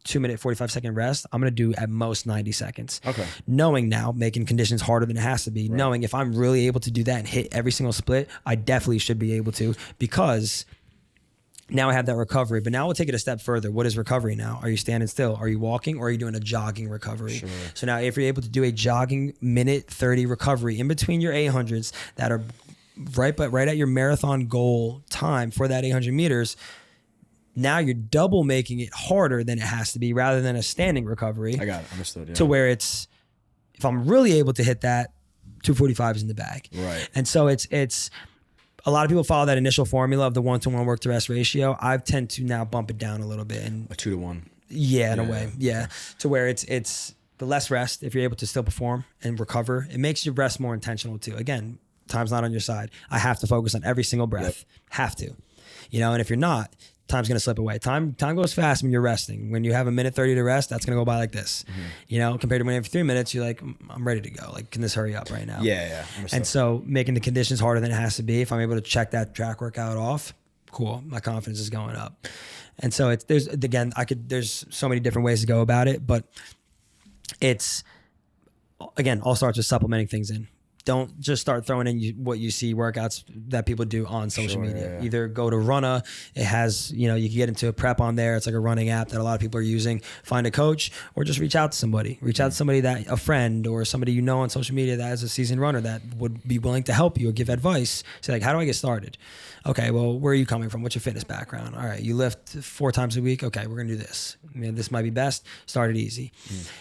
2-minute, 45-second rest, I'm going to do at most 90 seconds. Okay. Knowing now, making conditions harder than it has to be, knowing if I'm really able to do that and hit every single split, I definitely should be able to, because now I have that recovery. But now we'll take it a step further. What is recovery now? Are you standing still? Are you walking? Or are you doing a jogging recovery? Sure. So now if you're able to do a jogging minute 30 recovery in between your 800s that are right at your marathon goal time for that 800 meters, Now you're double making it harder than it has to be rather than a standing recovery. I got it. Understood. Yeah. To where it's, if I'm really able to hit that, 245 is in the bag. Right. And so it's a lot of people follow that initial formula of the 1-to-1 work to rest ratio. I tend to now bump it down a little bit and a 2-to-1. Yeah, in a way. Yeah. To where it's the less rest, if you're able to still perform and recover, it makes your rest more intentional too. Again, time's not on your side. I have to focus on every single breath. Yep. Have to. And if you're not, time's going to slip away. Time goes fast when you're resting. When you have a minute 30 to rest, that's going to go by like this. Compared to when you have 3 minutes, you're like, I'm ready to go. Like, can this hurry up right now? Yeah. And so making the conditions harder than it has to be, if I'm able to check that track workout off, cool. My confidence is going up. And so there's so many different ways to go about it, but it's, again, all starts with supplementing things in. Don't just start throwing in what you see workouts that people do on social media. Yeah. Either go to Runna. It has, you can get into a prep on there. It's like a running app that a lot of people are using. Find a coach or just reach out to somebody. Reach out to somebody a friend or somebody on social media that is a seasoned runner that would be willing to help you or give advice. Say like, how do I get started? Okay, well, where are you coming from? What's your fitness background? All right, you lift 4 times a week. Okay, we're gonna do this. This might be best. Start it easy.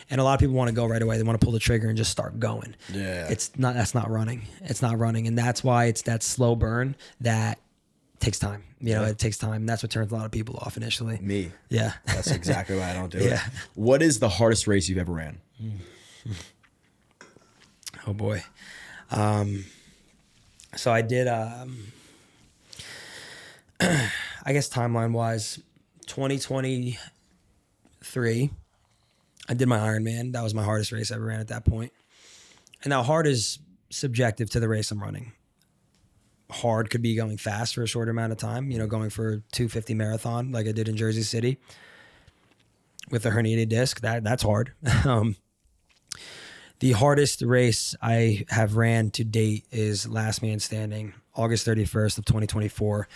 And a lot of people want to go right away. They want to pull the trigger and just start going. Yeah. That's not running. It's not running. And that's why it's that slow burn that takes time. It takes time. And that's what turns a lot of people off initially. Me. Yeah. That's exactly why I don't do it. What is the hardest race you've ever ran? Oh boy. So I did, I guess timeline wise, 2023, I did my Ironman. That was my hardest race I ever ran at that point. And now hard is subjective to the race I'm running. Hard could be going fast for a short amount of time, going for a 250 marathon like I did in Jersey City with a herniated disc. That's hard. The hardest race I have ran to date is Last Man Standing, August 31st of 2024.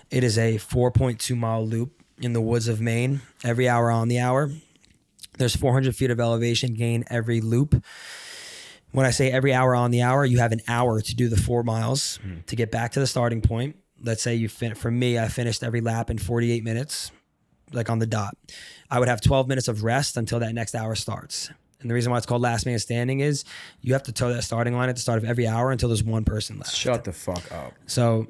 It is a 4.2 mile loop in the woods of Maine, every hour on the hour. There's 400 feet of elevation gain every loop. When I say every hour on the hour, you have an hour to do the 4 miles to get back to the starting point. Let's say for me, I finished every lap in 48 minutes, like on the dot. I would have 12 minutes of rest until that next hour starts. And the reason why it's called Last Man Standing is you have to toe that starting line at the start of every hour until there's one person left. Shut the fuck up. So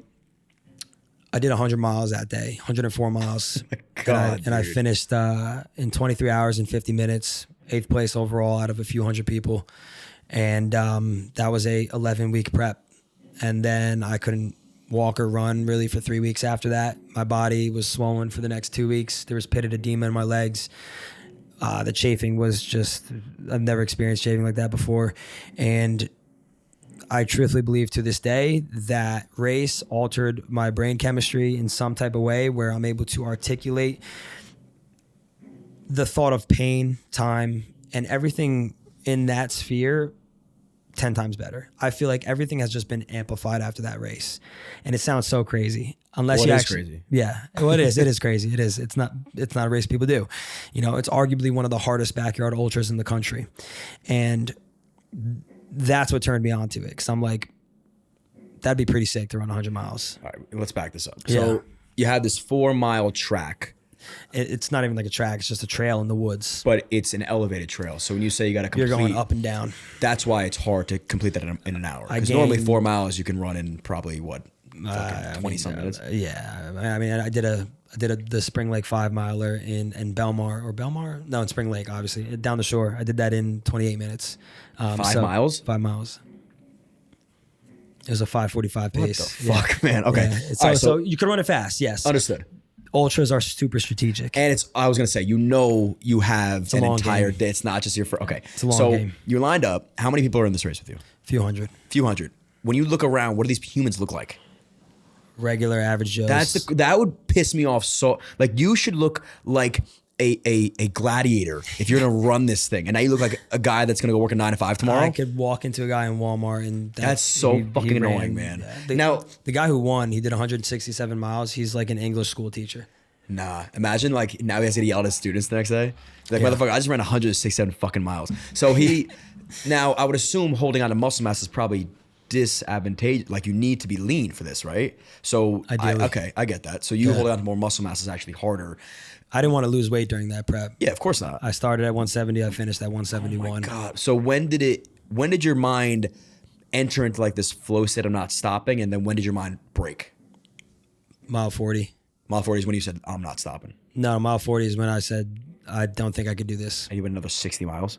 I did 100 miles that day, 104 miles. God, and I finished in 23 hours and 50 minutes, 8th place overall out of a few hundred people. And that was a 11-week prep. And then I couldn't walk or run really for 3 weeks after that. My body was swollen for the next 2 weeks. There was pitted edema in my legs. The chafing was just, I've never experienced chafing like that before. And I truthfully believe to this day that race altered my brain chemistry in some type of way where I'm able to articulate the thought of pain, time, and everything in that sphere 10 times better. I feel like everything has just been amplified after that race. And it sounds so crazy. Unless you actually, crazy. Yeah. Well, it is. It is crazy. It is. It's not a race people do. It's arguably one of the hardest backyard ultras in the country. And that's what turned me on to it. Because I'm like, that'd be pretty sick to run 100 miles. All right, let's back this up. So you had this 4 mile track. It's not even like a track. It's just a trail in the woods. But it's an elevated trail. So when you say you got to complete... You're going up and down. That's why it's hard to complete that in an hour. Because normally 4 miles you can run in probably, 20-some minutes? Yeah. I mean, I did the Spring Lake 5 miler in Belmar? No, in Spring Lake, obviously. Down the shore. I did that in 28 minutes. 5 miles? 5 miles. It was a 5:45 pace. What the fuck, man? Okay. Yeah. So you can run it fast, yes. Understood. Ultras are super strategic. And I was going to say, you have an entire day. It's not just your first. Okay. It's a long game. So you lined up. How many people are in this race with you? Few hundred. Few hundred. When you look around, what do these humans look like? Regular average Joes. That would piss me off. So like you should look like a gladiator if you're going to run this thing. And now you look like a guy that's going to go work a 9 to 5 tomorrow. I could walk into a guy in Walmart and that's so fucking annoying, man. Yeah. The guy who won, he did 167 miles. He's like an English school teacher. Nah, imagine like now he has to yell at his students the next day. Like, motherfucker, I just ran 167 fucking miles. So now I would assume holding on to muscle mass is probably disadvantageous. Like you need to be lean for this, right? So I get that. So you holding on to more muscle mass is actually harder. I didn't want to lose weight during that prep. Yeah, of course not. I started at 170. I finished at 171. Oh my God. So when did your mind enter into like this flow state of not stopping, and then when did your mind break? Mile 40. Mile 40 is when you said, I'm not stopping. No, mile 40 is when I said, I don't think I could do this. And you went another 60 miles?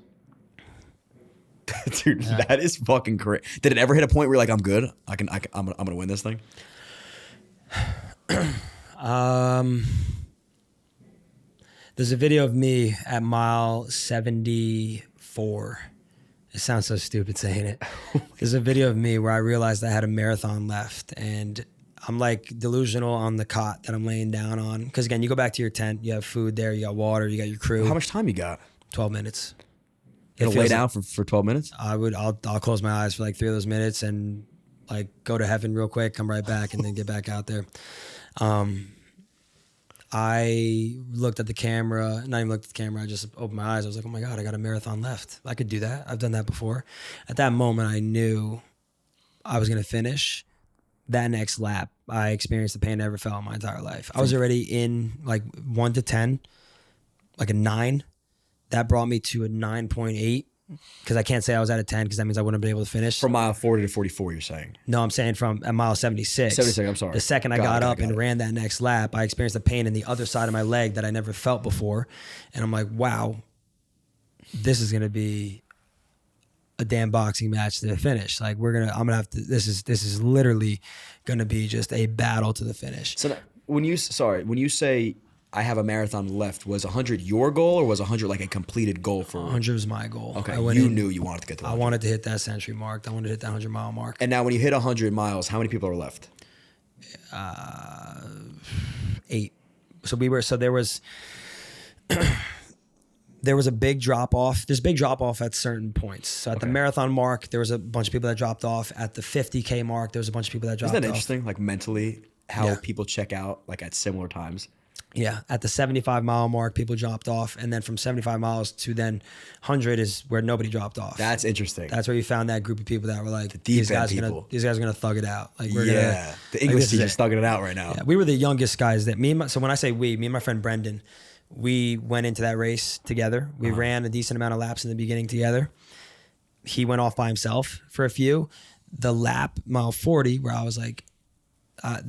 Dude, that is fucking great. Did it ever hit a point where you're like, I'm good? I'm gonna win this thing? There's a video of me at mile 74. It sounds so stupid saying it. There's a video of me where I realized I had a marathon left, and I'm like delusional on the cot that I'm laying down on. Because again, you go back to your tent, you have food there, you got water, you got your crew. How much time you got? 12 minutes. You're gonna lay down for 12 minutes? I'll close my eyes for like 3 of those minutes and like go to heaven real quick, come right back, and then get back out there. I looked at the camera, not even looked at the camera, I just opened my eyes. I was like, oh my God, I got a marathon left. I could do that. I've done that before. At that moment, I knew I was going to finish. That next lap, I experienced the pain I never felt in my entire life. I was already in like 1 to 10, like a 9. That brought me to a 9.8. Because I can't say I was at a 10 because that means I wouldn't have been able to finish. From mile 40 to 44, you're saying? No, I'm saying from at mile 76. 76, I'm sorry. The second I got up and ran that next lap, I experienced a pain in the other side of my leg that I never felt before. And I'm like, wow, this is going to be a damn boxing match to the finish. Like I'm going to have to, this is literally going to be just a battle to the finish. So when you say I have a marathon left, was 100 your goal or was 100 like a completed goal for? 100 was my goal. Okay, you knew you wanted to get to 100. I wanted to hit that century mark. I wanted to hit that 100 mile mark. And now when you hit 100 miles, how many people are left? 8. So there was a big drop off. There's a big drop off at certain points. So at the marathon mark, there was a bunch of people that dropped off. At the 50K mark, there was a bunch of people that dropped off. Isn't that interesting? Like mentally, how people check out like at similar times. Yeah, at the 75 mile mark, people dropped off, and then from 75 miles to then 100 is where nobody dropped off. That's interesting. That's where you found that group of people that were like, these guys are gonna thug it out. Like the English teacher's thugging it out right now. Yeah, we were the youngest guys that so when I say me and my friend Brendan, we went into that race together. We ran a decent amount of laps in the beginning together. He went off by himself for a few. The lap, mile 40, where I was like, at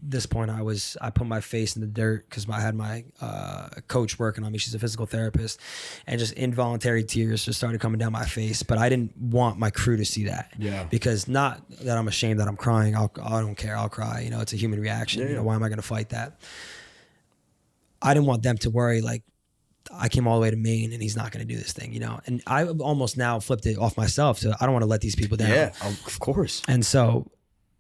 this point, I put my face in the dirt because I had my coach working on me. She's a physical therapist, and just involuntary tears just started coming down my face. But I didn't want my crew to see that. Yeah. Because not that I'm ashamed that I'm crying. I don't care. I'll cry. You know, it's a human reaction. Yeah. You know, why am I going to fight that? I didn't want them to worry. Like, I came all the way to Maine and he's not going to do this thing. You know, and I almost now flipped it off myself. So I don't want to let these people down. Yeah, of course. And so,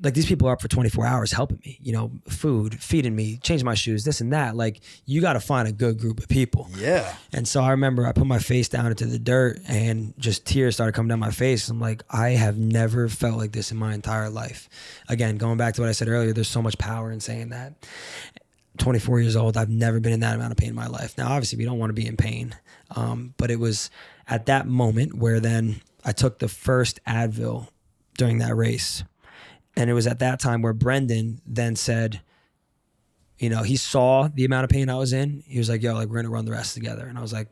like, these people are up for 24 hours helping me, you know, food, feeding me, changing my shoes, this and that. Like, you got to find a good group of people. Yeah. And so I remember I put my face down into the dirt and just tears started coming down my face. I'm like, I have never felt like this in my entire life. Again, going back to what I said earlier, there's so much power in saying that. 24 years old, I've never been in that amount of pain in my life. Now, obviously, we don't want to be in pain. But it was at that moment where then I took the first Advil during that race. And it was at that time where Brendan then said, you know, he saw the amount of pain I was in. He was like, yo, like, we're going to run the rest together. And I was like,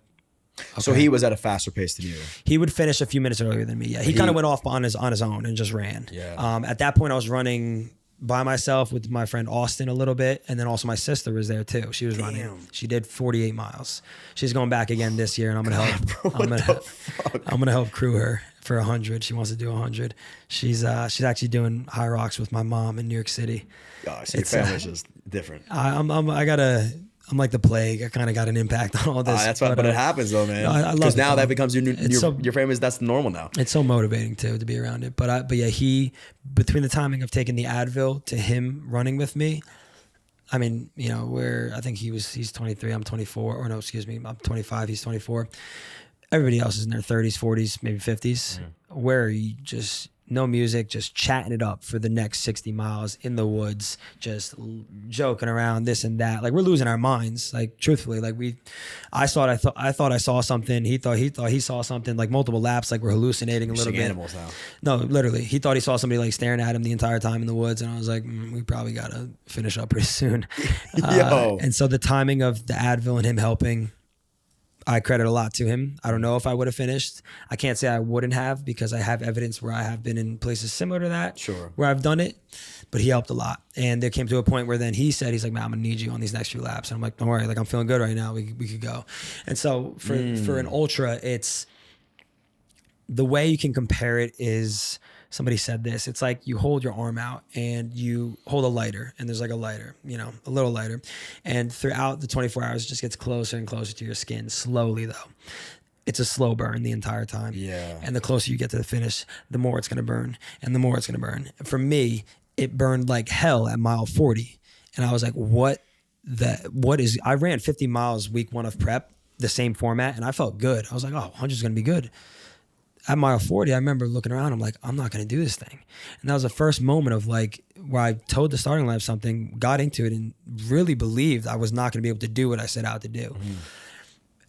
okay. So he was at a faster pace than you. He would finish a few minutes earlier than me. Yeah. He kind of went off on his own and just ran. Yeah. At that point, I was running by myself with my friend Austin a little bit. And then also my sister was there too. She was running. She did 48 miles. She's going back again this year and I'm going to help. I'm going to help crew her for 100. She wants to do 100. She's actually doing Hyrox with my mom in New York City. Oh, so your family's just different. I'm like the plague. I kind of got an impact on all this. That's what, but it happens though, man. I love it. Because now that becomes your family's, that's normal now. It's so motivating too to be around it. But yeah, he, between the timing of taking the Advil to him running with me, I mean, you know, I think he's 23, I'm 24, or no, excuse me, I'm 25, he's 24. Everybody else is in their 30s, 40s, maybe 50s, where you just no music, just chatting it up for the next 60 miles in the woods, just joking around, this and that. Like, we're losing our minds. Like, truthfully, like I thought I saw something. He thought he saw something. Like, multiple laps, like we're hallucinating a little bit. Animals now. No, literally, he thought he saw somebody like staring at him the entire time in the woods, and I was like, we probably gotta finish up pretty soon. And so the timing of the Advil and him helping, I credit a lot to him. I don't know if I would have finished. I can't say I wouldn't have, because I have evidence where I have been in places similar to that, where I've done it, but he helped a lot. And there came to a point where then he said, he's like, man, I'm gonna need you on these next few laps. And I'm like, don't worry, like, I'm feeling good right now. We could go. And so for an ultra, it's the way you can compare it is, somebody said this, it's like you hold your arm out and you hold a lighter, and there's like a lighter, you know, a little lighter. And throughout the 24 hours, it just gets closer and closer to your skin, slowly though. It's a slow burn the entire time. Yeah. And the closer you get to the finish, the more it's going to burn, and the more it's going to burn. For me, it burned like hell at mile 40. And I was like, I ran 50 miles week 1 of prep, the same format, and I felt good. I was like, oh, 100 is going to be good. At mile 40, I remember looking around, I'm like, I'm not going to do this thing. And that was the first moment of like, where I told the starting line something, got into it, and really believed I was not going to be able to do what I set out to do.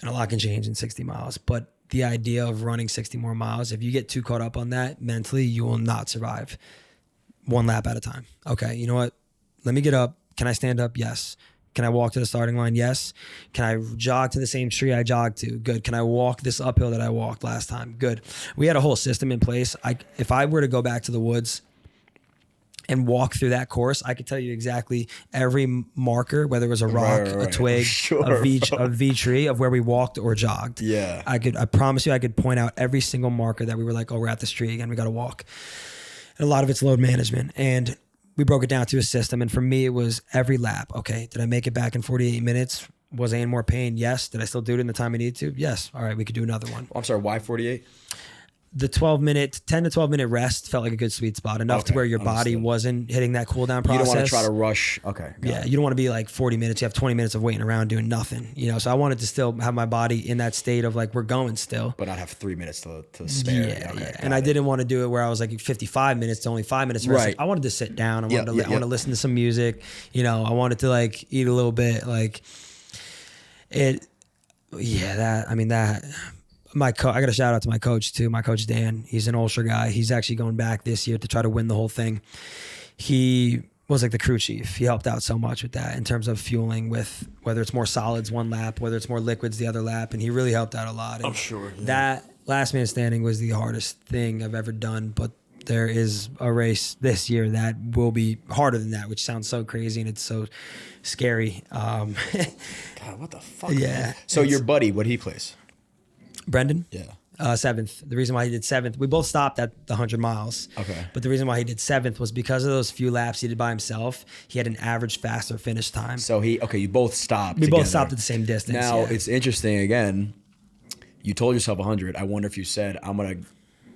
And a lot can change in 60 miles. But the idea of running 60 more miles, if you get too caught up on that mentally, you will not survive 1 lap at a time. Okay, you know what? Let me get up. Can I stand up? Yes. Can I walk to the starting line? Yes. Can I jog to the same tree I jogged to? Good. Can I walk this uphill that I walked last time? Good. We had a whole system in place. If I were to go back to the woods and walk through that course, I could tell you exactly every marker, whether it was a rock, a twig, a V tree, of where we walked or jogged. Yeah. I promise you, I could point out every single marker that we were like, oh, we're at this tree again, we got to walk. And a lot of it's load management. And we broke it down to a system. And for me, it was every lap. Okay, did I make it back in 48 minutes? Was I in more pain? Yes. Did I still do it in the time I needed to? Yes. All right, we could do another one. I'm sorry, why 48? The 10 to 12 minute rest felt like a good sweet spot, enough to where your body wasn't hitting that cool down process. You don't want to try to rush. Okay. Yeah, you don't want to be like 40 minutes. You have 20 minutes of waiting around doing nothing. You know, so I wanted to still have my body in that state of like, we're going still. But not have 3 minutes to spare. Yeah. And I didn't want to do it where I was like 55 minutes to only 5 minutes rest. Right. I wanted to sit down. I wanted to listen to some music. You know, I wanted to like eat a little bit. Like it. Yeah, I got a shout out to my coach too. My coach, Dan, he's an ultra guy. He's actually going back this year to try to win the whole thing. He was like the crew chief. He helped out so much with that in terms of fueling, with whether it's more solids 1 lap, whether it's more liquids the other lap. And he really helped out a lot. And I'm sure. Yeah. That last man standing was the hardest thing I've ever done. But there is a race this year that will be harder than that, which sounds so crazy and it's so scary. God, what the fuck? Yeah. Man? So your buddy, what did he place? Brendan? Yeah. 7th. The reason why he did 7th, we both stopped at the 100 miles. Okay. But the reason why he did 7th was because of those few laps he did by himself. He had an average faster finish time. So you both stopped. We both stopped at the same distance. Now it's interesting again. You told yourself 100. I wonder if you said, I'm going to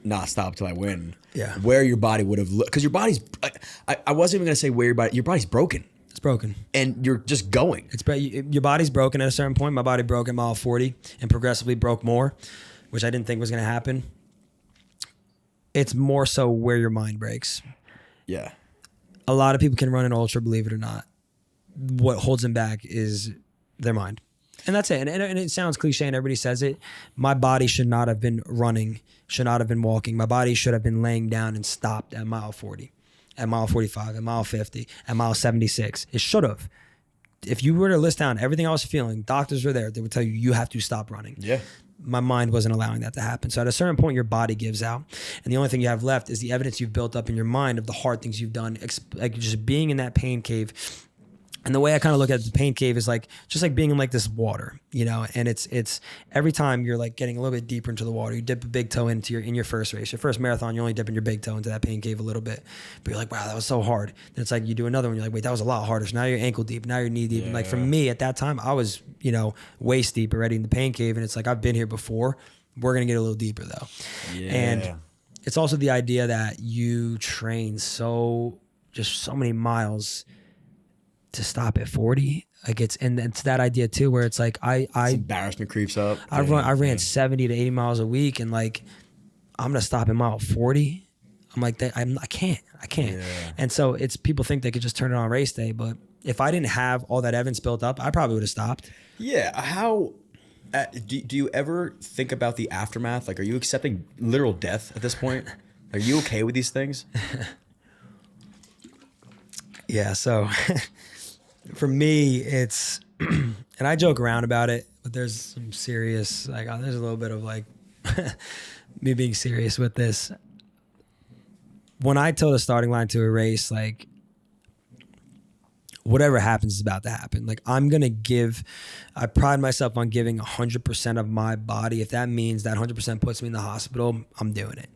not stop till I win. Yeah. Where your body would have looked. Because your body's, I wasn't even going to say where your body's broken. It's broken. And you're just going. Your body's broken at a certain point. My body broke at mile 40 and progressively broke more, which I didn't think was going to happen. It's more so where your mind breaks. Yeah. A lot of people can run an ultra, believe it or not. What holds them back is their mind. And that's it. And it sounds cliche and everybody says it. My body should not have been running, should not have been walking. My body should have been laying down and stopped at mile 40, at mile 45, at mile 50, at mile 76. It should have. If you were to list down everything I was feeling, doctors were there. They would tell you, you have to stop running. Yeah. My mind wasn't allowing that to happen. So at a certain point, your body gives out. And the only thing you have left is the evidence you've built up in your mind of the hard things you've done, like just being in that pain cave. And the way I kind of look at the pain cave is like, just like being in like this water, you know, and it's every time you're like getting a little bit deeper into the water, you dip a big toe in your first race, your first marathon, you're only dipping your big toe into that pain cave a little bit, but you're like, wow, that was so hard. Then it's like, you do another one. You're like, wait, that was a lot harder. So now you're ankle deep, now you're knee deep. Yeah. And like for me at that time, I was, you know, waist deep already in the pain cave. And it's like, I've been here before. We're going to get a little deeper though. Yeah. And it's also the idea that you train so many miles to stop at 40. Like it's that idea too, where it's like embarrassment creeps up. I ran 70 to 80 miles a week, and like I'm gonna stop at mile 40. I'm like, I can't. Yeah. And so it's people think they could just turn it on race day, but if I didn't have all that evidence built up, I probably would have stopped. Yeah. How do you ever think about the aftermath? Like, are you accepting literal death at this point? Are you okay with these things? Yeah. So for me, it's, and I joke around about it, but there's some serious, like, there's a little bit of like me being serious with this. When I toe the starting line to a race, like, whatever happens is about to happen. Like, I pride myself on giving 100% of my body. If that means that 100% puts me in the hospital, I'm doing it.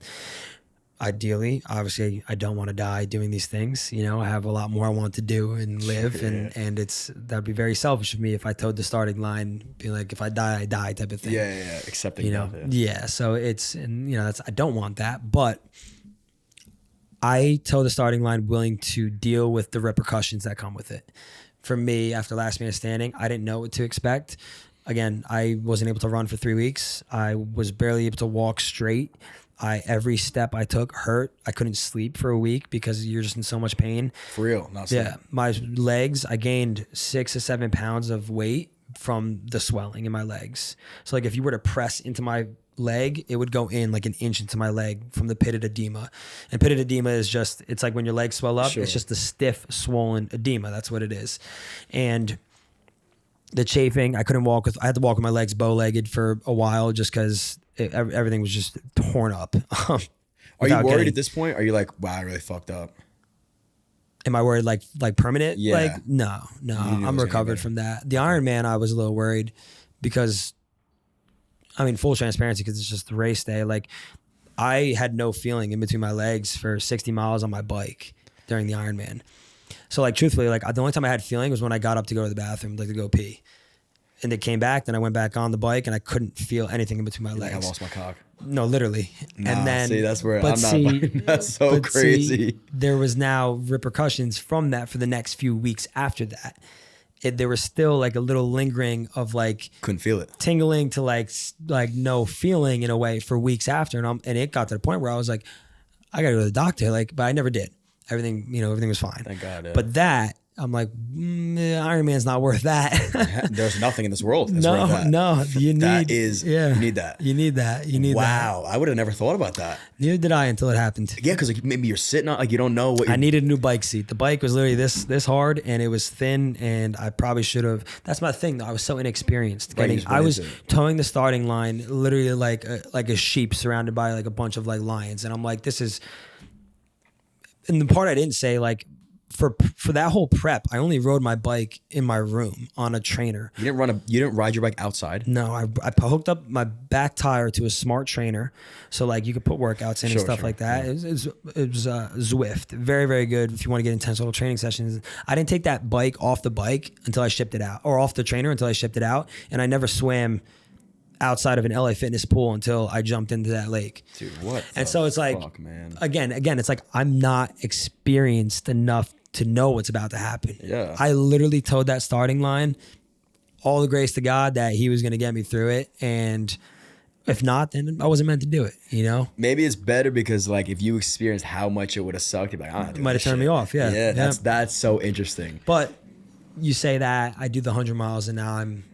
Ideally, obviously, I don't want to die doing these things. You know, I have a lot more I want to do and live, and that'd be very selfish of me if I towed the starting line, being like, if I die, I die type of thing. Yeah. Accepting, you know, death, yeah. So it's, and you know, I don't want that, but I toe the starting line willing to deal with the repercussions that come with it. For me, after last man standing, I didn't know what to expect. Again, I wasn't able to run for 3 weeks. I was barely able to walk straight. Every step I took hurt. I couldn't sleep for a week because you're just in so much pain. For real, not sleep. Yeah, my legs, I gained 6 to 7 pounds of weight from the swelling in my legs. So like if you were to press into my leg, it would go in like an inch into my leg from the pitted edema. And pitted edema is just, it's like when your legs swell up, It's just a stiff, swollen edema. That's what it is. And the chafing, I couldn't walk I had to walk with my legs bow-legged for a while just because everything was just torn up. Are you worried at this point? Are you like, wow, I really fucked up? Am I worried like permanent? Yeah. Like, no, I'm recovered from that. The Ironman, I was a little worried because, I mean, full transparency, because it's just the race day. Like, I had no feeling in between my legs for 60 miles on my bike during the Ironman. So like, truthfully, like the only time I had feeling was when I got up to go to the bathroom, like to go pee. And it came back, then I went back on the bike and I couldn't feel anything in between my legs. Like I lost my cock. No, literally. And then, see, that's where I'm not. That's so crazy. There was now repercussions from that for the next few weeks after that. There was still like a little lingering of like, couldn't feel it, tingling to like no feeling in a way for weeks after. And it got to the point where I was like, I gotta go to the doctor. Like, but I never did. Everything was fine. Thank God. Yeah. But that, I'm like, Ironman's not worth that. There's nothing in this world that's no, worth that. No, you need that. You need that. You need that. You need that. Wow, I would have never thought about that. Neither did I until it happened. Yeah, because like maybe you're sitting on, like you don't know what. I needed a new bike seat. The bike was literally this hard, and it was thin, and I probably should have. That's my thing, though. I was so inexperienced. I was towing the starting line literally like a sheep surrounded by like a bunch of like lions, and I'm like, this is. And the part I didn't say, like, for that whole prep, I only rode my bike in my room on a trainer. You didn't ride your bike outside? No, I hooked up my back tire to a smart trainer, so like you could put workouts in and stuff like that. Yeah. It was Zwift, very, very good if you want to get intense little training sessions. I didn't take that bike off the bike until I shipped it out, or off the trainer until I shipped it out, and I never swam outside of an LA Fitness pool until I jumped into that lake. Dude, what? And so it's like, fuck, man. Again, it's like I'm not experienced enough to know what's about to happen. Yeah. I literally towed that starting line, all the grace to God that he was going to get me through it. And if not, then I wasn't meant to do it, you know? Maybe it's better because like if you experienced how much it would have sucked, you'd be like, I'm not doing might have turned me off. Yeah. Yeah. That's so interesting. But you say that, I do the 100 miles and now I'm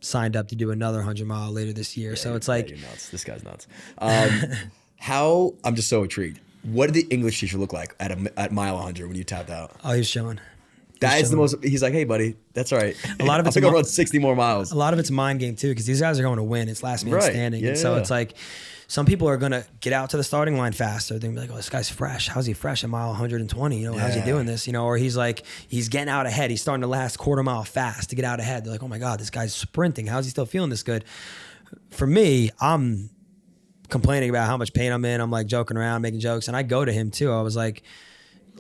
signed up to do another 100-mile later this year. So it's like, you're nuts. This guy's nuts. I'm just so intrigued. What did the English teacher look like at mile 100 when you tapped out? Oh, he was chilling. That is the most. He's like, hey, buddy, that's all right. A lot of it's I think I'll run 60 more miles. A lot of it's a mind game too, because these guys are going to win. It's last man standing, and so it's like some people are gonna get out to the starting line faster. They're gonna be like, oh, this guy's fresh. How's he fresh at mile 120? You know, how's he doing this? You know, or he's getting out ahead. He's starting the last quarter mile fast to get out ahead. They're like, oh my God, this guy's sprinting. How's he still feeling this good? For me, I'm complaining about how much pain I'm in. I'm like joking around, making jokes, and I go to him too. I was like,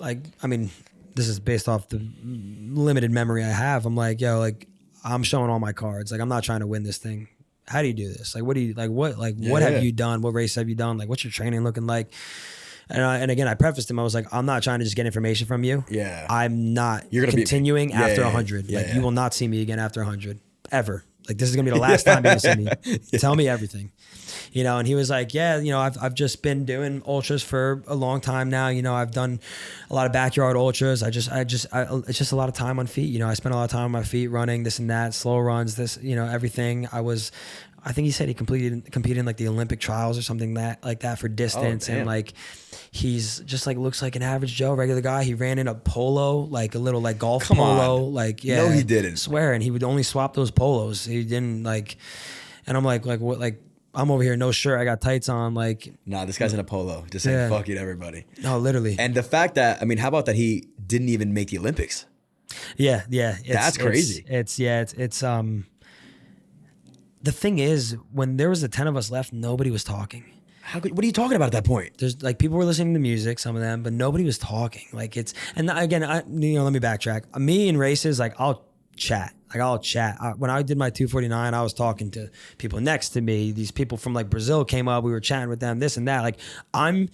I mean, this is based off the limited memory I have. I'm like, yo, like I'm showing all my cards. Like I'm not trying to win this thing. How do you do this? Like, what do you like? What have you done? What race have you done? Like, what's your training looking like? And again, I prefaced him. I was like, I'm not trying to just get information from you. Yeah, I'm not continuing after 100. Like, you will not see me again after 100 ever. Like, this is going to be the last time you're going to see me. Tell me everything. You know, and he was like, yeah, you know, I've just been doing ultras for a long time now. You know, I've done a lot of backyard ultras. it's just a lot of time on feet. You know, I spent a lot of time on my feet running this and that, slow runs, this, you know, everything. I think he said he competed in like the Olympic trials or something like that for distance. And like, he's just like, looks like an average Joe, regular guy. He ran in a polo, like a little like golf polo. Like, yeah, no, he didn't. I swear. And he would only swap those polos. He didn't like, and I'm like what, like, I'm over here, no shirt, I got tights on, like. Nah, this guy's in a polo, just saying fuck you to everybody. No, literally. And the fact that, I mean, how about that he didn't even make the Olympics? Yeah. That's crazy. It's the thing is, when there was the 10 of us left, nobody was talking. What are you talking about at that point? There's like, people were listening to music, some of them, but nobody was talking. Like, and again, let me backtrack. Me in races, like, I'll chat. When I did my 249, I was talking to people next to me. These people from like Brazil came up. We were chatting with them, this and that. Like, I'm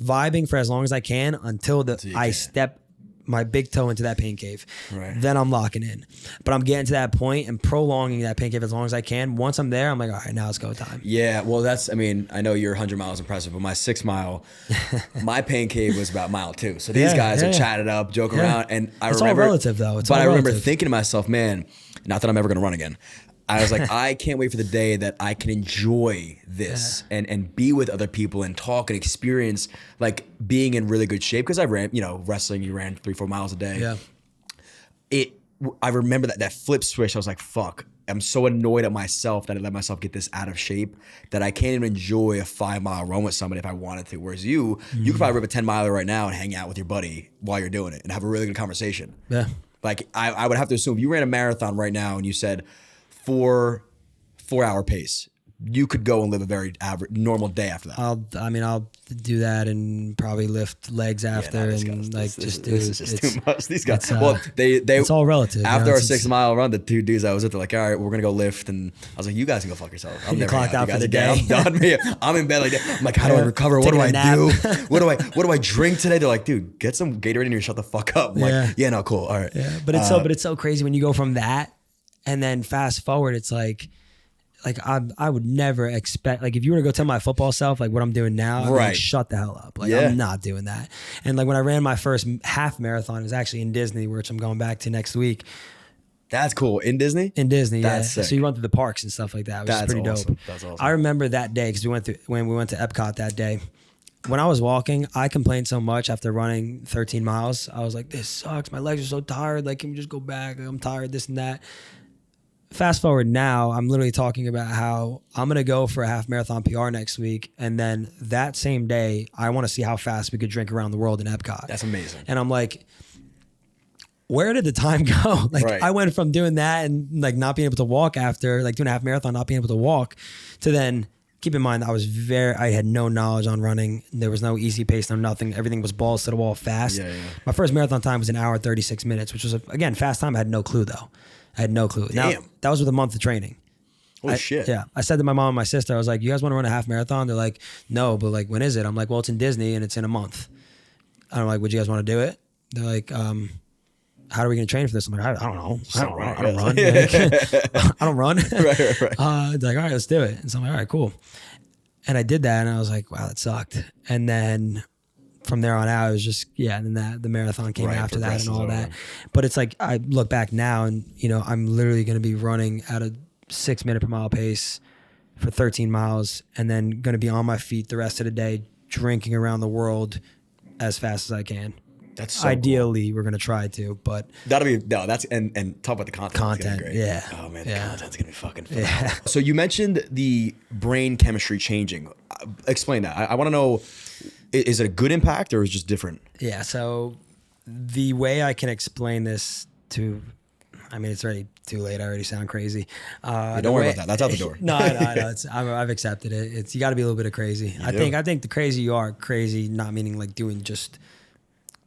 vibing for as long as I can until I step my big toe into that pain cave. Right. Then I'm locking in. But I'm getting to that point and prolonging that pain cave as long as I can. Once I'm there, I'm like, all right, now it's go time. Yeah, well, I know you're 100 miles impressive, but my 6 mile, my pain cave was about mile 2. So these guys are chatted up, joking around. And it's all relative, though. I remember thinking to myself, man, not that I'm ever going to run again. I was like, I can't wait for the day that I can enjoy this and be with other people and talk and experience like being in really good shape. Because I ran, you know, wrestling, you ran 3-4 miles a day. Yeah. I remember that flip switch. I was like, fuck, I'm so annoyed at myself that I let myself get this out of shape that I can't even enjoy a 5-mile run with somebody if I wanted to. Whereas you could probably rip a 10 miler right now and hang out with your buddy while you're doing it and have a really good conversation. Yeah. Like I would have to assume if you ran a marathon right now and you said 4-hour pace, you could go and live a very average, normal day after that. I'll do that and probably lift legs after and like just do. This is just too much. These guys. It's all relative. After our 6 mile run, the 2 dudes I was with, they're like, all right, we're gonna go lift, and I was like, you guys can go fuck yourself. I'm never clocked out for the day. I'm done. I'm in bed like that. I'm like, how do I recover? What do I do? What do I drink today? They're like, dude, get some Gatorade in here. Shut the fuck up. I'm like, yeah, no, cool, all right. Yeah, but it's so crazy when you go from that and then fast forward. It's like I would never expect, like, if you were to go tell my football self like what I'm doing now, I'm like, shut the hell up. Like, I'm not doing that. And like when I ran my first half marathon, it was actually in Disney, which I'm going back to next week. That's cool. In Disney? In Disney, That's sick. So you run through the parks and stuff like that, which is pretty dope. That's awesome. I remember that day because when we went to Epcot that day. When I was walking, I complained so much after running 13 miles. I was like, this sucks. My legs are so tired. Like, can we just go back? Like, I'm tired, this and that. Fast forward now, I'm literally talking about how I'm going to go for a half marathon PR next week. And then that same day, I want to see how fast we could drink around the world in Epcot. That's amazing. And I'm like, where did the time go? Like, I went from doing that and like not being able to walk after, like doing a half marathon, not being able to walk, to then, keep in mind, I had no knowledge on running. There was no easy pace, no nothing. Everything was balls to the wall fast. Yeah. My first marathon time was an hour, 36 minutes, which was, again, fast time. I had no clue, though. I had no clue. Damn. Now, that was with a month of training. Holy shit. Yeah. I said to my mom and my sister, I was like, you guys want to run a half marathon? They're like, no, but like, when is it? I'm like, well, it's in Disney and it's in a month. I'm like, would you guys want to do it? They're like, how are we going to train for this? I'm like, I don't know. I don't run. Like, I don't run. Right. They're like, all right, let's do it. And so I'm like, all right, cool. And I did that and I was like, wow, that sucked. And then from there on out, it was just, and then the marathon came after that and all that. But it's like, I look back now and, you know, I'm literally going to be running at a 6 minute per mile pace for 13 miles and then going to be on my feet the rest of the day, drinking around the world as fast as I can. That's so ideally cool. We're going to try to, but that's and talk about the content. Content, great. Yeah. Oh man, the content's going to be fucking fun. Yeah. So you mentioned the brain chemistry changing. Explain that. I want to know, is it a good impact or is it just different? Yeah. So the way I can explain this to, I mean, it's already too late. I already sound crazy. Don't worry about that. That's out the door. No. I've accepted it. You got to be a little bit of crazy. I think the crazy you are crazy, not meaning like doing just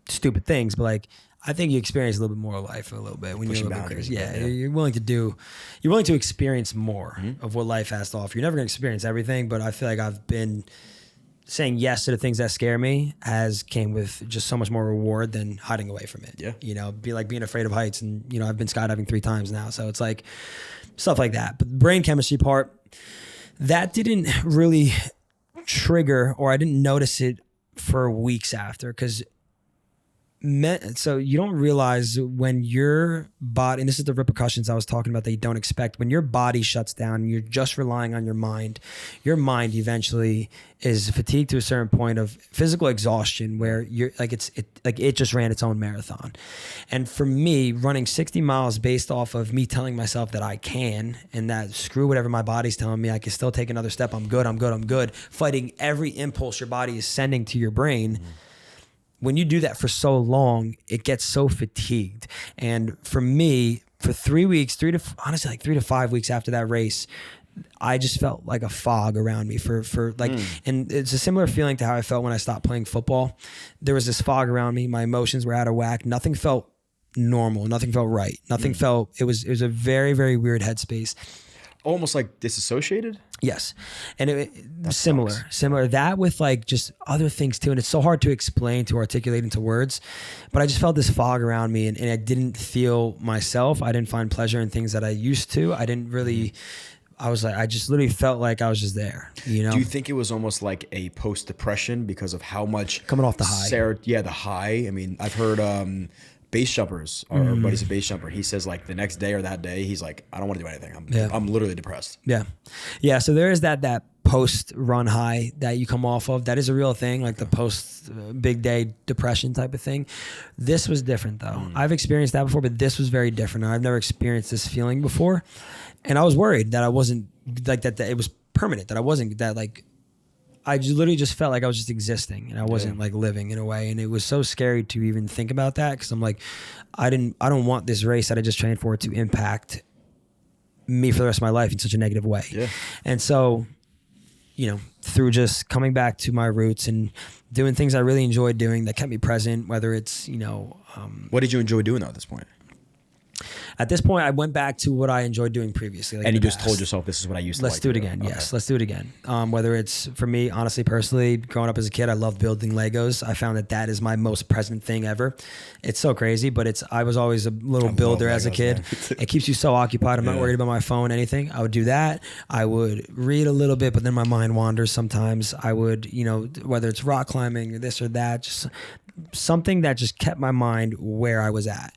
stupid things, but like, I think you experience a little bit more of life a little bit when you're a little bit crazy. Yeah. You're willing to experience more of what life has to offer. You're never going to experience everything, but I feel like I've been saying yes to the things that scare me came with just so much more reward than hiding away from it. Yeah. You know, be like being afraid of heights. And, you know, I've been skydiving 3 times now. So it's like stuff like that. But the brain chemistry part, that didn't really trigger, or I didn't notice it for weeks after, because so you don't realize when your body, and this is the repercussions I was talking about that you don't expect, when your body shuts down and you're just relying on your mind eventually is fatigued to a certain point of physical exhaustion where you're like, it just ran its own marathon. And for me, running 60 miles based off of me telling myself that I can, and that screw whatever my body's telling me, I can still take another step. I'm good. Fighting every impulse your body is sending to your brain. When you do that for so long, it gets so fatigued. And for me, for 3 weeks, 3 to 5 weeks after that race, I just felt like a fog around me and it's a similar feeling to how I felt when I stopped playing football. There was this fog around me. My emotions were out of whack. Nothing felt normal. Nothing felt right. Nothing felt, it was a very, very weird headspace. Almost like disassociated? Yes. And similar. That with like just other things too. And it's so hard to explain, to articulate into words, but I just felt this fog around me and I didn't feel myself. I didn't find pleasure in things that I used to. I didn't really, I just literally felt like I was just there, you know? Do you think it was almost like a post-depression because of how much... Coming off the high. The high. I mean, I've heard... base jumpers, our buddy's a base jumper. He says like the next day or that day, he's like, I don't want to do anything. I'm literally depressed. Yeah. So there is that post run high that you come off of. That is a real thing, like the post big day depression type of thing. This was different though. I've experienced that before, but this was very different. I've never experienced this feeling before. And I was worried that I wasn't like that it was permanent, that I wasn't that like, I literally just felt like I was just existing and I wasn't like living in a way. And it was so scary to even think about that. Cause I'm like, I don't want this race that I just trained for to impact me for the rest of my life in such a negative way. Yeah. And so, you know, through just coming back to my roots and doing things I really enjoyed doing that kept me present, whether it's, you know, what did you enjoy doing though at this point? At this point, I went back to what I enjoyed doing previously. Like and you just told yourself, this is what I used to Let's like do it to again. Okay. Yes, let's do it again. Whether it's, for me, honestly, personally, growing up as a kid, I loved building Legos. I found that is my most present thing ever. It's so crazy, but I was always a little builder as a kid. It keeps you so occupied. I'm not worried about my phone, anything. I would do that. I would read a little bit, but then my mind wanders sometimes. I would, you know, whether it's rock climbing or this or that, just something that just kept my mind where I was at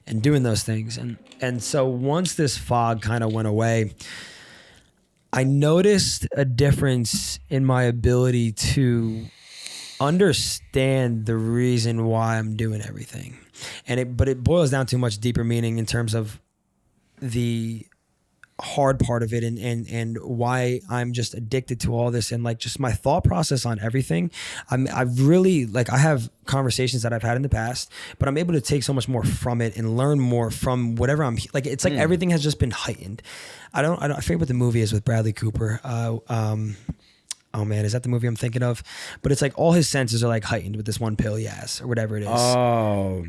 and doing those things. And so once this fog kind of went away, I noticed a difference in my ability to understand the reason why I'm doing everything. But it boils down to a much deeper meaning in terms of the hard part of it and why I'm just addicted to all this and like just my thought process on everything. I've really I have conversations that I've had in the past, but I'm able to take so much more from it and learn more from whatever I'm like. It's like everything has just been heightened. I forget what the movie is with Bradley Cooper. Oh man, is that the movie I'm thinking of? But it's like all his senses are like heightened with this one pill he has or whatever it is. Oh,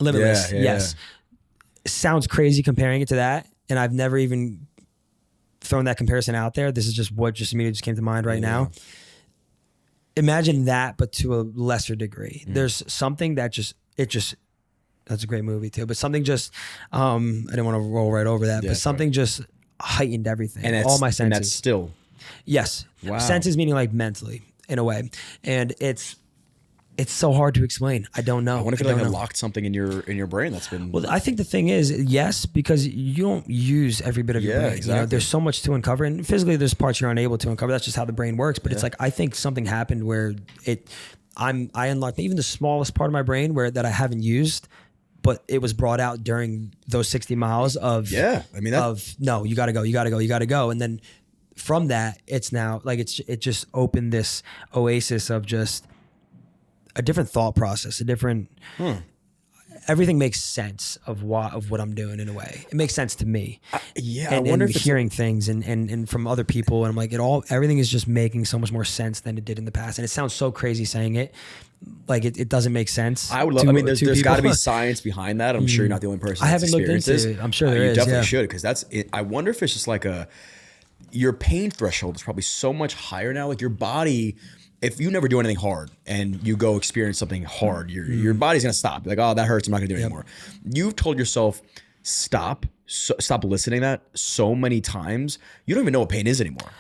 Limitless. Yeah, yes. It sounds crazy comparing it to that. And I've never even thrown that comparison out there. This is just what just immediately just came to mind right now. Imagine that, but to a lesser degree. There's something that that's a great movie too, but something just, I didn't want to roll right over that, but something just heightened everything. And all my senses. And that's still. Yes. Wow. Senses meaning like mentally in a way. And it's so hard to explain. I don't know. I wonder if it like unlocked something in your brain that's been. Well, I think the thing is, yes, because you don't use every bit of your brain. Exactly. You know, there's so much to uncover, and physically, there's parts you're unable to uncover. That's just how the brain works. But it's like I think something happened where I unlocked even the smallest part of my brain that I haven't used, but it was brought out during those 60 miles of no, you got to go, and then from that, it's now like it just opened this oasis of just a different thought process, a different, everything makes sense of what I'm doing in a way. It makes sense to me. I wonder if hearing things and from other people, and I'm like, everything is just making so much more sense than it did in the past. And it sounds so crazy saying it, like it doesn't make sense. I would love. There's got to be science behind that. I'm sure you're not the only person. I haven't looked into it. I'm sure there is. You definitely should, because that's it. I wonder if it's just like your pain threshold is probably so much higher now. Like your body if you never do anything hard and you go experience something hard, your body's gonna stop. Like, oh, that hurts. I'm not gonna do it anymore. You've told yourself stop listening to that so many times. You don't even know what pain is anymore.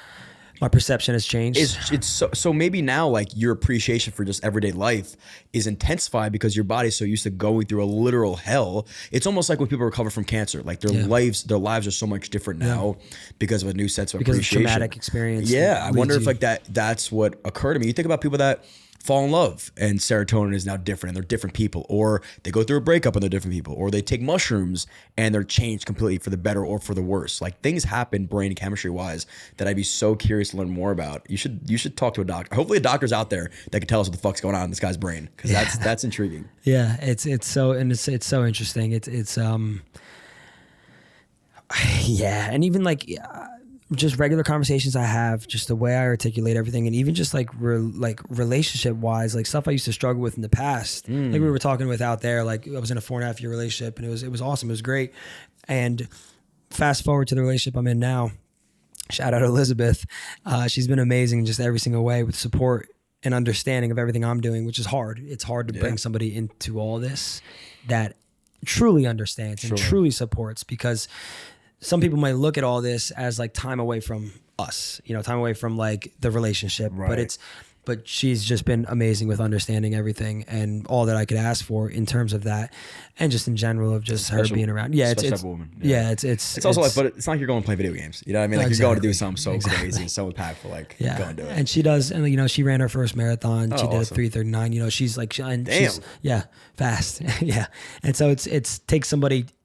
My perception has changed. It's so maybe now like your appreciation for just everyday life is intensified because your body's so used to going through a literal hell. It's almost like when people recover from cancer, like their lives are so much different now because of a new sense of appreciation. Of traumatic experience. Yeah, I wonder if like that's what occurred to me. You think about people that fall in love and serotonin is now different and they're different people, or they go through a breakup and they're different people, or they take mushrooms and they're changed completely for the better or for the worse. Like things happen brain chemistry wise that I'd be so curious to learn more about. You should talk to a doctor. Hopefully a doctor's out there that can tell us what the fuck's going on in this guy's brain, because that's intriguing. Yeah, it's so interesting. Yeah, and even like just regular conversations I have, just the way I articulate everything, and even just like relationship wise, like stuff I used to struggle with in the past. Like we were talking with out there, like I was in a 4.5 year relationship, and it was awesome. It was great. And fast forward to the relationship I'm in now. Shout out to Elizabeth. She's been amazing in just every single way with support and understanding of everything I'm doing, which is hard. It's hard to bring somebody into all this that truly understands and truly supports, because some people might look at all this as like time away from us, time away from like the relationship, but she's just been amazing with understanding everything and all that I could ask for in terms of that. And just in general of just her being around. Yeah. It's woman. It's also like, but it's not like you're going to play video games. You know what I mean? Like you're going to do something so crazy and so impactful. Like go and do it. And she does. And she ran her first marathon. She did a 3:39, she's like, she's fast. Yeah. And so it's takes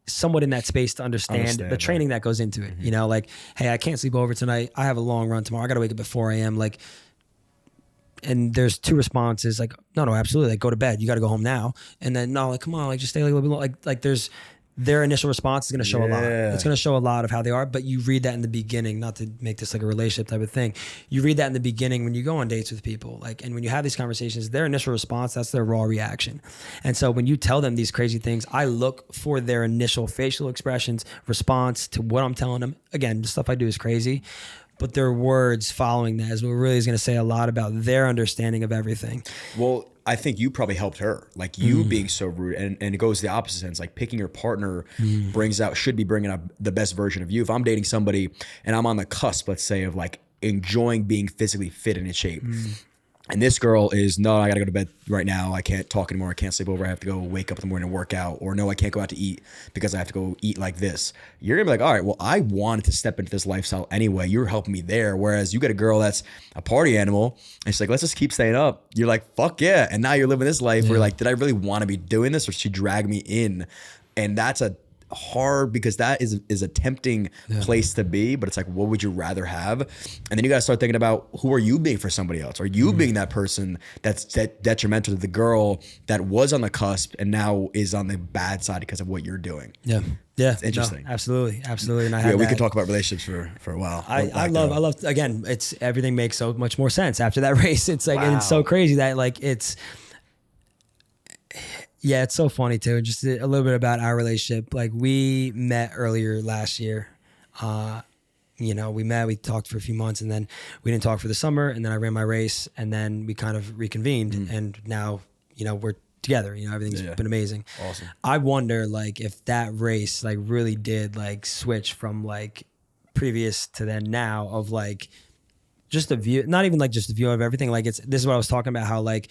somewhat in that space to understand the training that goes into it. Like, hey, I can't sleep over tonight. I have a long run tomorrow. I got to wake up at 4 a.m. Like, and there's two responses. Like, no, absolutely. Like, go to bed. You got to go home now. And then no, like, come on, like just stay like a little bit. Like there's their initial response is going to show a lot. It's going to show a lot of how they are, but you read that in the beginning, not to make this like a relationship type of thing. You read that in the beginning when you go on dates with people, like, and when you have these conversations, their initial response, that's their raw reaction. And so when you tell them these crazy things, I look for their initial facial expressions, response to what I'm telling them. Again, the stuff I do is crazy, but their words following that is what really is going to say a lot about their understanding of everything. Well, I think you probably helped her, like you being so rude, and it goes the opposite sense. Like picking your partner should be bringing up the best version of you. If I'm dating somebody and I'm on the cusp, let's say, of like enjoying being physically fit and in shape, and this girl is, no, I got to go to bed right now. I can't talk anymore. I can't sleep over. I have to go wake up in the morning and work out. Or no, I can't go out to eat because I have to go eat like this. You're going to be like, all right, well, I wanted to step into this lifestyle anyway. You're helping me there. Whereas you get a girl that's a party animal and she's like, let's just keep staying up. You're like, fuck yeah. And now you're living this life where like, did I really want to be doing this, or she dragged me in? And that's a hard, because that is a tempting place to be, but it's like, what would you rather have? And then you got to start thinking about, who are you being for somebody else? Are you being that person that's detrimental to the girl that was on the cusp and now is on the bad side because of what you're doing? Yeah. It's interesting. No, absolutely. And I had we could talk about relationships for a while. I love again, it's everything makes so much more sense after that race. It's like, and it's so crazy that like it's so funny too. Just a little bit about our relationship. Like, we met earlier last year. We talked for a few months, and then we didn't talk for the summer, and then I ran my race, and then we kind of reconvened, and now, we're together. Everything's been amazing. Awesome. I wonder, like, if that race like really did like switch from like previous to then now, of like just the view, not even like just the view of everything. Like, this is what I was talking about, how like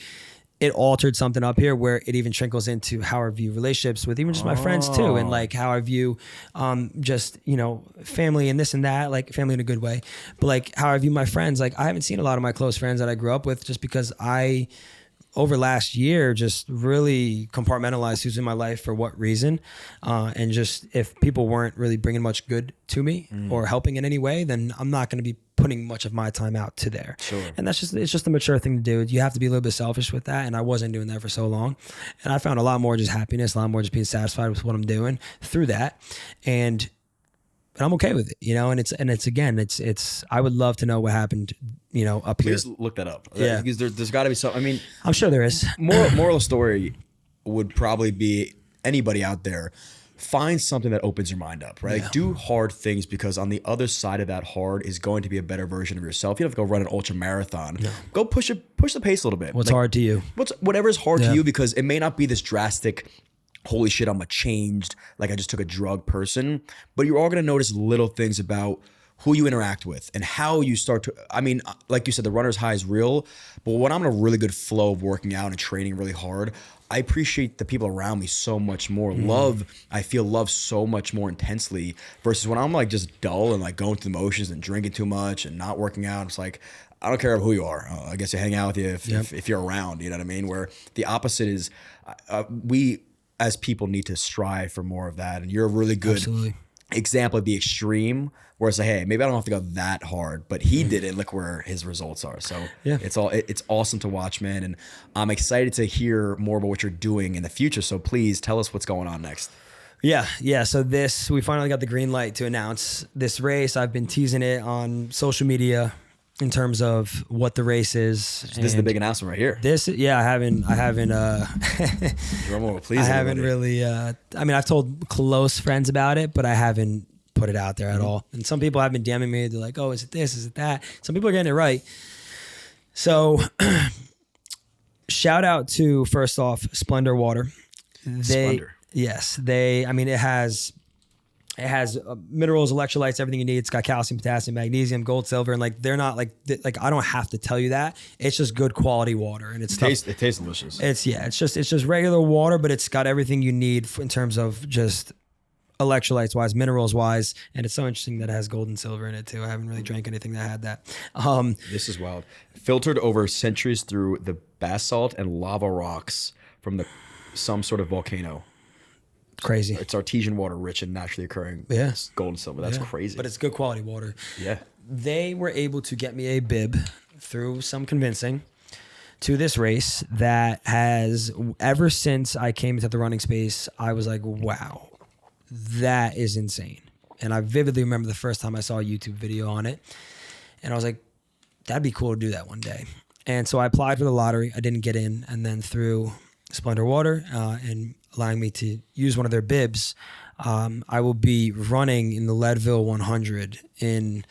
it altered something up here where it even trickles into how I view relationships with even just my friends too. And like how I view just, family and this and that, like family in a good way, but like how I view my friends. Like, I haven't seen a lot of my close friends that I grew up with, just because I, over last year, just really compartmentalized who's in my life for what reason. And just, if people weren't really bringing much good to me or helping in any way, then I'm not going to be putting much of my time out to there. Sure. And it's just a mature thing to do. You have to be a little bit selfish with that. And I wasn't doing that for so long. And I found a lot more just happiness, a lot more just being satisfied with what I'm doing through that. And I'm okay with it, and it's I would love to know what happened, up here. Please look that up. Yeah. Because there's got to be some, I mean, I'm sure there is. Moral of the story would probably be, anybody out there, find something that opens your mind up, right? Yeah. Like, do hard things, because on the other side of that hard is going to be a better version of yourself. You don't have to go run an ultra marathon. No. Go push the pace a little bit. What's hard to you? Whatever's hard to you, because it may not be this drastic, holy shit, I'm a changed, like I just took a drug person, but you're all going to notice little things about who you interact with and how you start to, I mean, like you said, the runner's high is real, but when I'm in a really good flow of working out and training really hard, I appreciate the people around me so much more. I feel love so much more intensely, versus when I'm like just dull and like going through the motions and drinking too much and not working out. It's like, I don't care who you are. I guess I hang out with you if you're around, you know what I mean? Where the opposite is, we as people need to strive for more of that. And you're a really good example of the extreme, where it's like, hey, maybe I don't have to go that hard, but he did it. Look where his results are. So it's awesome to watch, man. And I'm excited to hear more about what you're doing in the future. So please tell us what's going on next. Yeah. So we finally got the green light to announce this race. I've been teasing it on social media in terms of what the race is. So this is the big announcement right here. I haven't please. I haven't really, I mean, I've told close friends about it, but I haven't put it out there at all. And some people have been DMing me. They're like, oh, is it this? Is it that? Some people are getting it right. So shout out to, first off, Splendor Water. Splendor. Yes. It has minerals, electrolytes, everything you need. It's got calcium, potassium, magnesium, gold, silver, and like they're not like I don't have to tell you that. It's just good quality water, and it tastes delicious. It's just regular water, but it's got everything you need in terms of just electrolytes wise, minerals wise, and it's so interesting that it has gold and silver in it too. I haven't really drank anything that had that. This is wild. Filtered over centuries through the basalt and lava rocks from some sort of volcano. Crazy. It's artesian water, rich and naturally occurring. Yeah. Gold and silver. That's crazy. But it's good quality water. Yeah. They were able to get me a bib through some convincing to this race that has, ever since I came into the running space, I was like, wow, that is insane. And I vividly remember the first time I saw a YouTube video on it. And I was like, that'd be cool to do that one day. And so I applied for the lottery. I didn't get in. And then through Splendor Water and allowing me to use one of their bibs, I will be running in the Leadville 100 in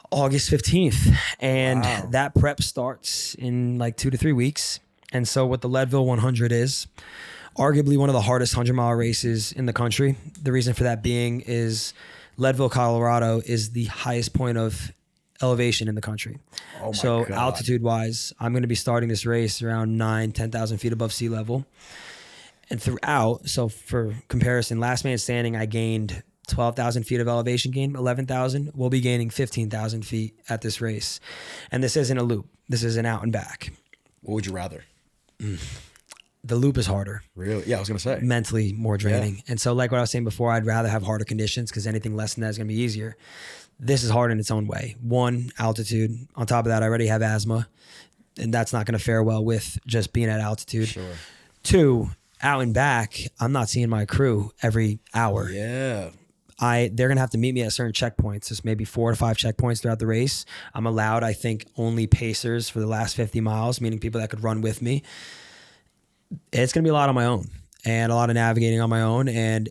August 15th. And that prep starts in like 2 to 3 weeks. And so what the Leadville 100 is, arguably one of the hardest 100-mile races in the country. The reason for that being is Leadville, Colorado is the highest point of elevation in the country. Oh my so God. altitude wise, I'm going to be starting this race around 10,000 feet above sea level. And throughout, so for comparison, last man standing, I gained 12,000 feet of elevation gain, 11,000. We'll be gaining 15,000 feet at this race. And this isn't a loop. This is an out and back. What would you rather? The loop is harder. Really? Yeah, I was going to say. Mentally more draining. Yeah. And so like what I was saying before, I'd rather have harder conditions because anything less than that is going to be easier. This is hard in its own way. One, altitude. On top of that, I already have asthma, and that's not going to fare well with just being at altitude. Sure. Two, out and back, I'm not seeing my crew every hour. Yeah. They're going to have to meet me at certain checkpoints. There's maybe 4 to 5 checkpoints throughout the race. I'm allowed, I think, only pacers for the last 50 miles, meaning people that could run with me. It's going to be a lot on my own and a lot of navigating on my own. And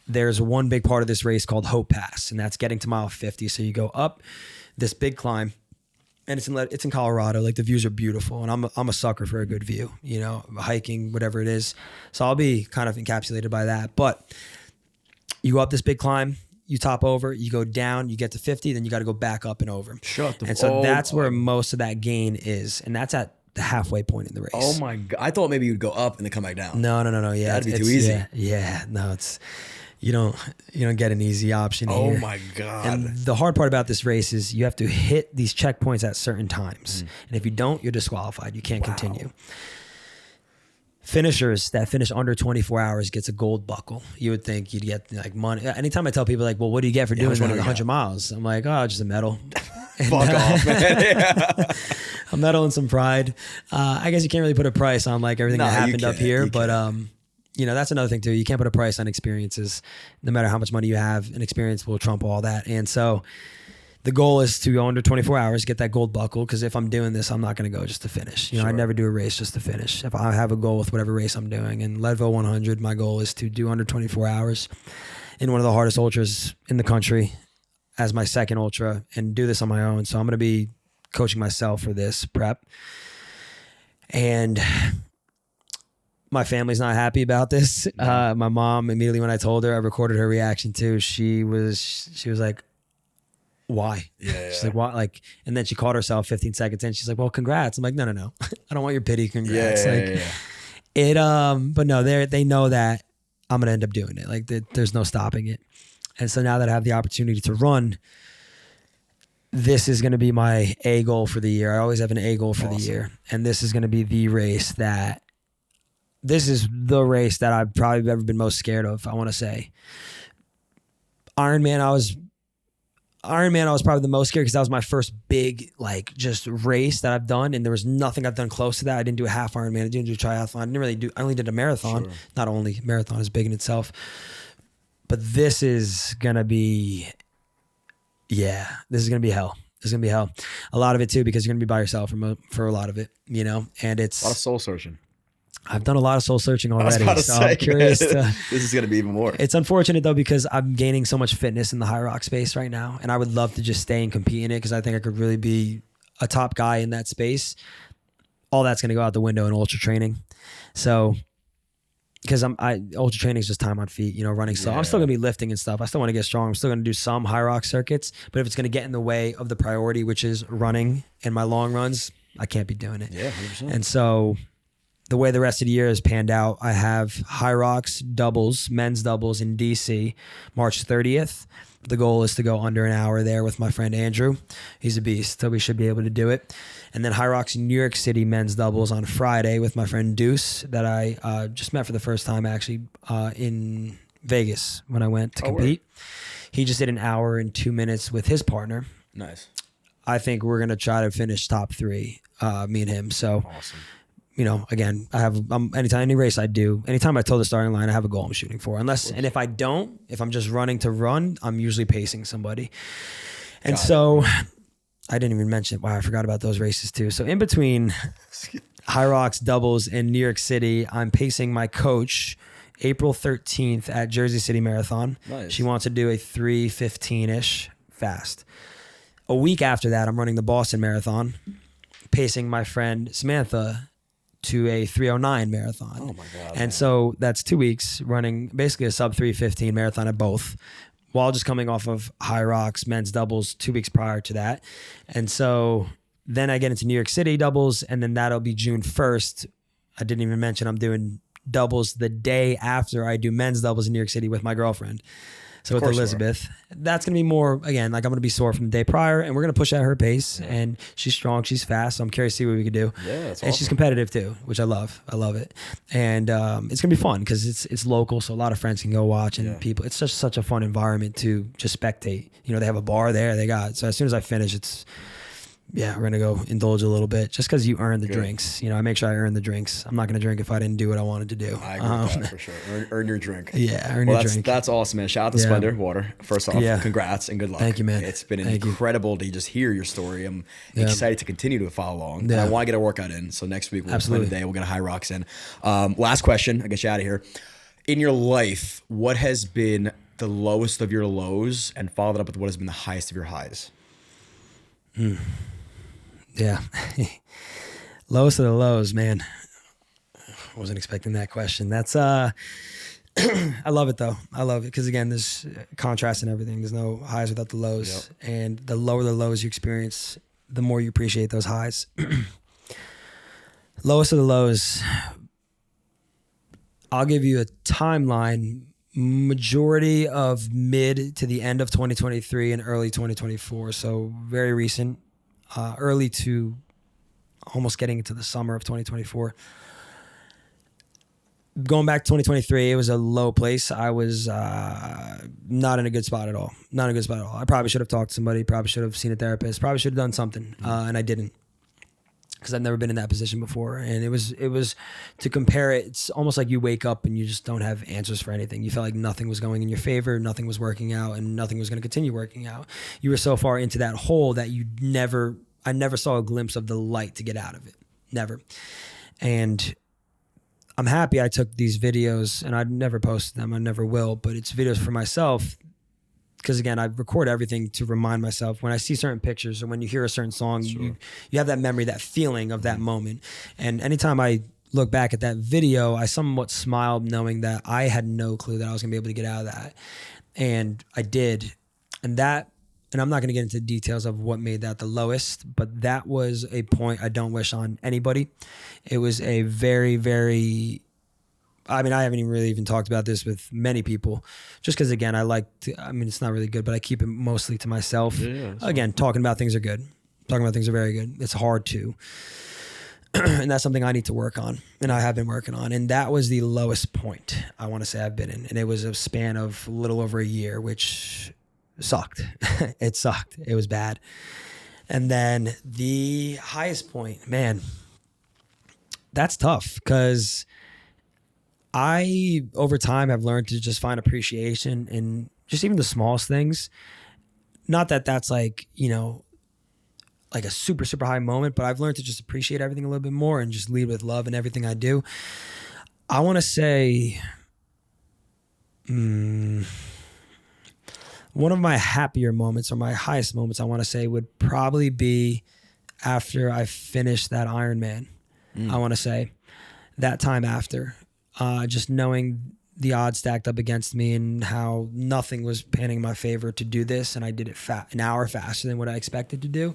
there's one big part of this race called Hope Pass, and that's getting to mile 50. So you go up this big climb, and it's in Colorado. Like the views are beautiful, and I'm a sucker for a good view, hiking, whatever it is. So I'll be kind of encapsulated by that. But you go up this big climb, you top over, you go down, you get to 50, then you got to go back up and over. And so that's where most of that gain is, and that's at the halfway point in the race. Oh my God! I thought maybe you'd go up and then come back down. No. Yeah, that'd be too easy. Yeah. No, you don't get an easy option here. Oh my God. And the hard part about this race is you have to hit these checkpoints at certain times. And if you don't, you're disqualified. You can't continue. Finishers that finish under 24 hours gets a gold buckle. You would think you'd get like money. Anytime I tell people like, well, what do you get for doing 100 miles? I'm like, oh, just a medal. Fuck off, man. A medal and some pride. I guess you can't really put a price on like everything that happened up here, but that's another thing too. You can't put a price on experiences. No matter how much money you have, an experience will trump all that. And so the goal is to go under 24 hours, get that gold buckle. Because if I'm doing this, I'm not going to go just to finish. I never do a race just to finish. If I have a goal with whatever race I'm doing, and Leadville 100, my goal is to do under 24 hours in one of the hardest ultras in the country as my second ultra, and do this on my own. So I'm going to be coaching myself for this prep. And my family's not happy about this. My mom, immediately when I told her, I recorded her reaction too. She was like, why? She's like, why? Like, and then she caught herself 15 seconds in. She's like, well, congrats. I'm like, no. I don't want your pity. Congrats. But no, they know that I'm going to end up doing it. Like there's no stopping it. And so now that I have the opportunity to run, this is going to be my A goal for the year. I always have an A goal for the year. And this is going to be the race that I've probably ever been most scared of, I want to say. Ironman, I was probably the most scared because that was my first big, like, just race that I've done. And there was nothing I've done close to that. I didn't do a half Ironman. I didn't do a triathlon. I only did a marathon. Sure. Not only marathon is big in itself, but this is going to be, this is going to be hell. This is going to be hell. A lot of it too, because you're going to be by yourself for a lot of it, and it's a lot of soul searching. I've done a lot of soul searching already. I'm curious this is going to be even more. It's unfortunate though, because I'm gaining so much fitness in the Hyrox space right now. And I would love to just stay and compete in it, because I think I could really be a top guy in that space. All that's going to go out the window in ultra training. So, because ultra training is just time on feet, running slow. I'm still going to be lifting and stuff. I still want to get strong. I'm still going to do some Hyrox circuits, but if it's going to get in the way of the priority, which is running and my long runs, I can't be doing it. Yeah, 100%. And so the way the rest of the year has panned out, I have Hyrox doubles, men's doubles in DC, March 30th. The goal is to go under an hour there with my friend Andrew. He's a beast, so we should be able to do it. And then Hyrox New York City men's doubles on Friday with my friend Deuce, that I just met for the first time actually in Vegas when I went to compete. He just did an hour and 2 minutes with his partner. Nice. I think we're going to try to finish top 3, me and him. So awesome. Again, I have any race I do, anytime I toe the starting line, I have a goal I'm shooting for. And if I don't, if I'm just running to run, I'm usually pacing somebody. And I didn't even mention, wow, I forgot about those races too. So in between Hyrox doubles in New York City, I'm pacing my coach April 13th at Jersey City Marathon. Nice. She wants to do a 3:15-ish fast. A week after that, I'm running the Boston Marathon, pacing my friend Samantha to a 3:09 marathon. Oh my God. And so that's 2 weeks running basically a sub 3:15 marathon at both, while just coming off of Hyrox men's doubles 2 weeks prior to that. And so then I get into New York City doubles, and then that'll be June 1st. I didn't even mention I'm doing doubles the day after I do men's doubles in New York City with my girlfriend. So with Elizabeth, that's going to be more, again, like I'm going to be sore from the day prior, and we're going to push at her pace. Yeah. And she's strong, she's fast. So I'm curious to see what we can do. Yeah, that's and awesome. She's competitive too, which I love. I love it. And it's going to be fun because it's local. So a lot of friends can go watch, and people, it's just such a fun environment to just spectate. They have a bar there. So as soon as I finish, we're going to go indulge a little bit, just because you earn the drinks. I make sure I earn the drinks. I'm not going to drink if I didn't do what I wanted to do. I agree with that for sure. Earn your drink. Yeah, earn your drink. That's awesome, man. Shout out to Splendor Water. First off, congrats and good luck. Thank you, man. It's been incredible to just hear your story. I'm excited to continue to follow along. Yeah. I want to get a workout in. So next week, we'll plan a day. We'll get a Hyrox in. Last question. I'll get you out of here. In your life, what has been the lowest of your lows, and followed up with what has been the highest of your highs? Yeah. Lowest of the lows, man. I wasn't expecting that question. That's I love it though. I love it because, again, there's contrast in everything. There's no highs without the lows. Yep. And the lower the lows you experience, the more you appreciate those highs. Lowest of the lows, I'll give you a timeline. Majority of mid to the end of 2023 and early 2024. So very recent. Early to almost getting into the summer of 2024. Going back to 2023, it was a low place. I was not in a good spot at all. Not in a good spot at all. I probably should have talked to somebody, probably should have seen a therapist, probably should have done something, and I didn't. because I've never been in that position before. And it was to compare it, it's almost like you wake up and you just don't have answers for anything. You felt like nothing was going in your favor, nothing was working out, and nothing was going to continue working out. You were so far into that hole that I never saw a glimpse of the light to get out of it. Never. And I'm happy I took these videos, and I'd never posted them. I never will, but it's videos for myself. Because again, I record everything to remind myself when I see certain pictures or when you hear a certain song, you have that memory, that feeling of that moment. And anytime I look back at that video, I somewhat smiled knowing that I had no clue that I was gonna be able to get out of that. And I did. And I'm not gonna get into details of what made that the lowest, but that was a point I don't wish on anybody. It was a very, very, I mean, I haven't even really talked about this with many people just because, again, it's not really good, but I keep it mostly to myself. Again, talking about things are good. Talking about things are very good. It's hard to. And that's something I need to work on, and I have been working on. And that was the lowest point I want to say I've been in. And it was a span of a little over a year, which sucked. It sucked. It was bad. And then the highest point, man, that's tough because I, over time, have learned to just find appreciation in just even the smallest things. Not that that's like, like a super, super high moment, but I've learned to just appreciate everything a little bit more and just lead with love in everything I do. I want to say one of my happier moments or my highest moments, I want to say, would probably be after I finished that Ironman. I want to say that time after. Just knowing the odds stacked up against me and how nothing was panning in my favor to do this, and I did it an hour faster than what I expected to do.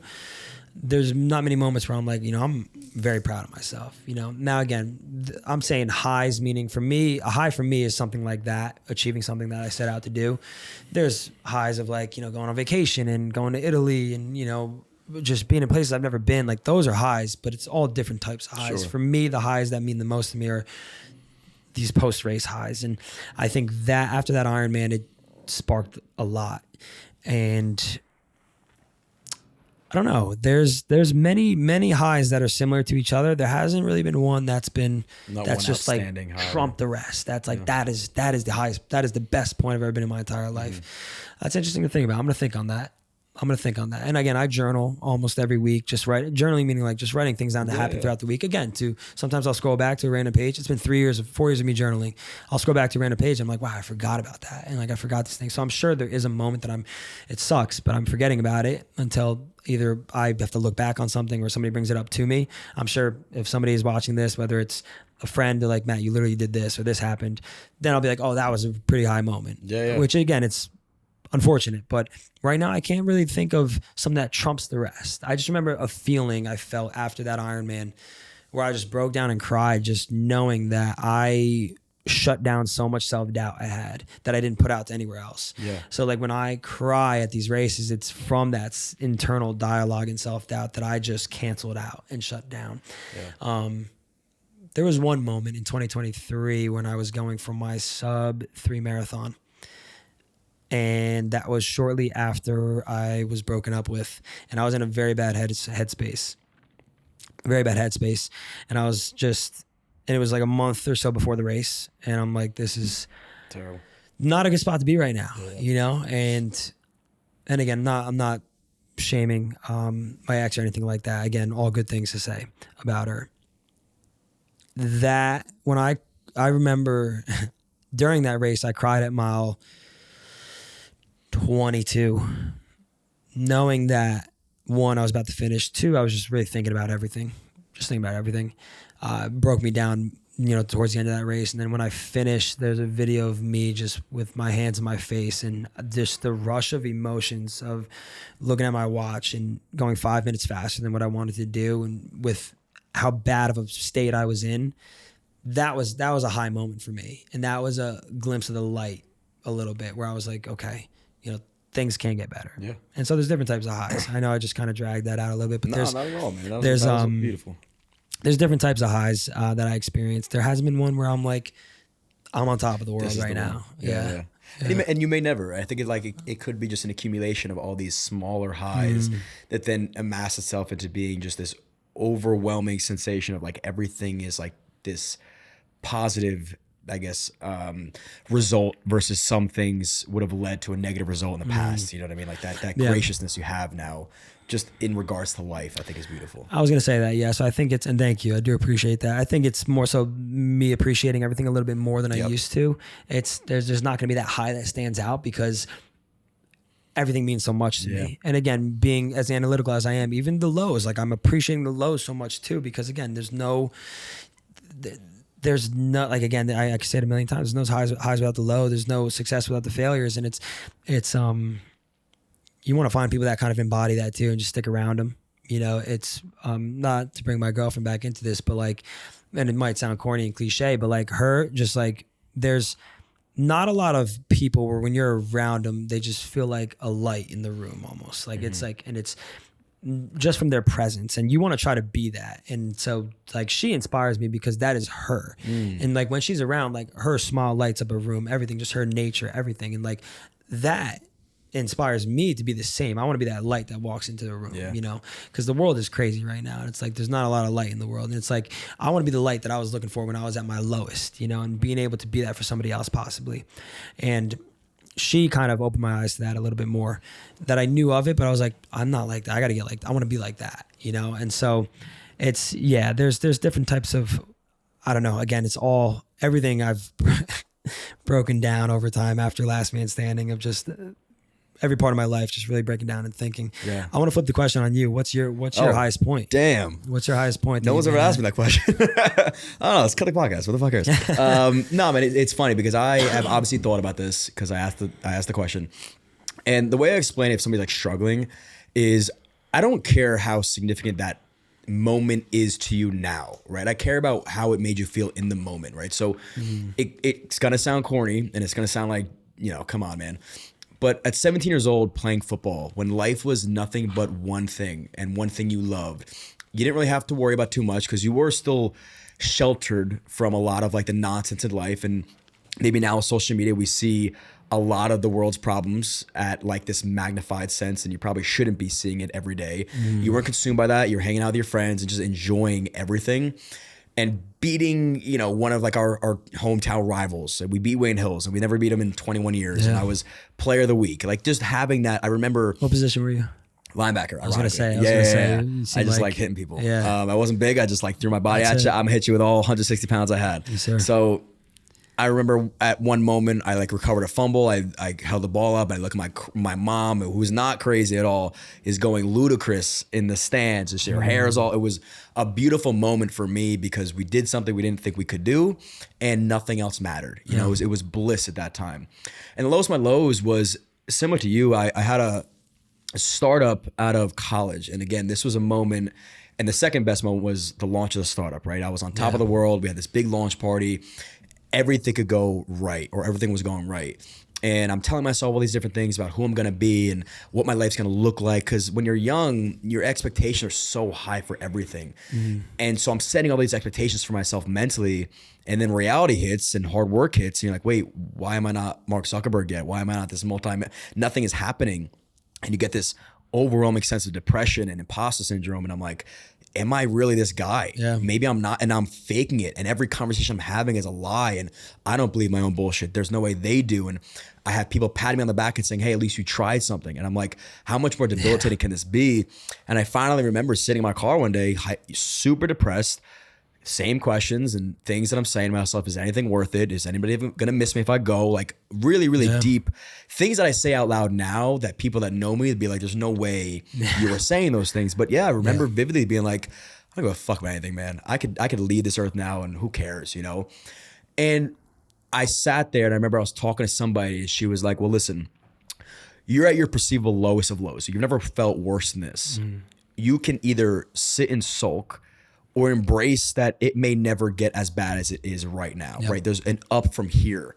There's not many moments where I'm like, I'm very proud of myself. Now again, I'm saying highs, meaning for me, a high for me is something like that, achieving something that I set out to do. There's highs of like, going on vacation and going to Italy and, just being in places I've never been. Like those are highs, but it's all different types of highs. Sure. For me, the highs that mean the most to me are these post-race highs. And I think that after that Ironman, it sparked a lot. And I don't know, there's many, many highs that are similar to each other. There hasn't really been one that's just like trumped the rest. That's like, that is the highest, that is the best point I've ever been in my entire life. That's interesting to think about. I'm going to think on that. And again, I journal almost every week, journaling meaning like just writing things down that happen throughout the week. Again, sometimes I'll scroll back to a random page. It's been 4 years of me journaling. I'll scroll back to a random page. I'm like, wow, I forgot about that. And like, I forgot this thing. So I'm sure there is a moment that it sucks, but I'm forgetting about it until either I have to look back on something or somebody brings it up to me. I'm sure if somebody is watching this, whether it's a friend, they're like, Matt, you literally did this or this happened, then I'll be like, oh, that was a pretty high moment. Which again, it's unfortunate, but right now I can't really think of something that trumps the rest. I just remember a feeling I felt after that Ironman where I just broke down and cried, just knowing that I shut down so much self-doubt I had that I didn't put out to anywhere else. So like when I cry at these races, it's from that internal dialogue and self-doubt that I just canceled out and shut down. There was one moment in 2023 when I was going for my sub 3 marathon. And that was shortly after I was broken up with, and I was in a very bad headspace. And I was and it was like a month or so before the race. And I'm like, this is terrible. Not a good spot to be right now, And again, I'm not shaming my ex or anything like that. Again, all good things to say about her. That when I remember during that race, I cried at mile 22, knowing that 1, I was about to finish. 2, I was just really thinking about everything. Broke me down, towards the end of that race. And then when I finished, there's a video of me just with my hands in my face and just the rush of emotions of looking at my watch and going 5 minutes faster than what I wanted to do. And with how bad of a state I was in, that was a high moment for me. And that was a glimpse of the light a little bit where I was like, okay, things can get better. And so there's different types of highs. I know I just kind of dragged that out a little bit, but not at all, man. That was beautiful. There's different types of highs that I experienced. There hasn't been one where I'm like, I'm on top of the world right now. Yeah. And you may never. I think it could be just an accumulation of all these smaller highs that then amass itself into being just this overwhelming sensation of like everything is like this positive, I guess, result versus some things would have led to a negative result in the past. You know what I mean? Like that graciousness you have now, just in regards to life, I think is beautiful. I was going to say that. Yeah. So I think it's, and thank you. I do appreciate that. I think it's more so me appreciating everything a little bit more than I used to. There's just not going to be that high that stands out because everything means so much to me. And again, being as analytical as I am, even the lows, like I'm appreciating the lows so much too, because again, there's no, like, again, I can say it a million times, there's no highs without the low. There's no success without the failures. And it's you want to find people that kind of embody that too and just stick around them. You know, it's not to bring my girlfriend back into this, but like, and it might sound corny and cliche, but like her, just like there's not a lot of people where when you're around them, they just feel like a light in the room almost. Like it's like, and it's just from their presence, and you want to try to be that. And so like she inspires me because that is her. And like when she's around, like her smile lights up a room, everything, just her nature, everything. And like that inspires me to be the same. I want to be that light that walks into the room, you know, because the world is crazy right now. And it's like, there's not a lot of light in the world. And it's like, I want to be the light that I was looking for when I was at my lowest, you know, and being able to be that for somebody else possibly. And she kind of opened my eyes to that a little bit more, that I knew of it, but I was like, I'm not like that. I got to get like, I want to be like that, you know? And so it's, there's different types of, I don't know, again, it's all, everything I've broken down over time after Last Man Standing, of just every part of my life, just really breaking down and thinking. I want to flip the question on you. What's your highest point? Damn. What's your highest point? No one's ever asked me that question. I don't know. Let's cut the podcast. What the fuck cares? No, man, it's funny because I have obviously thought about this because I asked the question. And the way I explain it, if somebody's like struggling, is I don't care how significant that moment is to you now, right? I care about how it made you feel in the moment, right? So it's going to sound corny and it's going to sound like, you know, come on, man. But at 17 years old, playing football, when life was nothing but one thing and one thing you loved, you didn't really have to worry about too much because you were still sheltered from a lot of like the nonsense in life. And maybe now with social media, we see a lot of the world's problems at like this magnified sense, and you probably shouldn't be seeing it every day. You weren't consumed by that. You're hanging out with your friends and just enjoying everything. And beating, you know, one of like our hometown rivals. We beat Wayne Hills, and we never beat them in 21 years. And I was player of the week. Like just having that, I remember. What position were you? Linebacker. I was gonna say. I just like hitting people. I wasn't big. I just like threw my body at you. I'm gonna hit you with all 160 pounds I had. Yes, sir. So I remember at one moment I like recovered a fumble. I held the ball up. I look at my mom, who's not crazy at all, is going ludicrous in the stands. And her hair is all. It was a beautiful moment for me because we did something we didn't think we could do, and nothing else mattered. You know, it was bliss at that time. And the lowest of my lows was similar to you. I had a startup out of college, and again, this was a moment. And the second best moment was the launch of the startup. Right, I was on top of the world. We had this big launch party. Everything could go right, or everything was going right. And I'm telling myself all these different things about who I'm going to be and what my life's going to look like. Because when you're young, your expectations are so high for everything. And so I'm setting all these expectations for myself mentally. And then reality hits and hard work hits. And you're like, wait, why am I not Mark Zuckerberg yet? Why am I not this nothing is happening. And you get this overwhelming sense of depression and imposter syndrome. And I'm like, am I really this guy? Maybe I'm not, and I'm faking it. And every conversation I'm having is a lie, and I don't believe my own bullshit. There's no way they do. And I have people patting me on the back and saying, hey, at least you tried something. And I'm like, how much more debilitating can this be? And I finally remember sitting in my car one day, super depressed, same questions and things that I'm saying to myself. Is anything worth it? Is anybody even going to miss me if I go? Like really, really deep things that I say out loud now that people that know me would be like, there's no way you were saying those things. But I remember vividly being like, I don't give a fuck about anything, man. I could leave this earth now and who cares, you know? And I sat there and I remember I was talking to somebody and she was like, well, listen, you're at your perceivable lowest of lows. You've never felt worse than this. You can either sit and sulk or embrace that it may never get as bad as it is right now, right? There's an up from here.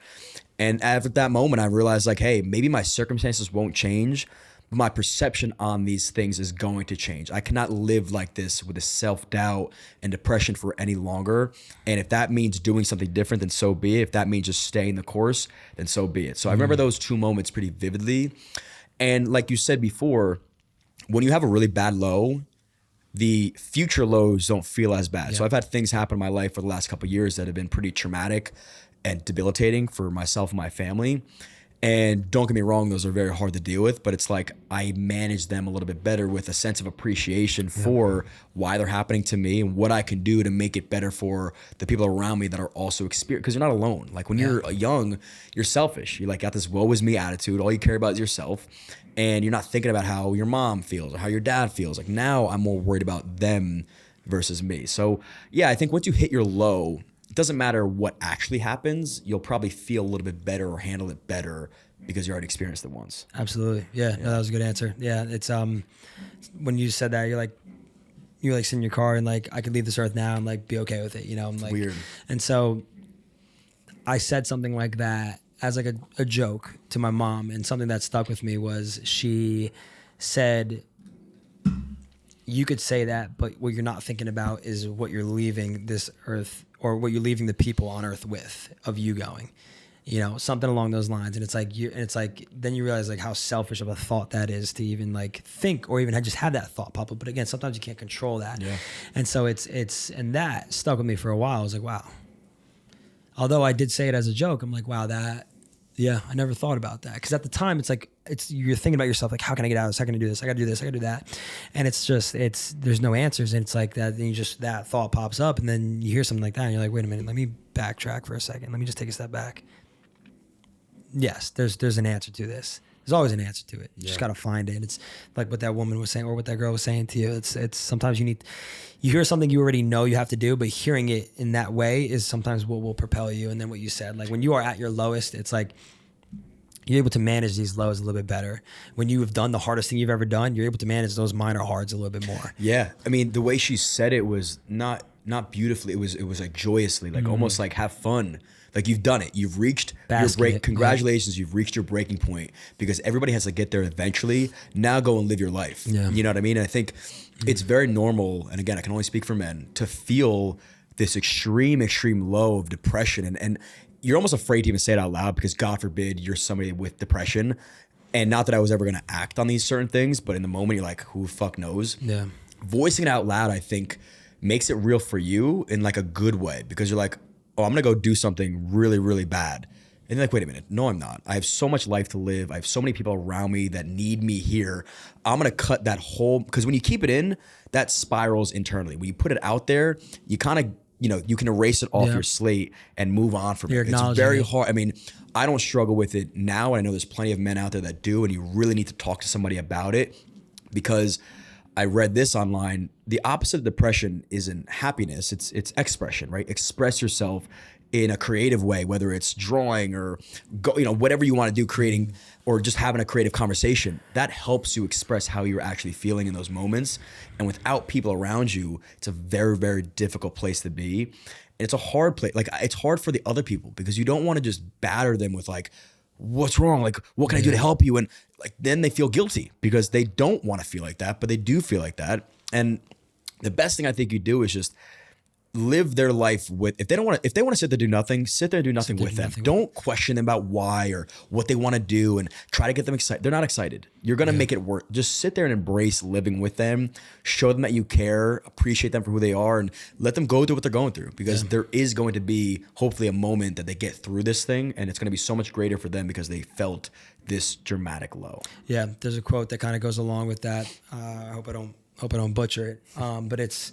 And at that moment, I realized like, hey, maybe my circumstances won't change, but my perception on these things is going to change. I cannot live like this with a self-doubt and depression for any longer. And if that means doing something different, then so be it. If that means just staying the course, then so be it. So I remember those two moments pretty vividly. And like you said before, when you have a really bad low, the future lows don't feel as bad. So I've had things happen in my life for the last couple of years that have been pretty traumatic and debilitating for myself and my family. And don't get me wrong, those are very hard to deal with, but it's like I manage them a little bit better with a sense of appreciation for why they're happening to me and what I can do to make it better for the people around me that are also experiencing, because you're not alone. Like when you're young, you're selfish. You like got this woe is me attitude. All you care about is yourself. And you're not thinking about how your mom feels or how your dad feels. Like now I'm more worried about them versus me. So yeah, I think once you hit your low, it doesn't matter what actually happens, you'll probably feel a little bit better or handle it better because you already experienced it once. Absolutely. Yeah. No, that was a good answer. Yeah. It's when you said that, you're like sit in your car and like, I could leave this earth now and like be okay with it, you know? I'm like, weird. And so I said something like that as like a joke to my mom, and something that stuck with me was she said, you could say that, but what you're not thinking about is what you're leaving this earth, or what you're leaving the people on earth with, of you going, you know, something along those lines. And it's like, then you realize like how selfish of a thought that is to even like think, or even just have that thought pop up. But again, sometimes you can't control that. Yeah. And so and that stuck with me for a while. I was like, wow. Although I did say it as a joke, I'm like, wow, I never thought about that. Because at the time, it's like, you're thinking about yourself, like, how can I get out of this? How can I do this? I got to do this. I got to do that. And there's no answers. And it's like that, then that thought pops up, and then you hear something like that, and you're like, wait a minute, let me backtrack for a second. Let me just take a step back. Yes, there's an answer to this. There's always an answer to it. You just got to find it. It's like what that woman was saying, or what that girl was saying to you. It's sometimes you hear something you already know you have to do, but hearing it in that way is sometimes what will propel you. And then what you said, like when you are at your lowest, it's like you're able to manage these lows a little bit better. When you have done the hardest thing you've ever done, you're able to manage those minor hards a little bit more. Yeah. I mean, the way she said it was not beautifully. It was like joyously, like almost like have fun. Like you've done it. You've reached your break. Congratulations. You've reached your breaking point, because everybody has to get there eventually. Now go and live your life. Yeah. You know what I mean? And I think it's very normal. And again, I can only speak for men, to feel this extreme low of depression. And you're almost afraid to even say it out loud, because God forbid you're somebody with depression. And not that I was ever going to act on these certain things, but in the moment you're like, who the fuck knows? Yeah. Voicing it out loud, I think, makes it real for you in like a good way, because you're like, oh, I'm going to go do something really, really bad. And you're like, wait a minute. No, I'm not. I have so much life to live. I have so many people around me that need me here. I'm going to cut that whole, because when you keep it in, that spirals internally. When you put it out there, you kind of, you can erase it off your slate and move on from it. It's very hard. I mean, I don't struggle with it now. And I know there's plenty of men out there that do, and you really need to talk to somebody about it, because I read this online. The opposite of depression isn't happiness. It's expression, right? Express yourself in a creative way, whether it's drawing or whatever you want to do, creating, or just having a creative conversation. That helps you express how you're actually feeling in those moments. And without people around you, it's a very, very difficult place to be. And it's a hard place. Like, it's hard for the other people, because you don't want to just batter them with like, what's wrong? Like, what can I do to help you? And like, then they feel guilty because they don't want to feel like that, but they do feel like that. And the best thing I think you do is just live their life with, if they want to sit there and do nothing, sit there and do nothing with them. Don't question them about why or what they want to do and try to get them excited. They're not excited. You're going to make it work. Just sit there and embrace living with them. Show them that you care, appreciate them for who they are, and let them go through what they're going through, because there is going to be hopefully a moment that they get through this thing, and it's going to be so much greater for them because they felt this dramatic low. Yeah. There's a quote that kind of goes along with that. I hope I don't butcher it. But it's,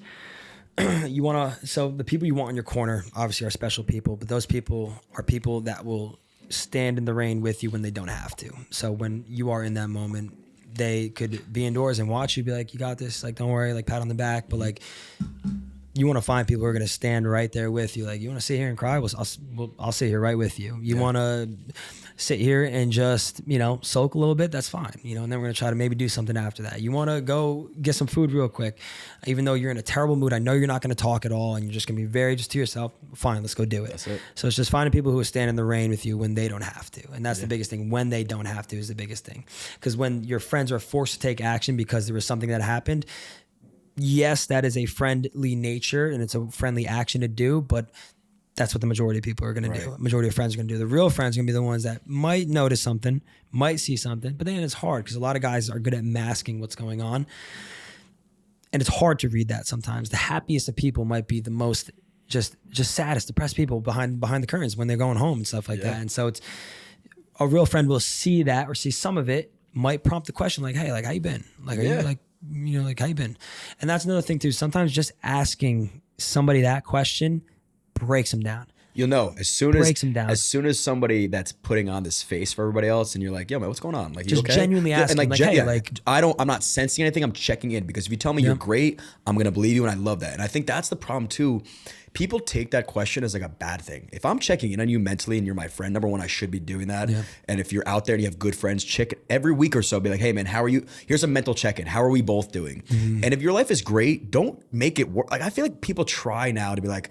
so the people you want in your corner obviously are special people, but those people are people that will stand in the rain with you when they don't have to. So when you are in that moment, they could be indoors and watch you, be like, you got this, like, don't worry, like, pat on the back. But like, you want to find people who are going to stand right there with you. Like, you want to sit here and cry? I'll sit here right with you. You want to sit here and just, soak a little bit? That's fine. And then we're going to try to maybe do something after that. You want to go get some food real quick, even though you're in a terrible mood. I know you're not going to talk at all, and you're just going to be very just to yourself. Fine, let's go do it. That's it. So it's just finding people who will stand in the rain with you when they don't have to. And that's the biggest thing. When they don't have to is the biggest thing. Because when your friends are forced to take action because there was something that happened, yes, that is a friendly nature and it's a friendly action to do, but that's what the majority of people are going to do. Majority of friends are going to do. The real friends are going to be the ones that might notice something, might see something, but then it's hard because a lot of guys are good at masking what's going on. and it's hard to read that sometimes. The happiest of people might be the most just saddest, depressed people behind the curtains when they're going home and stuff like that. And so it's a real friend will see that or see some of it, might prompt the question like, hey, like, how you been? Like, are you like, you know, like, how you been? And that's another thing too. Sometimes just asking somebody that question breaks them down. You'll know as soon as somebody that's putting on this face for everybody else, and you're like, "Yo, man, what's going on?" Like, just you okay? genuinely asking, and like, hey, like, I'm not sensing anything. I'm checking in, because if you tell me you're great, I'm gonna believe you, and I love that. And I think that's the problem too. People take that question as like a bad thing. If I'm checking in on you mentally and you're my friend, number one, I should be doing that. And if you're out there and you have good friends, check every week or so. Be like, hey man, how are you? Here's a mental check-in. How are we both doing? And if your life is great, don't make it work. Like, I feel like people try now to be like,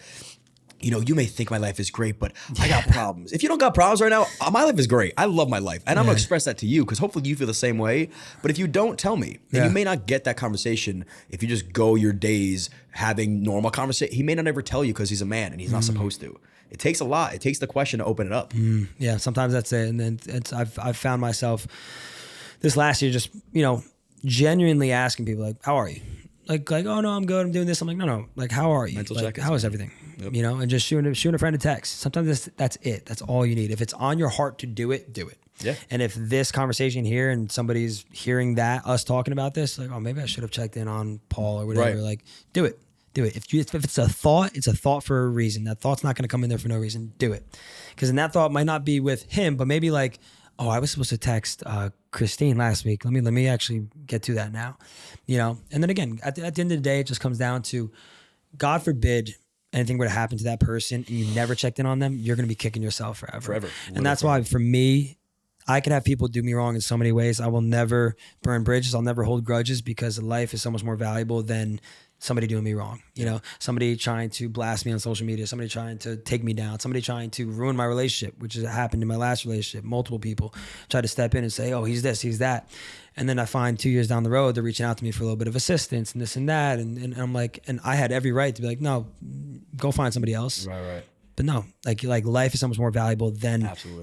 you know, you may think my life is great, but I got problems. If you don't got problems right now, my life is great. I love my life. And I'm going to express that to you, because hopefully you feel the same way. But if you don't, tell me. And you may not get that conversation if you just go your days having normal conversation. He may not ever tell you because he's a man and he's not supposed to. It takes a lot. It takes the question to open it up. Yeah, sometimes that's it. And then I've found myself this last year just, you know, genuinely asking people like, how are you? Like, oh no, I'm good. I'm doing this. I'm like, no. Like, how are you? Mental like, how is everything? You know, and just shooting a friend a text. Sometimes that's it. That's all you need. If it's on your heart to do it, do it. Yeah. And if this conversation here and somebody's hearing that, us talking about this, like, oh, maybe I should have checked in on Paul or whatever. Like, do it. Do it. If it's a thought, it's a thought for a reason. That thought's not going to come in there for no reason. Do it. Because then that thought might not be with him, but maybe like, oh, I was supposed to text Christine last week. Let me actually get to that now, you know? And then again, at the end of the day, it just comes down to, God forbid anything were to happen to that person and you never checked in on them, you're going to be kicking yourself forever. And that's why for me, I could have people do me wrong in so many ways. I will never burn bridges. I'll never hold grudges, because life is so much more valuable than somebody doing me wrong. You know, somebody trying to blast me on social media, somebody trying to take me down, somebody trying to ruin my relationship, which has happened in my last relationship. Multiple people try to step in and say, oh, he's this, he's that. And then I find 2 years down the road, they're reaching out to me for a little bit of assistance and this and that. And I'm like, and I had every right to be like, no, go find somebody else. Right. But no, like life is so much more valuable than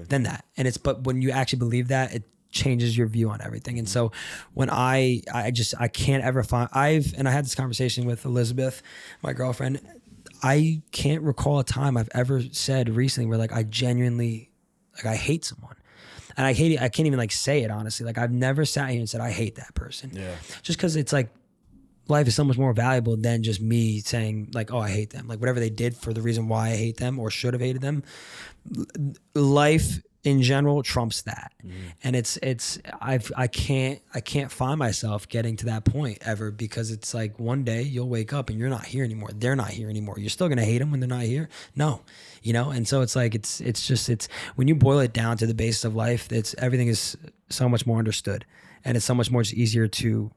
that. And but when you actually believe that, it changes your view on everything. And so when I can't ever find, I had this conversation with Elizabeth, my girlfriend. I can't recall a time I've ever said recently where like I genuinely, like, I hate someone. And I hate it. I can't even like say it honestly. Like, I've never sat here and said I hate that person. Yeah. Just because it's like, life is so much more valuable than just me saying like, oh, I hate them. Like, whatever they did for the reason why I hate them or should have hated them. Life in general trumps that. And I can't find myself getting to that point ever, because it's like one day you'll wake up and you're not here anymore. They're not here anymore. You're still going to hate them when they're not here. No, you know? And so it's like, it's when you boil it down to the basis of life, everything is so much more understood, and it's so much more just easier to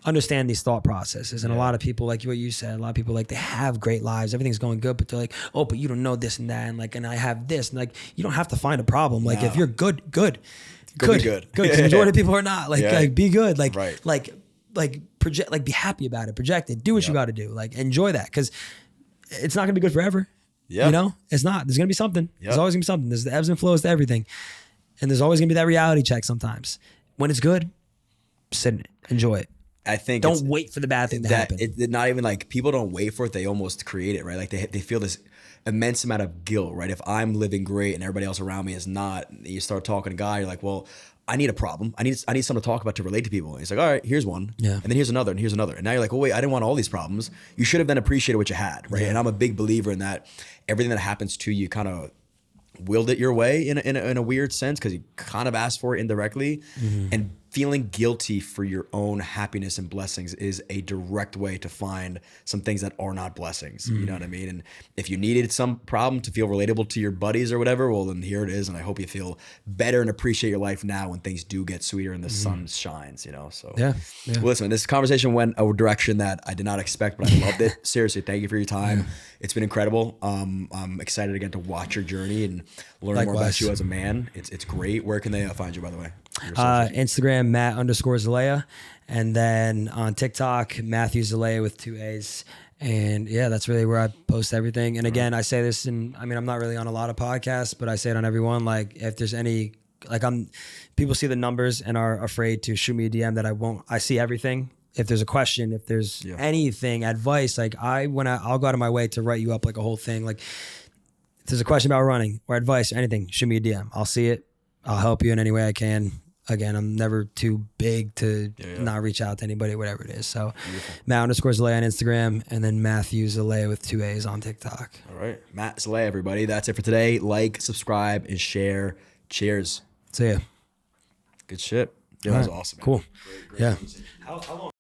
understand these thought processes. And a lot of people, like what you said, a lot of people, like, they have great lives, everything's going good, but they're like, oh, but you don't know this and that, and like, and I have this, and like, you don't have to find a problem. Like, if you're good. Majority of people are not. Like be good. Like project. Like, be happy about it. Project it. Do what you got to do. Like, enjoy that, because it's not gonna be good forever. Yeah. You know, it's not. There's gonna be something. There's always gonna be something. There's the ebbs and flows to everything, and there's always gonna be that reality check sometimes. When it's good, sit in it. Enjoy it. I think don't wait for the bad thing to happen. It's not even like, people don't wait for it. They almost create it, right? Like, they feel this immense amount of guilt, right? If I'm living great and everybody else around me is not, you start talking to a guy, you're like, well, I need a problem. I need something to talk about to relate to people. And he's like, all right, here's one. Yeah. And then here's another, and here's another. And now you're like, oh wait, I didn't want all these problems. You should have then appreciated what you had, right? Yeah. And I'm a big believer in that. Everything that happens to you kind of willed it your way in a weird sense, because you kind of asked for it indirectly. And feeling guilty for your own happiness and blessings is a direct way to find some things that are not blessings. You know what I mean? And if you needed some problem to feel relatable to your buddies or whatever, well, then here it is. And I hope you feel better and appreciate your life now when things do get sweeter and the sun shines, you know? So well, listen, this conversation went a direction that I did not expect, but I loved it. Seriously, thank you for your time. It's been incredible. I'm excited again to watch your journey and learn more about you as a man. It's great. Where can they find you, by the way? Instagram, Matt_Zelaya, and then on TikTok, Matthew Zelaya with 2 A's. And yeah, that's really where I post everything. And again, I say this, and I mean, I'm not really on a lot of podcasts, but I say it on every one. Like, if there's any, like, people see the numbers and are afraid to shoot me a DM that I won't. I see everything. if there's a question, if there's anything, advice, like I'll go out of my way to write you up like a whole thing. Like if there's a question about running or advice or anything, shoot me a DM. I'll see it. I'll help you in any way I can. Again, I'm never too big to not reach out to anybody, whatever it is. So Matt_Zelaya on Instagram, and then Matthew Zelaya with 2 A's on TikTok. All right. Matt Zelaya, everybody. That's it for today. Like, subscribe, and share. Cheers. See ya. Good shit. Yeah, that was awesome, man. Cool. Great Yeah. How long?